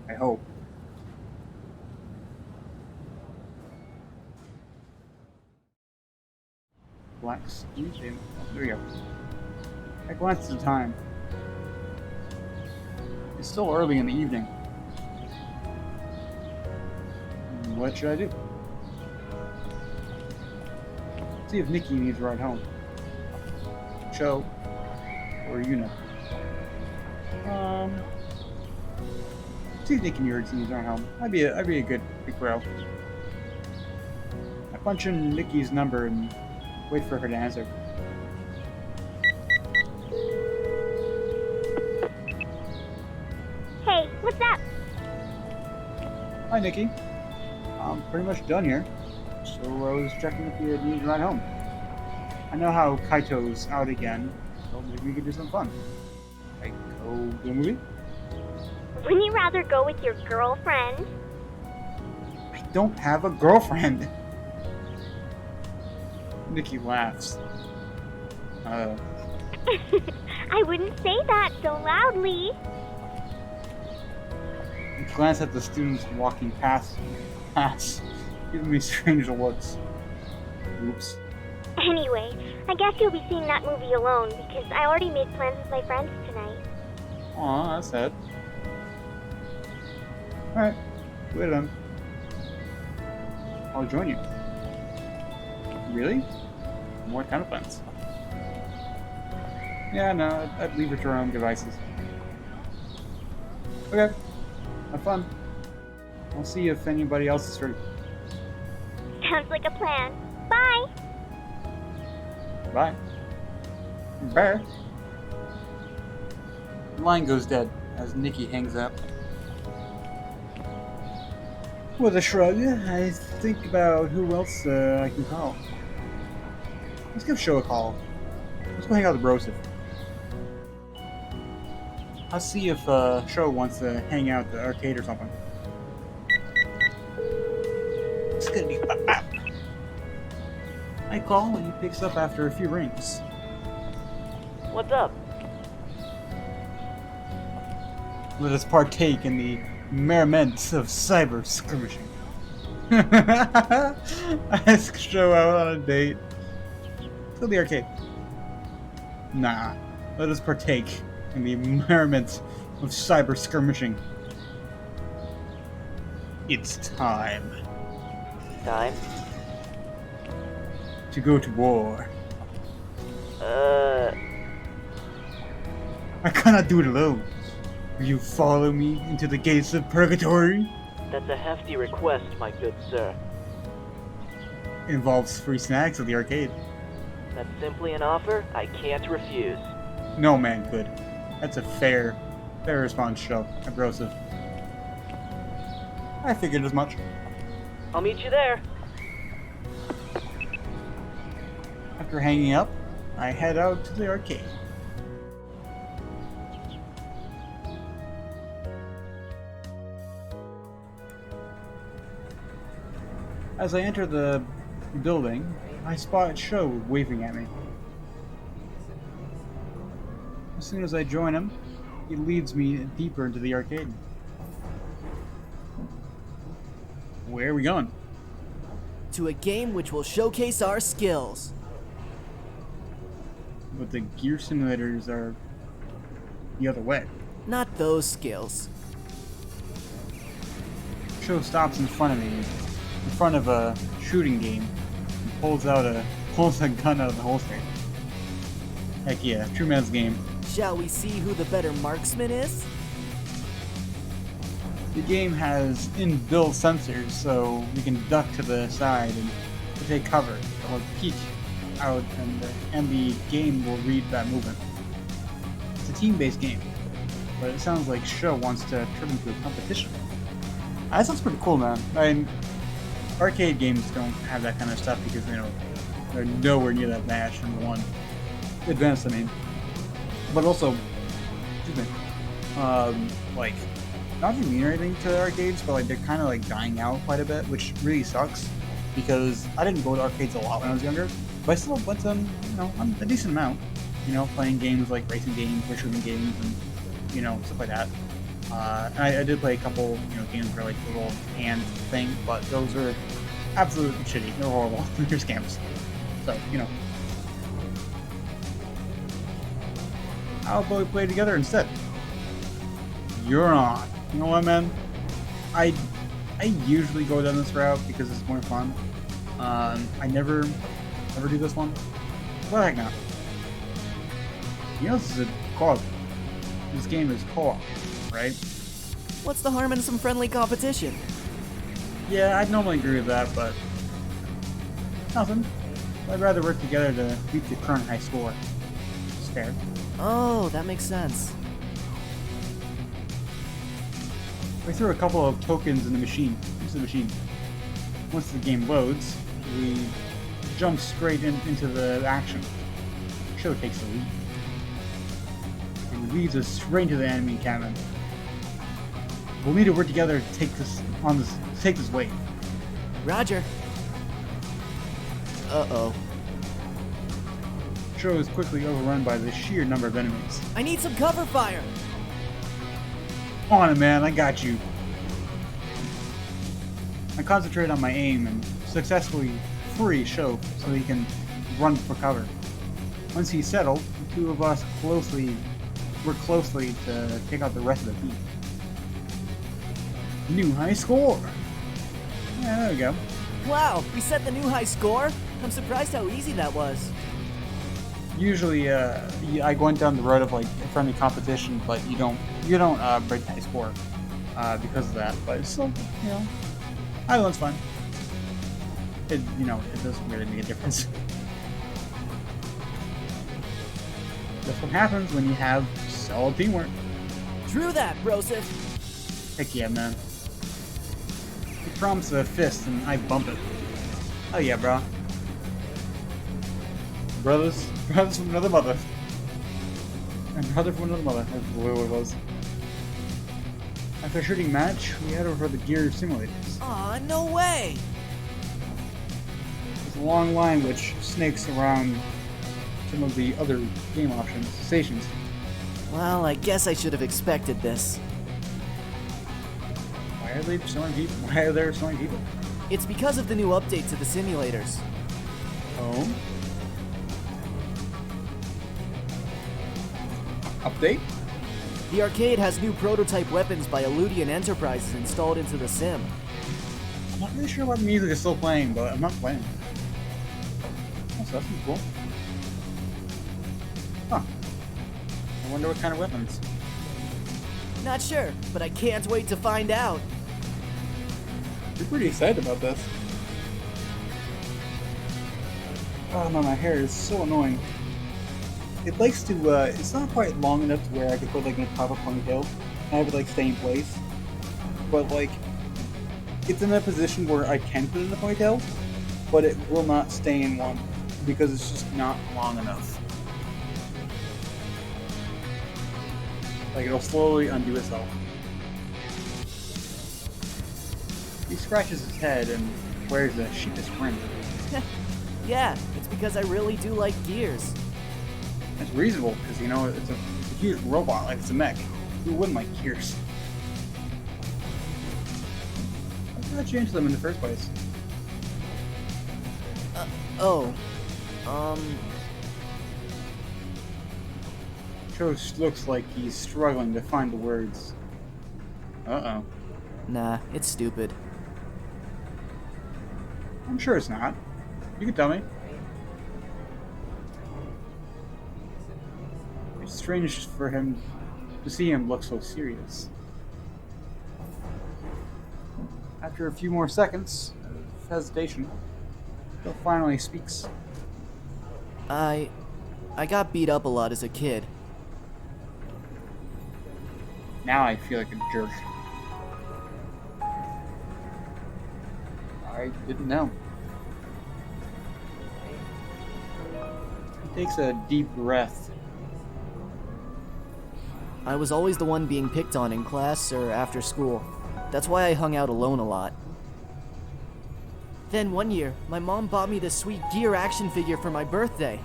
I hope. Flex. There we go. I glanced at the time. It's still early in the evening. What should I do? See if Nikki needs a ride home. Cho or Yuna. See if Nikki needs a ride home. I'd be a good big bro. I punch in Nikki's number and wait for her to answer. Hey, what's up? Hi, Nikki. I'm pretty much done here, so I was checking if you need a ride home. I know how Kaito's out again, so maybe we could do some fun. Like, go to a movie? Wouldn't you rather go with your girlfriend? I don't have a girlfriend. Nikki laughs. I wouldn't say that so loudly. I glance at the students walking past, giving me strange looks. Oops. Anyway, I guess you'll be seeing that movie alone because I already made plans with my friends tonight. Aw, that's sad. Alright, wait then. I'll join you. Really? What kind of plans? Yeah, no, I'd leave her to her own devices. Okay, have fun. I'll see if anybody else is ready. Sounds like a plan. Bye! Bye. Bye. The line goes dead as Nikki hangs up. With a shrug, I think about who else I can call. Let's give Sho a call. Let's go hang out with Broseph. I'll see if Sho wants to hang out at the arcade or something. It's gonna be bop. I call and he picks up after a few rings. What's up? Let us partake in the merriment of cyber skirmishing. I ask Sho out on a date. Let's go to the arcade. Nah, let us partake in the merriment of cyber skirmishing. It's time. Time? To go to war. I cannot do it alone. Will you follow me into the gates of purgatory? That's a hefty request, my good sir. It involves free snacks at the arcade. That's simply an offer I can't refuse. No man could. That's a fair response, Sho. Abrasive. I figured as much. I'll meet you there. After hanging up, I head out to the arcade. As I enter the building, I spot Sho waving at me. As soon as I join him, he leads me deeper into the arcade. Where are we going? To a game which will showcase our skills. But the gear simulators are the other way. Not those skills. Sho stops in front of me, in front of a shooting game, and pulls a gun out of the holster. Heck yeah, true man's game. Shall we see who the better marksman is? The game has inbuilt sensors, so we can duck to the side and take cover, or peek out, and the game will read that movement. It's a team-based game, but it sounds like Sho wants to turn into a competition. That sounds pretty cool, man. I mean, arcade games don't have that kind of stuff because, you know, they're nowhere near that match, number one. Advanced, I mean. But also, excuse me, like, not to mean anything to arcades, but like they're kind of like dying out quite a bit, which really sucks because I didn't go to arcades a lot when I was younger, but I still went to them, you know, a decent amount. You know, playing games like racing games or shooting games and, you know, stuff like that. And I did play a couple, you know, games for like the little hand thing, but those are absolutely shitty. They're horrible. They're scams. So, you know. How about we play together instead? You're on. You know what, man? I usually go down this route because it's more fun. I never do this one. What the heck now? You know this is a co-op. This game is co-op, right? What's the harm in some friendly competition? Yeah, I'd normally agree with that, but nothing. I'd rather work together to beat the current high score. It's fair. Oh, that makes sense. We threw a couple of tokens in the machine. Into the machine. Once the game loads, we jump straight into the action. Sho takes the lead. And leads us straight into the enemy encampment. We'll need to work together to take this wave. Roger. Uh-oh. Sho is quickly overrun by the sheer number of enemies. I need some cover fire! On it, man, I got you. I concentrate on my aim and successfully free Show so he can run for cover. Once he's settled, the two of us work closely to take out the rest of the team. New high score! Yeah, there we go. Wow, we set the new high score? I'm surprised how easy that was. Usually, I went down the road of like friendly competition, but you don't break the high score because of that. But it's still, either one's fun. It doesn't really make a difference. That's what happens when you have solid teamwork. True that, Broseph. Heck yeah, man. He prompts a fist and I bump it. Oh yeah, bro. Brothers from another mother. And brother from another mother. That's what it was. After a shooting match, we head over to the gear simulators. Aw, no way! There's a long line which snakes around some of the other game stations. Well, I guess I should have expected this. Why are there so many people? It's because of the new update to the simulators. Oh? Update? The arcade has new prototype weapons by Eludian Enterprises installed into the sim. I'm not really sure what the music is still playing, but I'm not playing. Oh, so that's cool. Huh. I wonder what kind of weapons. Not sure, but I can't wait to find out. You're pretty excited about this. Oh no, my hair is so annoying. It likes to, it's not quite long enough to where I could put like in a proper ponytail and have it like stay in place. But like, it's in a position where I can put it in a ponytail, but it will not stay in one because it's just not long enough. Like it'll slowly undo itself. He scratches his head and wears a sheepish grin. Yeah, it's because I really do like gears. That's reasonable, because it's a huge robot, like it's a mech. Who wouldn't like gears? Why got you into them in the first place? Chosh looks like he's struggling to find the words. Uh-oh. Nah, it's stupid. I'm sure it's not. You can tell me. It's strange for him to see him look so serious. After a few more seconds of hesitation, Phil finally speaks. I got beat up a lot as a kid. Now I feel like a jerk. I didn't know. He takes a deep breath. I was always the one being picked on in class or after school. That's why I hung out alone a lot. Then one year, my mom bought me this sweet gear action figure for my birthday.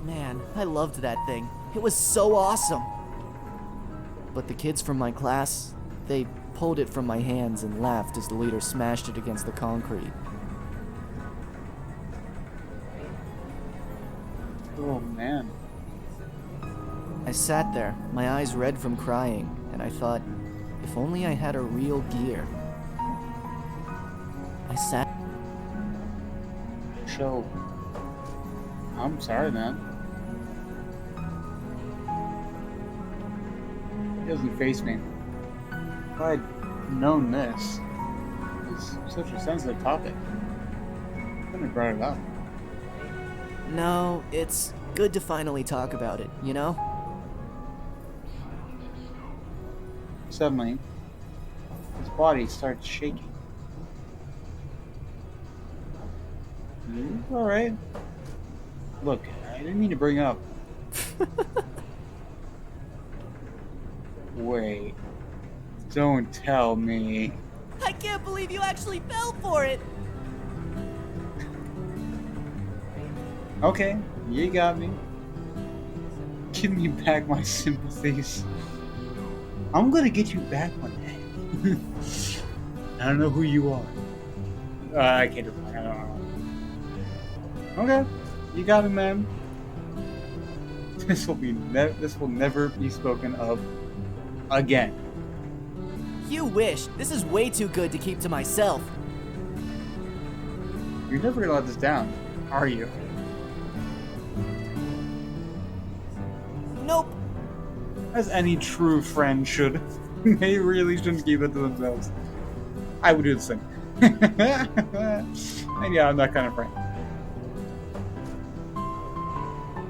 Man, I loved that thing. It was so awesome. But the kids from my class, they pulled it from my hands and laughed as the leader smashed it against the concrete. Oh man. I sat there, my eyes red from crying, and I thought, if only I had a real gear. I sat... Show. I'm sorry, man. It doesn't face me. If I'd known this is such a sensitive topic, I couldn't have brought it up. No, it's good to finally talk about it, you know? Suddenly, his body starts shaking. Alright. Look, I didn't mean to bring up. Wait. Don't tell me. I can't believe you actually fell for it! Okay, you got me. Give me back my sympathies. I'm gonna get you back one day. I don't know who you are, I can't reply. I don't know. Okay, you got it, man. This will never be spoken of again. You wish. This is way too good to keep to myself. You're never gonna let this down, are you? Nope. As any true friend should. They really shouldn't keep it to themselves. I would do the same. And yeah, I'm that kind of friend.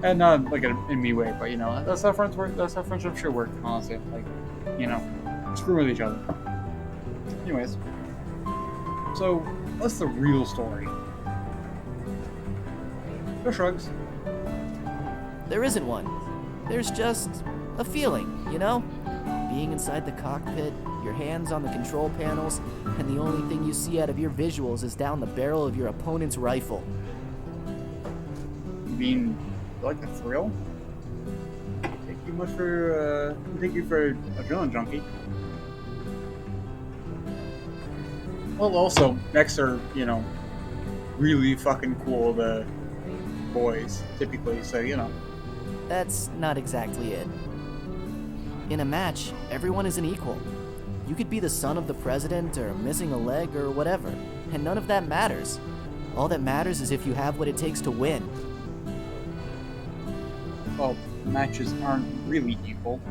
And not like in me way, but you know, that's how friends work. That's how friendship should work, honestly. Like, you know, screw with each other. Anyways, so what's the real story? No shrugs. There isn't one. There's just a feeling, you know? Being inside the cockpit, your hands on the control panels, and the only thing you see out of your visuals is down the barrel of your opponent's rifle. You mean like a thrill? Take you much for take you for a adrenaline junkie. Well, also mechs are, you know, really fucking cool. The boys typically, so you know. That's not exactly it. In a match, everyone is an equal. You could be the son of the president or missing a leg or whatever, and none of that matters. All that matters is if you have what it takes to win. Well, matches aren't really equal.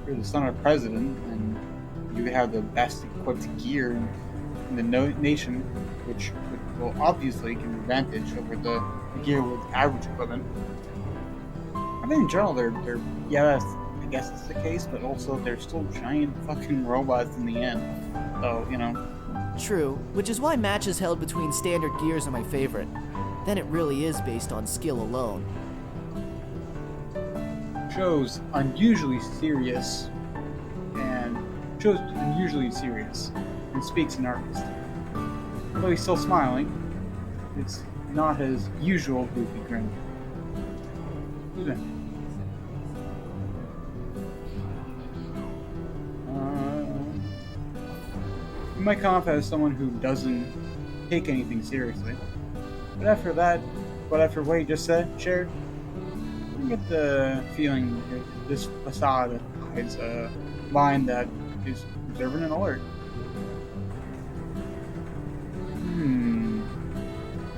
You're the son of the president, and you have the best equipped gear in the nation, which will obviously give an advantage over the gear with average equipment. I mean, in general, they're yeah, I guess that's the case, but also they're still giant fucking robots in the end. So, you know. True, which is why matches held between standard gears are my favorite. Then it really is based on skill alone. Shows unusually serious and speaks an artist. Although he's still smiling, it's not his usual goofy grin. Who's that? You might come off as someone who doesn't take anything seriously. But after what you just said, shared, you get the feeling that this facade hides a mind that is observant and alert.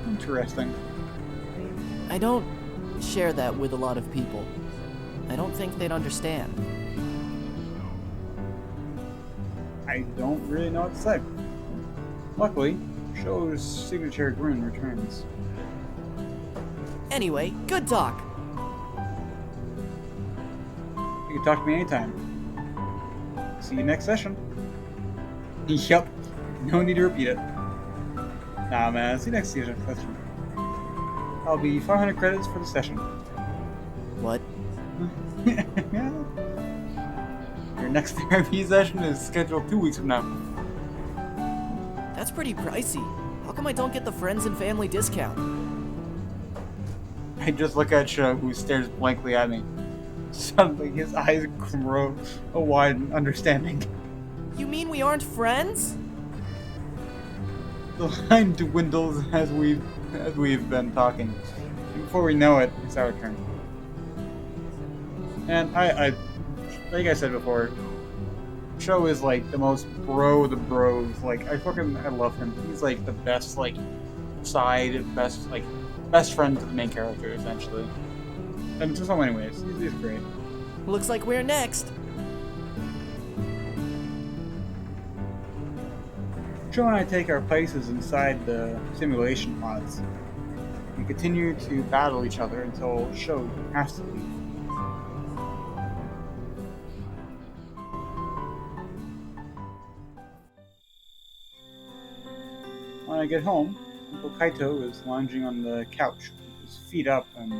Interesting. I don't share that with a lot of people. I don't think they'd understand. I don't really know what to say. Luckily, Sho's signature grin returns. Anyway, good talk. You can talk to me anytime. See you next session. Yup. No need to repeat it. Nah, man. See you next session. I'll be 500 credits for the session. What? Your next therapy session is scheduled 2 weeks from now. That's pretty pricey. How come I don't get the friends and family discount? I just look at Sho, who stares blankly at me. Suddenly, his eyes grow a wide understanding. You mean we aren't friends? The line dwindles as we've been talking. Before we know it, it's our turn. And I like I said before, Sho is like the most bro of the bros. Like I love him. He's like the best best friend to the main character essentially. And to so many ways, he's great. Looks like we're next. Sho and I take our places inside the simulation pods. We continue to battle each other until Sho has to leave. When I get home, Uncle Kaito is lounging on the couch, with his feet up and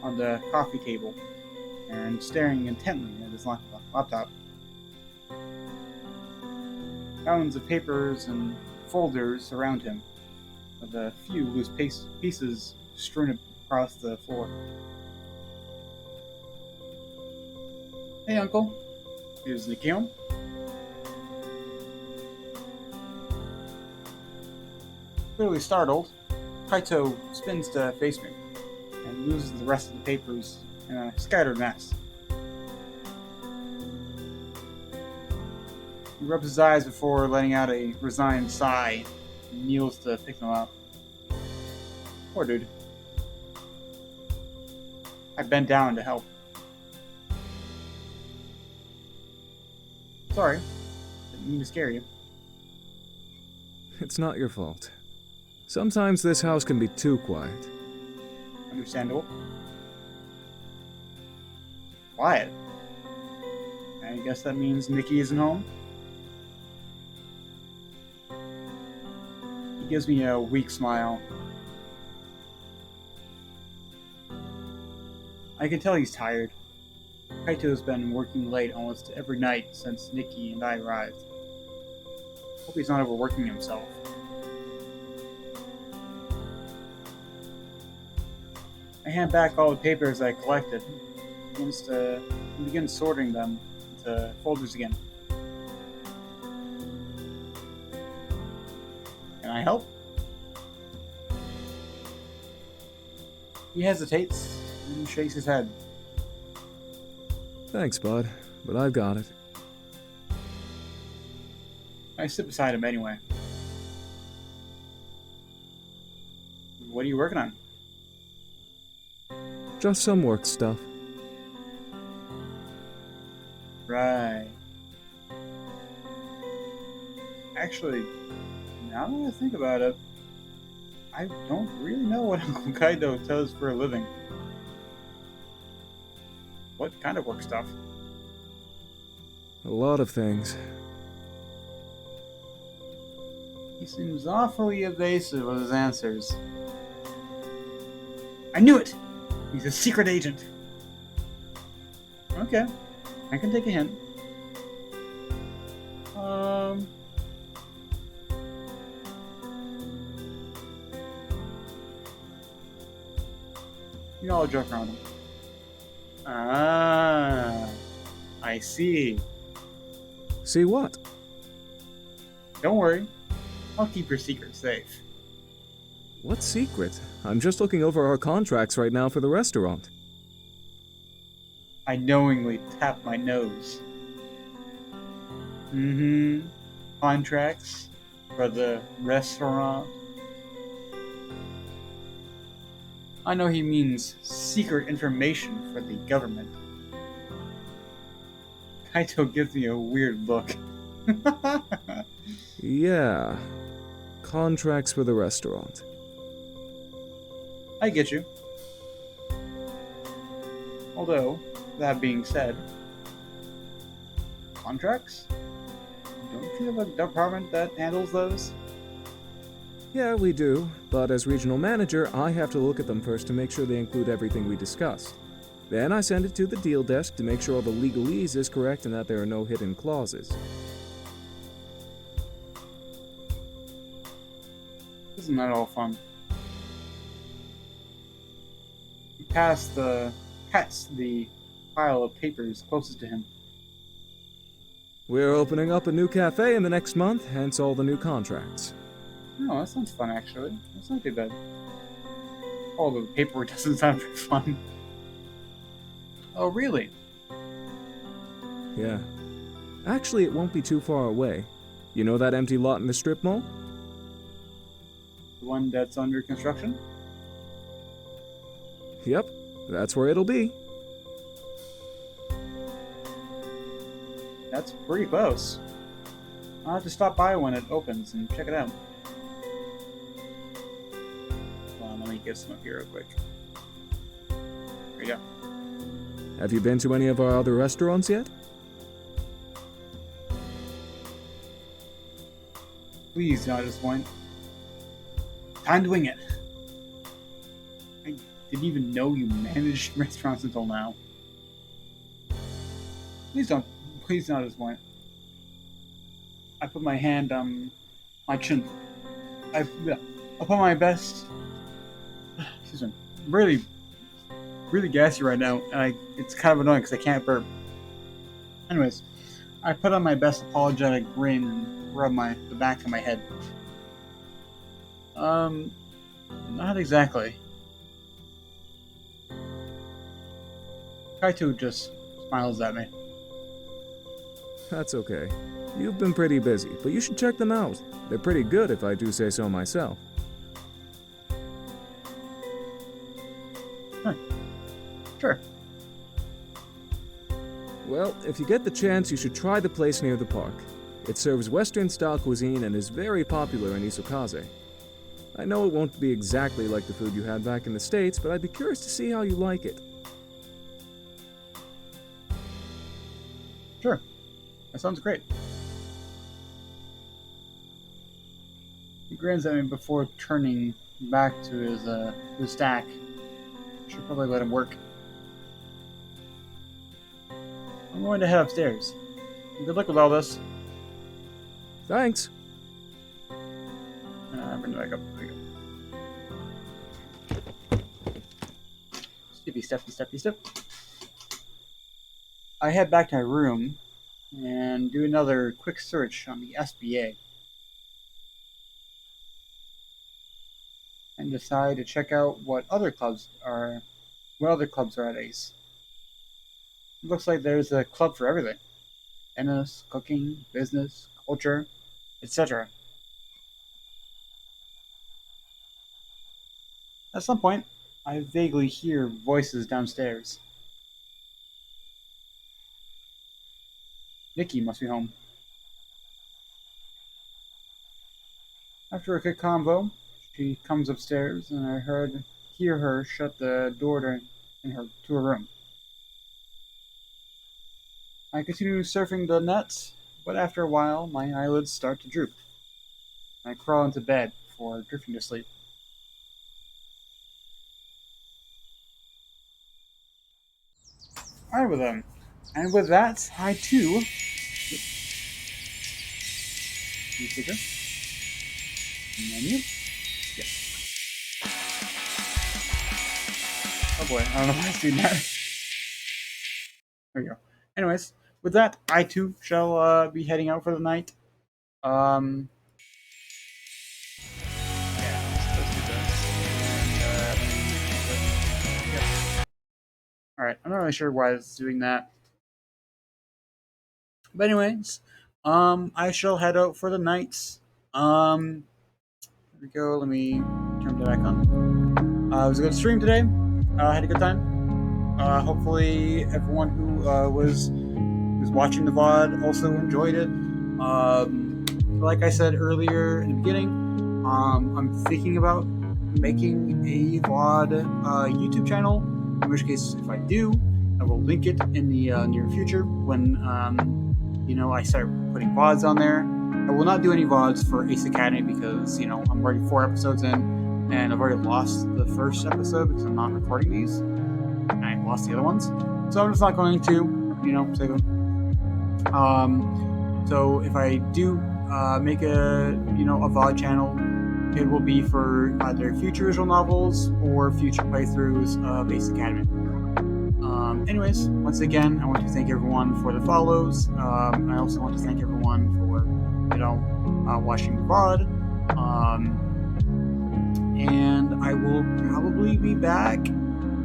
on the coffee table, and staring intently at his laptop. Mountains of papers and folders surround him, with a few loose pieces strewn across the floor. Hey, Uncle. Is Nikki home? Clearly startled, Kaito spins to face me and loses the rest of the papers in a scattered mess. He rubs his eyes before letting out a resigned sigh and kneels to pick them up. Poor dude. I bent down to help. Sorry, didn't mean to scare you. It's not your fault. Sometimes this house can be too quiet. Understandable. Quiet. I guess that means Nikki isn't home. He gives me a weak smile. I can tell he's tired. Kaito's been working late almost every night since Nikki and I arrived. Hope he's not overworking himself. I hand back all the papers I collected and begin sorting them into folders again. Can I help? He hesitates and shakes his head. Thanks, bud, but I've got it. I sit beside him anyway. What are you working on? Just some work stuff. Right. Actually, now that I think about it, I don't really know what Uncle Kaido does for a living. What kind of work stuff? A lot of things. He seems awfully evasive with his answers. I knew it! He's a secret agent. Okay, I can take a hint. You know, I'll joke around him. Ah, I see. See what? Don't worry, I'll keep your secret safe. What secret? I'm just looking over our contracts right now for the restaurant. I knowingly tap my nose. Contracts for the restaurant. I know he means secret information for the government. Kaito gives me a weird look. Yeah. Contracts for the restaurant. I get you. Although, that being said, contracts? Don't you have a department that handles those? Yeah, we do, but as regional manager, I have to look at them first to make sure they include everything we discussed. Then I send it to the deal desk to make sure all the legalese is correct and that there are no hidden clauses. Isn't that all fun? He pats the pile of papers closest to him. We're opening up a new cafe in the next month, hence all the new contracts. Oh, that sounds fun, actually. That's not too bad. All the paperwork doesn't sound very fun. Oh, really? Yeah. Actually, it won't be too far away. You know that empty lot in the strip mall? The one that's under construction? Yep, that's where it'll be. That's pretty close. I'll have to stop by when it opens and check it out. Hold on, let me get some up here real quick. There you go. Have you been to any of our other restaurants yet? Please, not at this point. Time to wing it. I didn't even know you managed restaurants until now. Please don't. Please not at this point. I put my hand on my chin. I put my best. Excuse me. Really gassy right now, and it's kind of annoying because I can't burp. Anyways, I put on my best apologetic grin and rub the back of my head. Not exactly. Kaito just smiles at me. That's okay. You've been pretty busy, but you should check them out. They're pretty good if I do say so myself. Sure. Well, if you get the chance, you should try the place near the park. It serves Western-style cuisine and is very popular in Isokaze. I know it won't be exactly like the food you had back in the States, but I'd be curious to see how you like it. Sure. That sounds great. He grins at me before turning back to his stack. Should probably let him work. I'm going to head upstairs. Good luck with all this. Thanks. Bring it back up. There we go. Steppy step. I head back to my room and do another quick search on the SBA. And decide to check out what other clubs are at Ace. It looks like there's a club for everything. Tennis, cooking, business, culture, etc. At some point, I vaguely hear voices downstairs. Nikki must be home. After a quick convo, she comes upstairs and I hear her shut the door to her room. I continue surfing the net, but after a while my eyelids start to droop. I crawl into bed before drifting to sleep. Alright with them. And with that, I too... Menu? Yes. Oh boy, I don't know if I've seen that. There we go. Anyways, with that, I too shall be heading out for the night. Yeah, let's do this. And, Alright, I'm not really sure why it's doing that. But anyways, I shall head out for the night. Here we go, let me turn it back on. It was a good stream today. I had a good time. Hopefully everyone who was watching the VOD also enjoyed it. Like I said earlier in the beginning, I'm thinking about making a VOD YouTube channel, in which case if I do, I will link it in the near future when I start putting VODs on there. I will not do any VODs for Ace Academy because I'm already 4 episodes in and I've already lost the first episode because I'm not recording these. And I lost the other ones, so I'm just not going to, save them. So if I do make a VOD channel, it will be for either future visual novels or future playthroughs of Ace Academy. Anyways, once again, I want to thank everyone for the follows. I also want to thank everyone for watching the VOD. And I will probably be back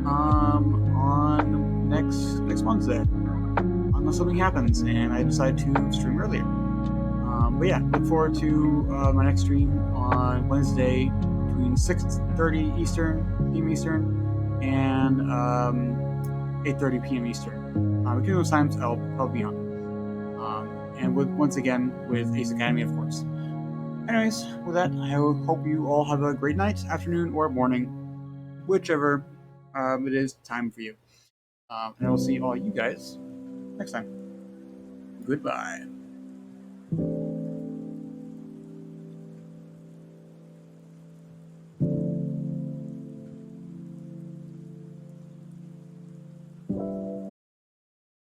on next Wednesday, unless something happens and I decide to stream earlier. But yeah, look forward to my next stream on Wednesday between 6:30 p.m. Eastern and 8:30 p.m. Eastern. Between those times, I'll probably be on. And once again with Ace Academy, of course. Anyways, with that, I hope you all have a great night, afternoon, or morning, whichever it is time for you. And I will see all you guys next time. Goodbye.